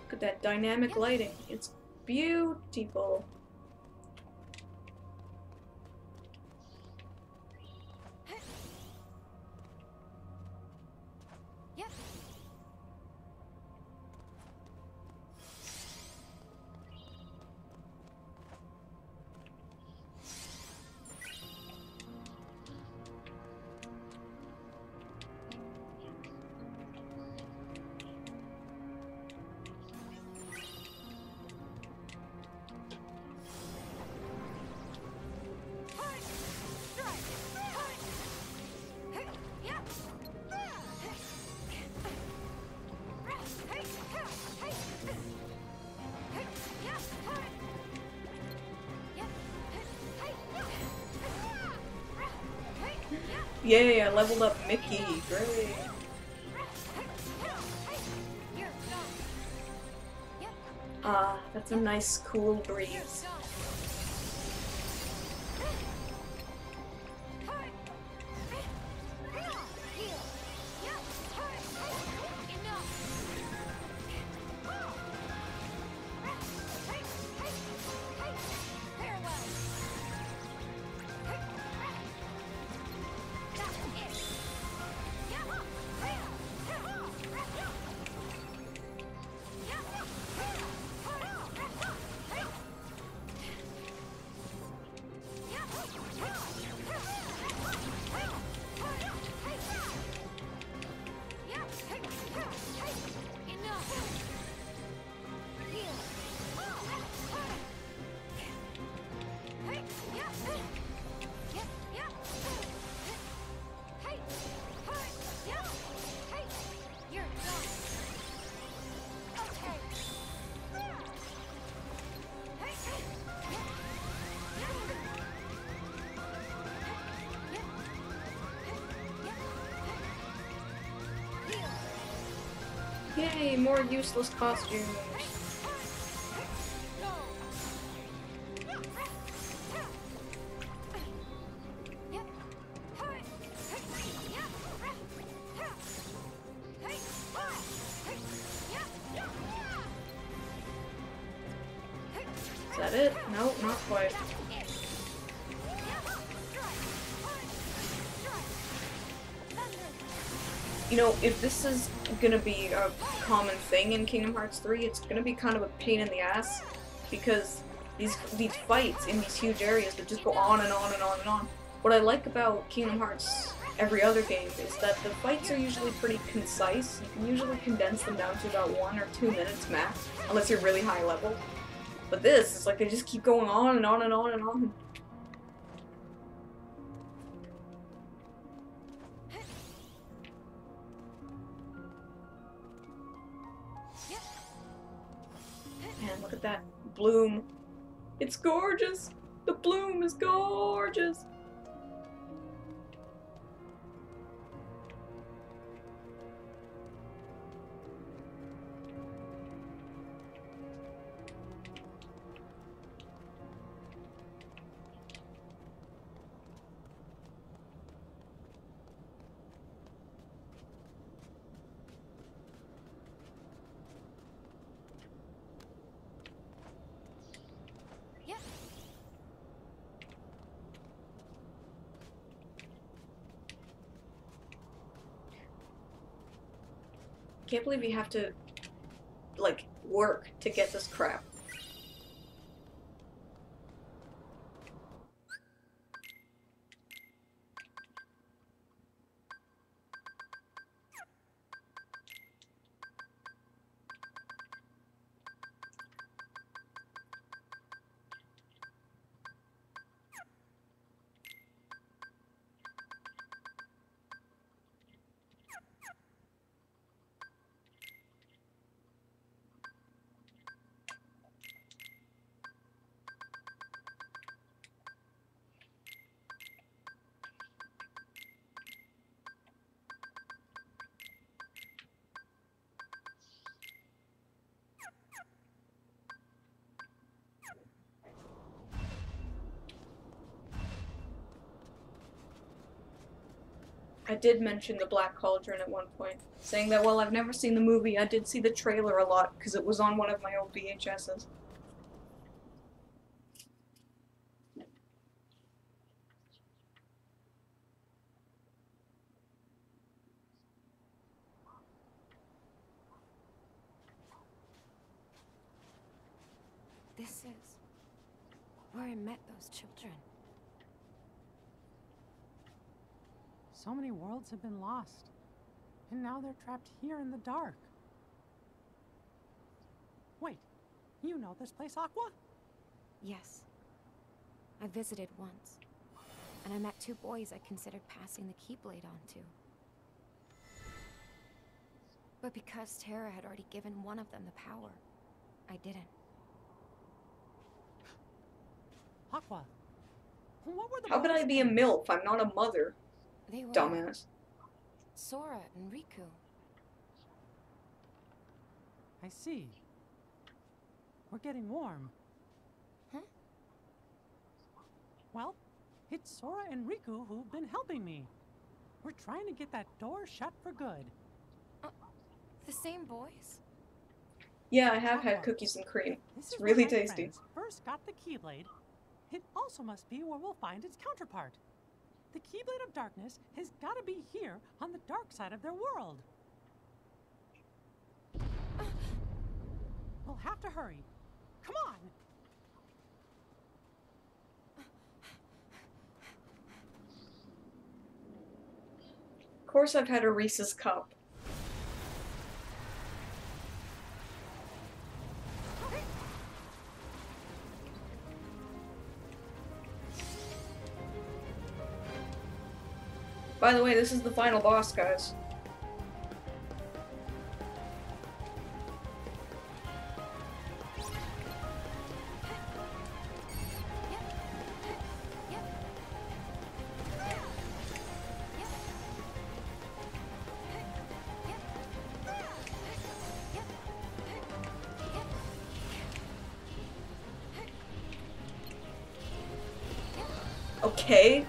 Look at that dynamic lighting. It's beautiful. Yay, I leveled up Mickey. Great. Ah, that's a nice cool breeze. Yay, more useless costumes. Is that it? No, not quite. You know, if this is gonna be a common thing in Kingdom Hearts 3, it's gonna be kind of a pain in the ass, because these fights in these huge areas that just go on and on and on and on. What I like about Kingdom Hearts every other game is that the fights are usually pretty concise. You can usually condense them down to about 1 or 2 minutes max, unless you're really high level. But this is like they just keep going on and on and on and on. Man, look at that bloom. It's gorgeous. The bloom is gorgeous. Can't believe you have to, like, work to get this crap. I did mention the Black Cauldron at one point, saying that while I've never seen the movie, I did see the trailer a lot because it was on one of my old VHSs. This is where I met those children. So many worlds have been lost, and now they're trapped here in the dark. Wait, you know this place, Aqua? Yes. I visited once, and I met two boys I considered passing the Keyblade on to. But because Terra had already given one of them the power, I didn't. Aqua, what were the How could I boys' be a names? MILF? I'm not a mother, They were dumbass. Sora and Riku. I see. We're getting warm. Huh? Well, it's Sora and Riku who've been helping me. We're trying to get that door shut for good. The same boys? Yeah, I have had cookies and cream. This It's is where really my tasty. friends first got the Keyblade. It also must be where we'll find its counterpart. The Keyblade of Darkness has got to be here on the dark side of their world. We'll have to hurry. Come on! Of course I've had a Reese's Cup. By the way, this is the final boss, guys. Okay.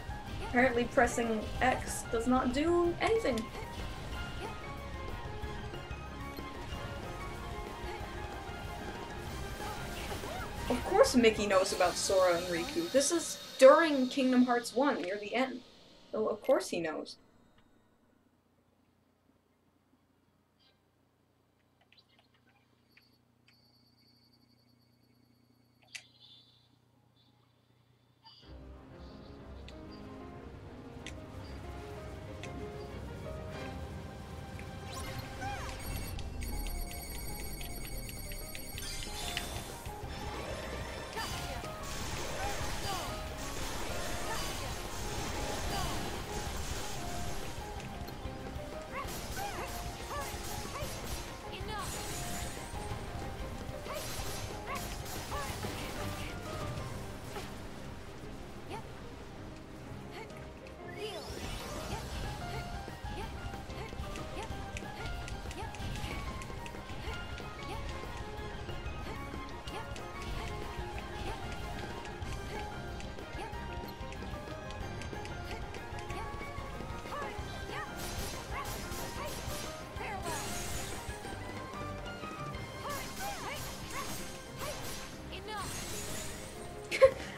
Apparently pressing X does not do anything. Of course Mickey knows about Sora and Riku. This is during Kingdom Hearts 1, near the end. So of course he knows.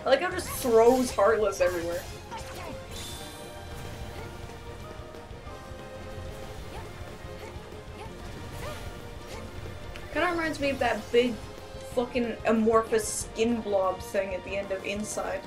I like how it just throws Heartless everywhere. Kinda reminds me of that big fucking amorphous skin blob thing at the end of Inside.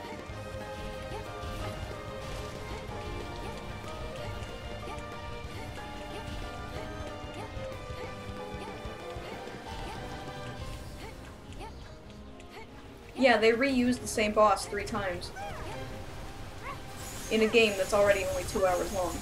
Yeah, they reused the same boss 3 times. In a game that's already only 2 hours long.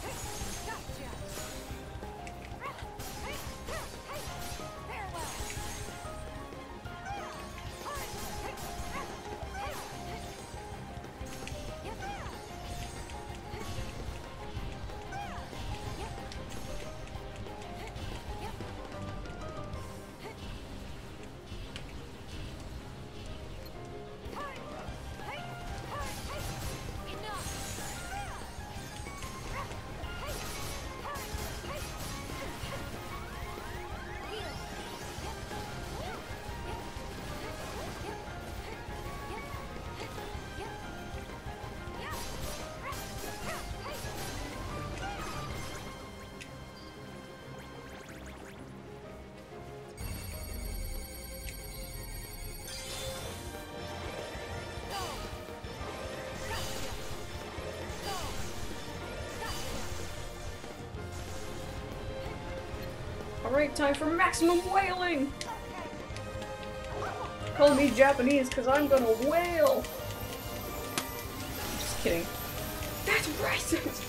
Alright, time for maximum wailing! Call me Japanese because I'm gonna wail! Just kidding. That's racist!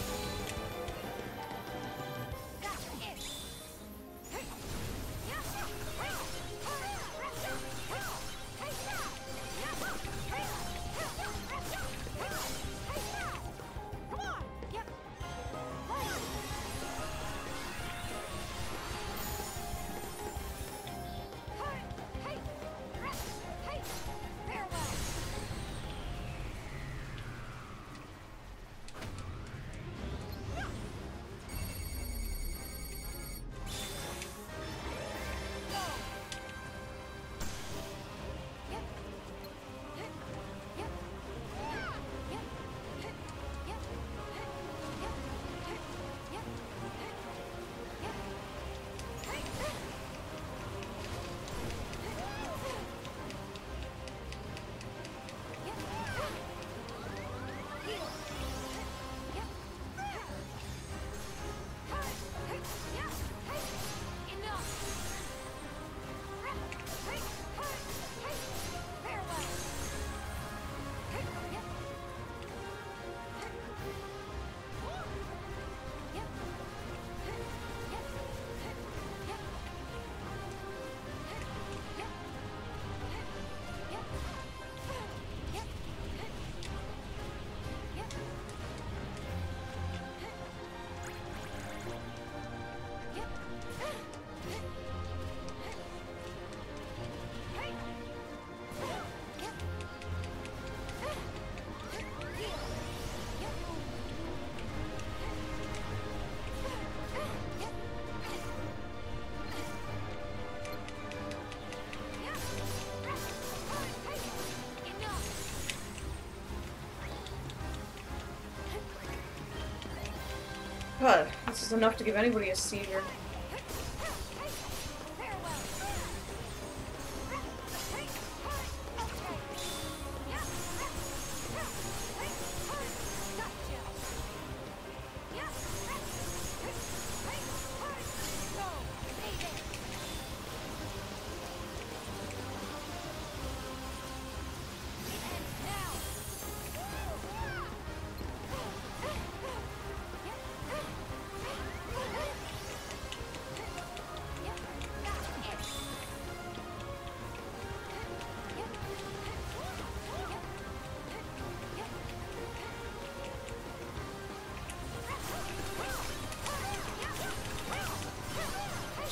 God, this is enough to give anybody a seizure.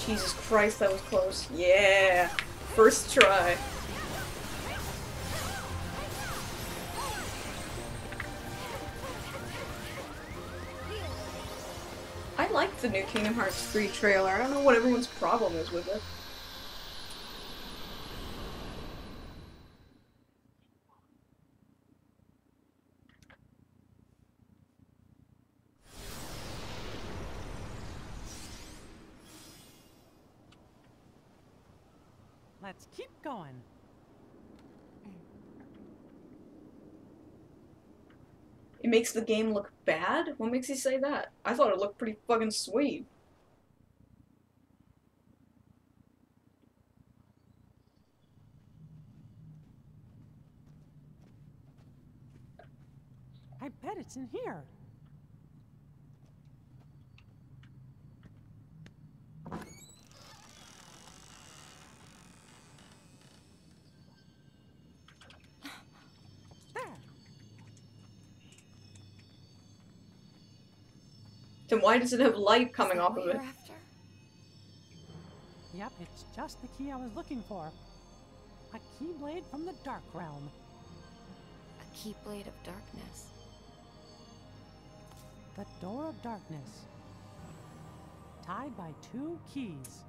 Jesus Christ, that was close. Yeah! First try. I like the new Kingdom Hearts 3 trailer. I don't know what everyone's problem is with it. Let's keep going. It makes the game look bad? What makes you say that? I thought it looked pretty fucking sweet. I bet it's in here. There. Then why does it have light coming Is that off what of it? you're after? Yep, it's just the key I was looking for. A keyblade from the Dark Realm. A keyblade of darkness. The Door of Darkness. Tied by 2 keys.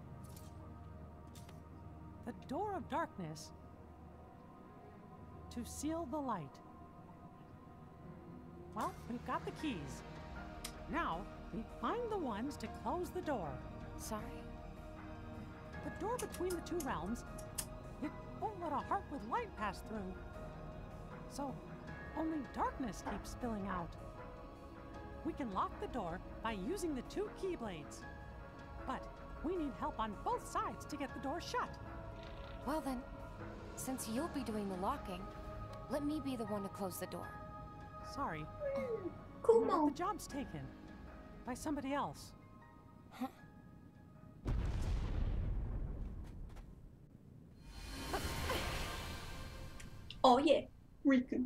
The Door of Darkness. To seal the light. Well, we've got the keys. Now, we find the ones to close the door. Sorry? The door between the 2 realms, it won't let a heart with light pass through. So, only darkness keeps spilling out. We can lock the door by using the 2 keyblades. But we need help on both sides to get the door shut. Well then, since you'll be doing the locking, let me be the one to close the door. Sorry, Kumo. the job's taken. By somebody else. Huh? Oh yeah, Riku.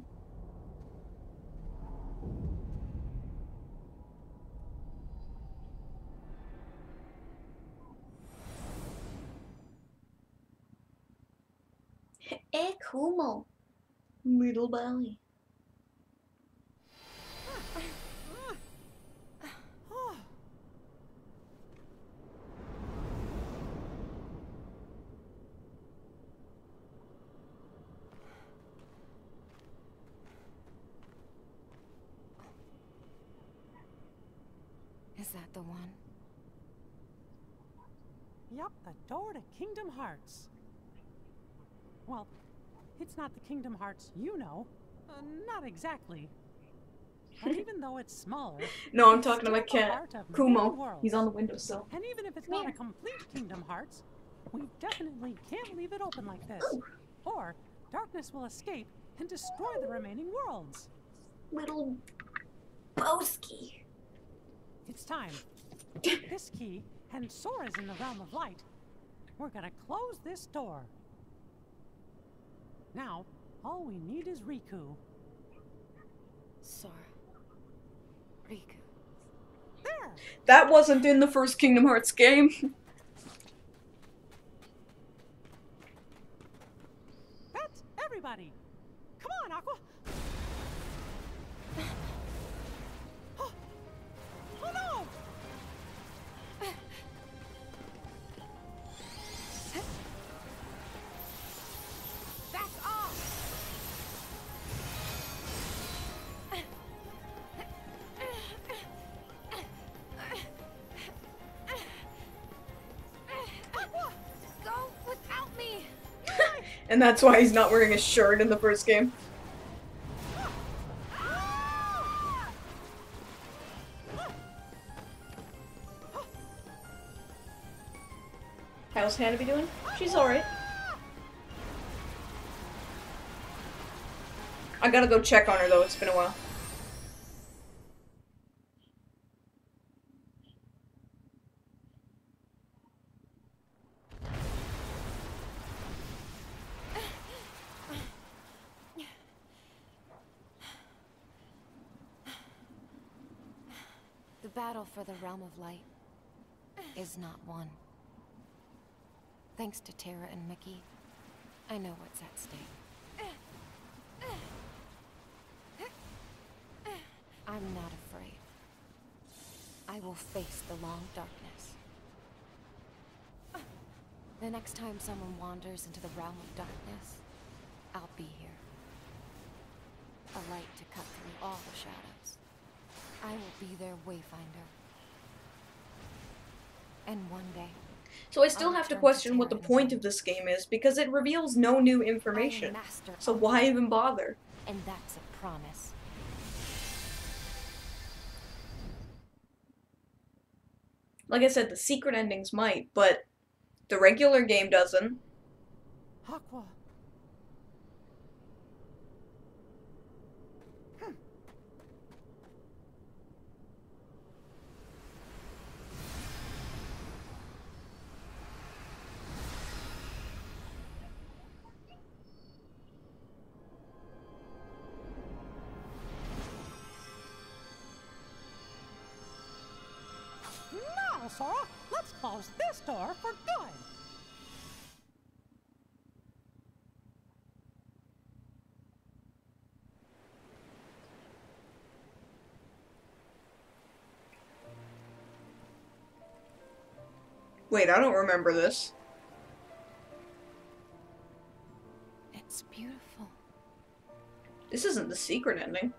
Kumo. Little belly. Is that the one? Yup, the door to Kingdom Hearts. Well, it's not the Kingdom Hearts you know. Not exactly. But even though it's smaller, No, I'm it's talking to my still the cat. heart of many Kumo. worlds. He's on the windowsill. And even if it's Come not a here. complete Kingdom Hearts, we definitely can't leave it open like this. Ooh. Or darkness will escape and destroy the remaining worlds. Little Boski. It's time. This key and Sora's in the realm of light. We're gonna close this door. Now, all we need is Riku. Sora. Riku. There! That wasn't in the first Kingdom Hearts game. That's everybody! Come on, Aqua! Oh, oh no! Back off! Go without me! And that's why he's not wearing a shirt in the first game. How's Hannah be doing? She's alright. I gotta go check on her though, it's been a while. The battle for the Realm of Light is not won. Thanks to Terra and Mickey, I know what's at stake. I'm not afraid. I will face the long darkness. The next time someone wanders into the Realm of Darkness, I'll be here. A light to cut through all the shadows. I will be their wayfinder. And one day, So I still have to question what the point of this game is, because it reveals no new information. So why even bother? And that's a promise. Like I said, the secret endings might, but the regular game doesn't. Aqua. Now, Sora, let's close this door for good. Wait, I don't remember this. It's beautiful. This isn't the secret ending.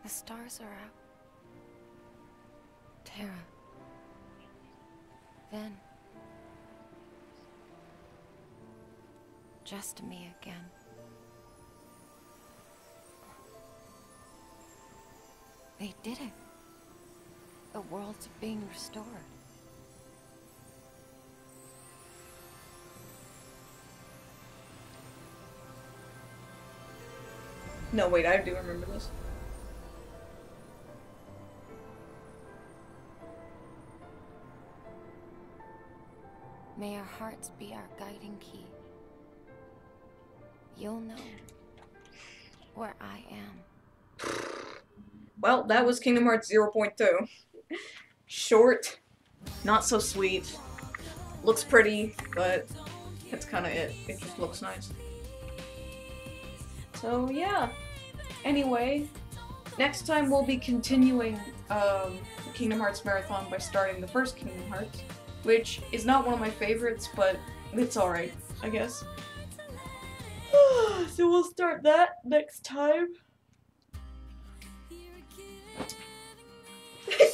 The stars are out. Terra. Then. Just me again. They did it. The world's being restored. No, wait, I do remember this. May our hearts be our guiding key. You'll know where I am. Well, that was Kingdom Hearts 0.2. Short, not so sweet, looks pretty, but that's kind of it. It just looks nice. So yeah. Anyway, next time we'll be continuing the Kingdom Hearts marathon by starting the first Kingdom Hearts, which is not one of my favorites, but it's alright, I guess. So we'll start that next time.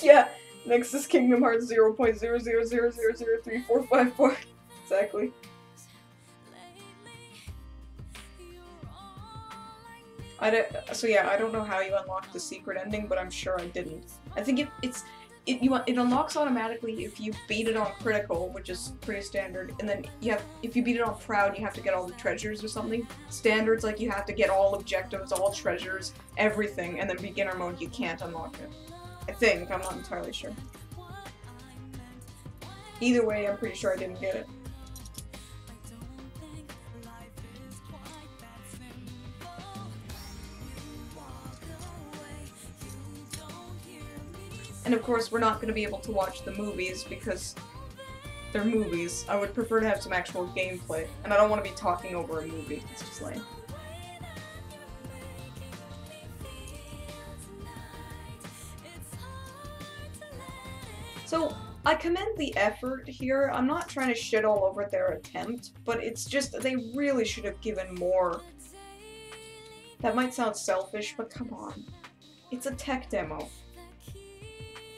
Yeah, next is Kingdom Hearts 0.000003454. Exactly. So yeah, I don't know how you unlock the secret ending, but I'm sure I didn't. I think it unlocks automatically if you beat it on critical, which is pretty standard, and then if you beat it on proud, you have to get all the treasures or something. Standards, like you have to get all objectives, all treasures, everything, and then beginner mode you can't unlock it. I think, I'm not entirely sure. Either way, I'm pretty sure I didn't get it. And of course, we're not going to be able to watch the movies because they're movies. I would prefer to have some actual gameplay, and I don't want to be talking over a movie. It's just lame. So, I commend the effort here. I'm not trying to shit all over their attempt, but it's just they really should have given more. That might sound selfish, but come on. It's a tech demo.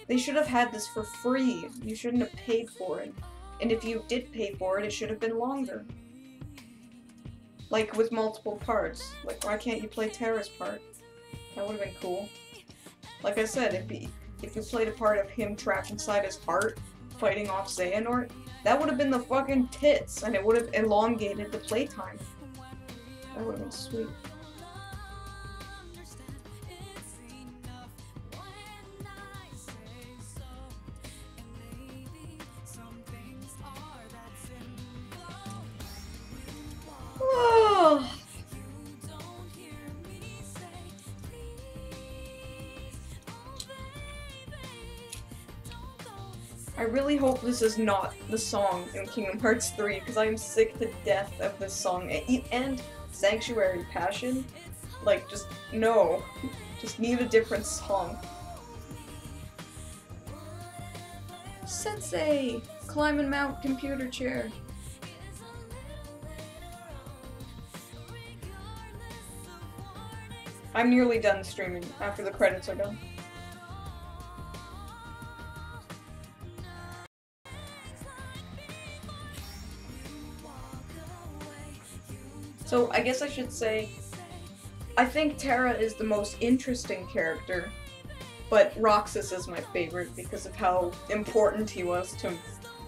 They should have had this for free. You shouldn't have paid for it. And if you did pay for it, it should have been longer. Like with multiple parts. Like, why can't you play Terra's part? That would have been cool. Like I said, if you played a part of him trapped inside his heart, fighting off Xehanort, that would have been the fucking tits, and it would have elongated the playtime. That would have been sweet. I really hope this is not the song in Kingdom Hearts 3, because I am sick to death of this song. And Sanctuary Passion. Like, just, no. Just need a different song. Sensei! Climb and mount computer chair. I'm nearly done streaming after the credits are done. So I guess I should say, I think Terra is the most interesting character, but Roxas is my favorite because of how important he was to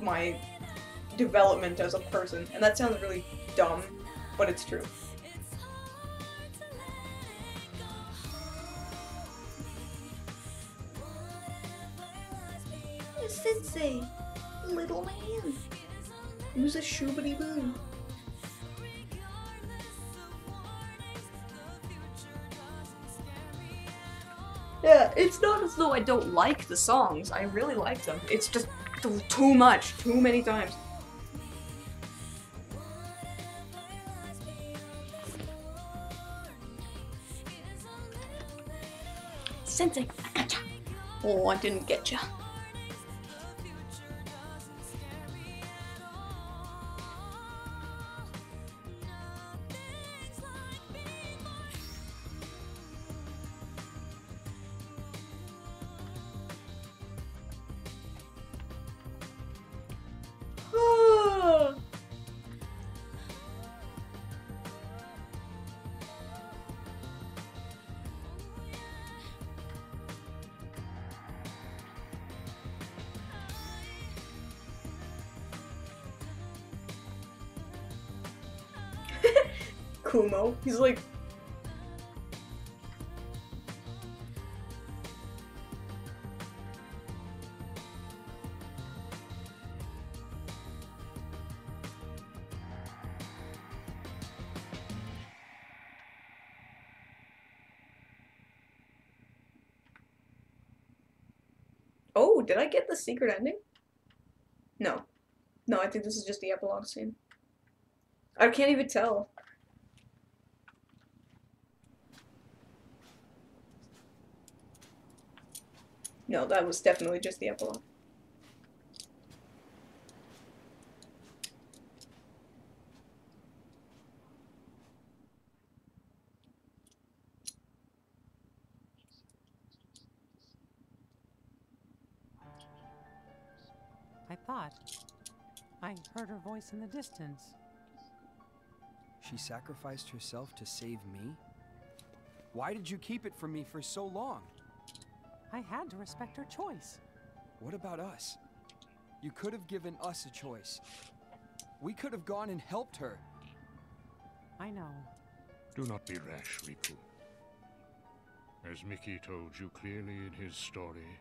my development as a person. And that sounds really dumb, but it's true. Sensei, little man, who's a shoobity boo. Yeah, it's not as though I don't like the songs. I really like them. It's just too much, too many times. Sensei, I gotcha. Oh, I didn't get ya. Kumo, he's like... Oh, did I get the secret ending? No. No, I think this is just the epilogue scene. I can't even tell. No, that was definitely just the epilogue. I thought I heard her voice in the distance. She sacrificed herself to save me? Why did you keep it from me for so long? I had to respect her choice. What about us? You could have given us a choice. We could have gone and helped her. I know. Do not be rash, Riku. As Mickey told you clearly in his story,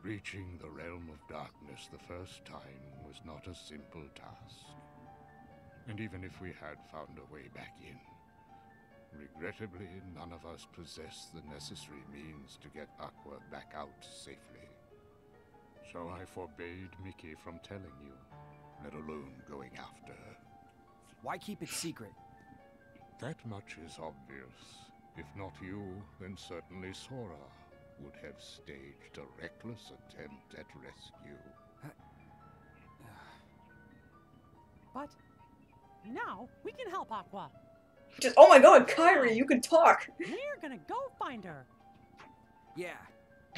reaching the realm of darkness the first time was not a simple task. And even if we had found a way back in, regrettably, none of us possess the necessary means to get Aqua back out safely. So I forbade Mickey from telling you, let alone going after her. Why keep it secret? That much is obvious. If not you, then certainly Sora would have staged a reckless attempt at rescue. But now we can help Aqua. Just, oh my god, Kairi, you can talk! We're gonna go find her. Yeah,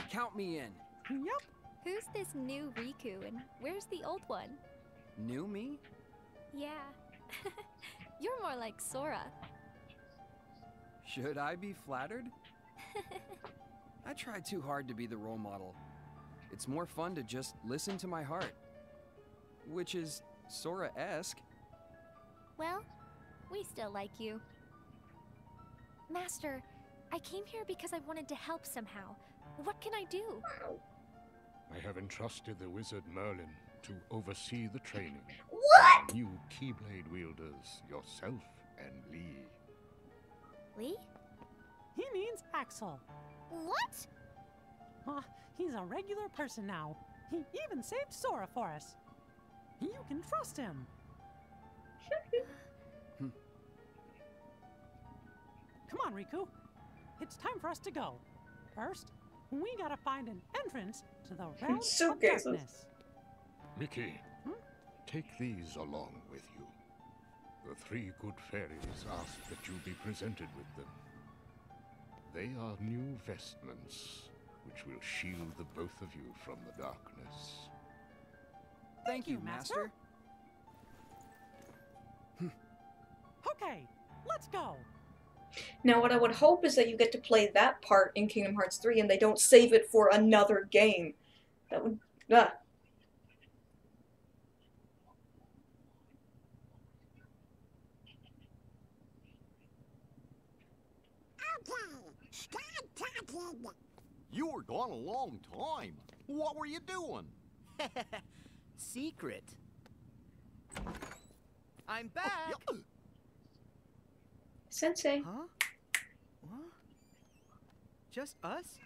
count me in. Yep. Who's this new Riku and where's the old one? New me? Yeah. You're more like Sora. Should I be flattered? I try too hard to be the role model. It's more fun to just listen to my heart. Which is Sora-esque. Well, we still like you. Master, I came here because I wanted to help somehow. What can I do? I have entrusted the wizard Merlin to oversee the training. What? Of new Keyblade wielders, yourself and Lee. Lee? He means Axel. What? He's a regular person now. He even saved Sora for us. You can trust him. Come on, Riku. It's time for us to go. First, we gotta find an entrance to the realm of Suitcases. darkness. Mickey, take these along with you. The three good fairies ask that you be presented with them. They are new vestments, which will shield the both of you from the darkness. Thank you, Master. Okay, let's go. Now, what I would hope is that you get to play that part in Kingdom Hearts 3 and they don't save it for another game. That would... You were gone a long time. What were you doing? Secret. I'm back. Sensei. Huh? What? Just us?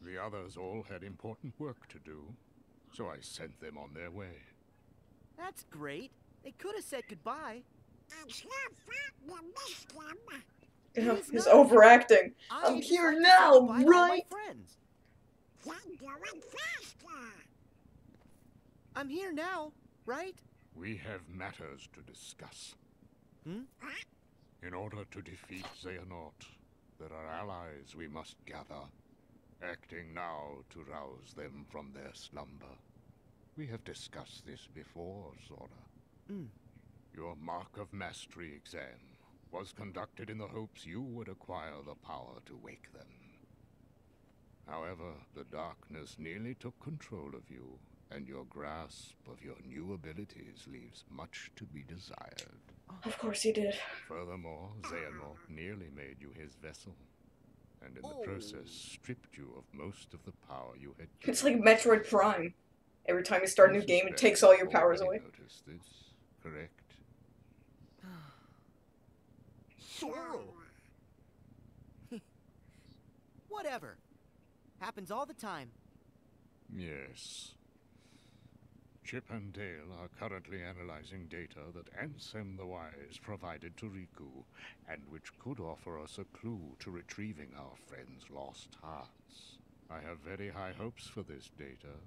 The others all had important work to do, so I sent them on their way. That's great. They could have said goodbye. He's overacting. I'm here now, right? I'm here now, right? We have matters to discuss. In order to defeat Xehanort, there are allies we must gather, acting now to rouse them from their slumber. We have discussed this before, Sora. Your Mark of Mastery exam was conducted in the hopes you would acquire the power to wake them. However, the darkness nearly took control of you, and your grasp of your new abilities leaves much to be desired. Of course he did. Furthermore, Xehanort nearly made you his vessel, and in the process stripped you of most of the power you had gained. It's like Metroid Prime. Every time you start a new game, it takes all your powers away. Noticed this, correct? Sora! Whatever. Happens all the time. Yes. Chip and Dale are currently analyzing data that Ansem the Wise provided to Riku, and which could offer us a clue to retrieving our friend's lost hearts. I have very high hopes for this data.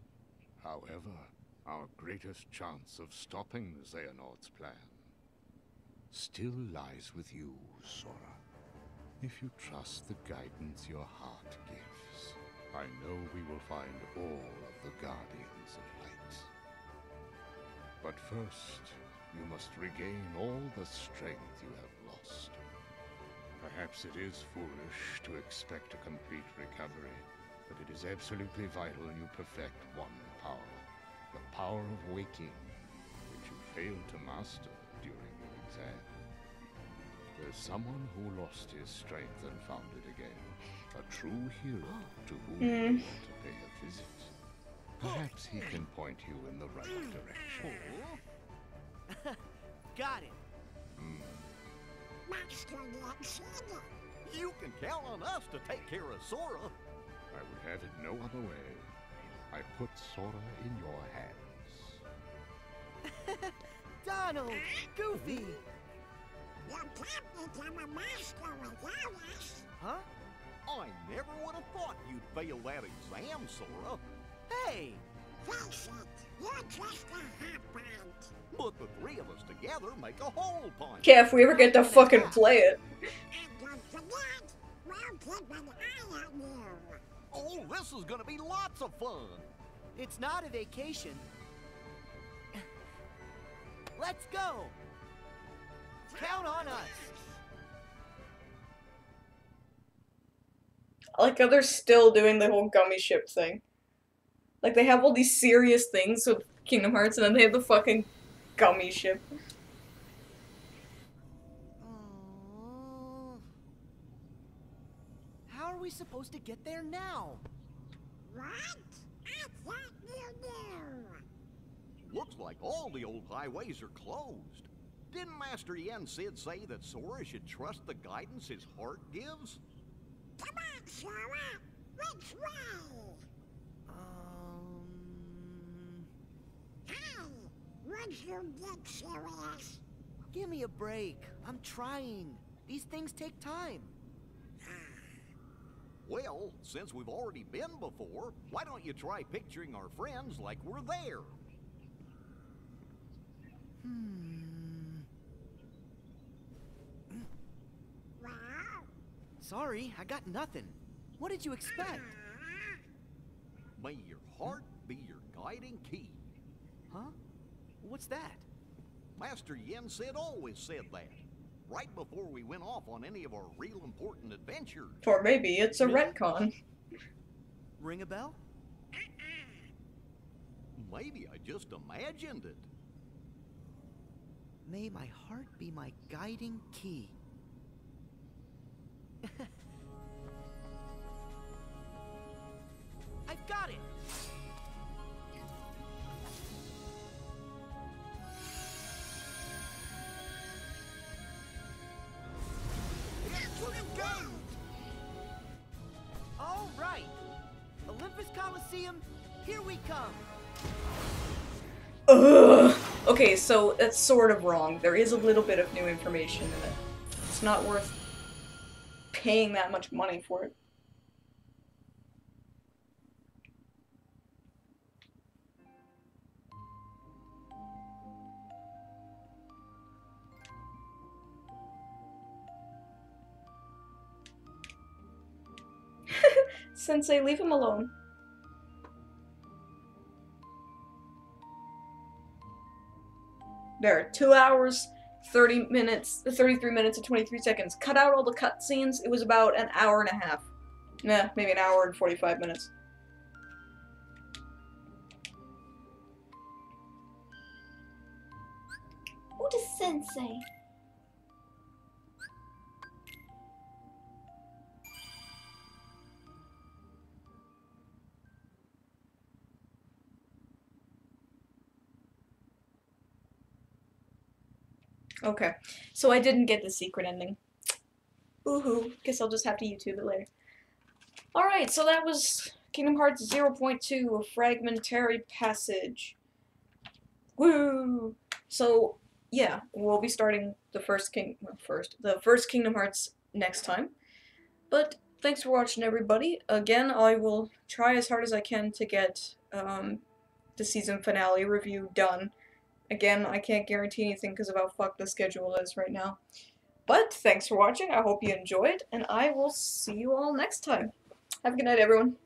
However, our greatest chance of stopping Xehanort's plan still lies with you, Sora. If you trust the guidance your heart gives, I know we will find all of the Guardians of Light. But first, you must regain all the strength you have lost. Perhaps it is foolish to expect a complete recovery, but it is absolutely vital you perfect one power, the power of waking, which you failed to master during your exam. There's someone who lost his strength and found it again, a true hero to whom you want to pay a visit. Perhaps he can point you in the right direction. Got it. You can count on us to take care of Sora. I would have it no other way. I put Sora in your hands. Donald! Goofy! Huh? I never would have thought you'd fail that exam, Sora. Hey! Face it, you're just a hot bunch. But the three of us together make a whole bunch. Okay, if we ever get to fucking play it. And don't forget, we'll keep an eye on you. Oh, this is gonna be lots of fun. It's not a vacation. Let's go! Count on us! I like how they're still doing the whole gummy ship thing. Like, they have all these serious things with Kingdom Hearts, and then they have the fucking gummy ship. How are we supposed to get there now? What? I thought you knew. Looks like all the old highways are closed. Didn't Master Yen Sid say that Sora should trust the guidance his heart gives? Come on, Sora. Which way? Hey, would you get serious? Give me a break. I'm trying. These things take time. Well, since we've already been before, why don't you try picturing our friends like we're there? Wow. Sorry, I got nothing. What did you expect? May your heart be your guiding key. Huh? What's that? Master Yen Sid always said that, right before we went off on any of our real important adventures. Or maybe it's a Really? retcon. Ring a bell? Maybe I just imagined it. May my heart be my guiding key. I've got it! All right! Olympus Coliseum, here we come! Ugh. Okay, so that's sort of wrong. There is a little bit of new information in it. It's not worth paying that much money for it. Sensei, leave him alone. There, 2 hours, 30 minutes, 33 minutes and 23 seconds. Cut out all the cutscenes, it was about an hour and a half. Nah, maybe an hour and 45 minutes. What is Sensei? Okay, so I didn't get the secret ending. Woohoo, guess I'll just have to YouTube it later. Alright, so that was Kingdom Hearts 0.2, a fragmentary passage. Woo! So, yeah, we'll be starting the first Kingdom Hearts next time. But thanks for watching, everybody. Again, I will try as hard as I can to get the season finale review done. Again, I can't guarantee anything because of how fucked the schedule is right now. But thanks for watching, I hope you enjoyed, and I will see you all next time. Have a good night, everyone.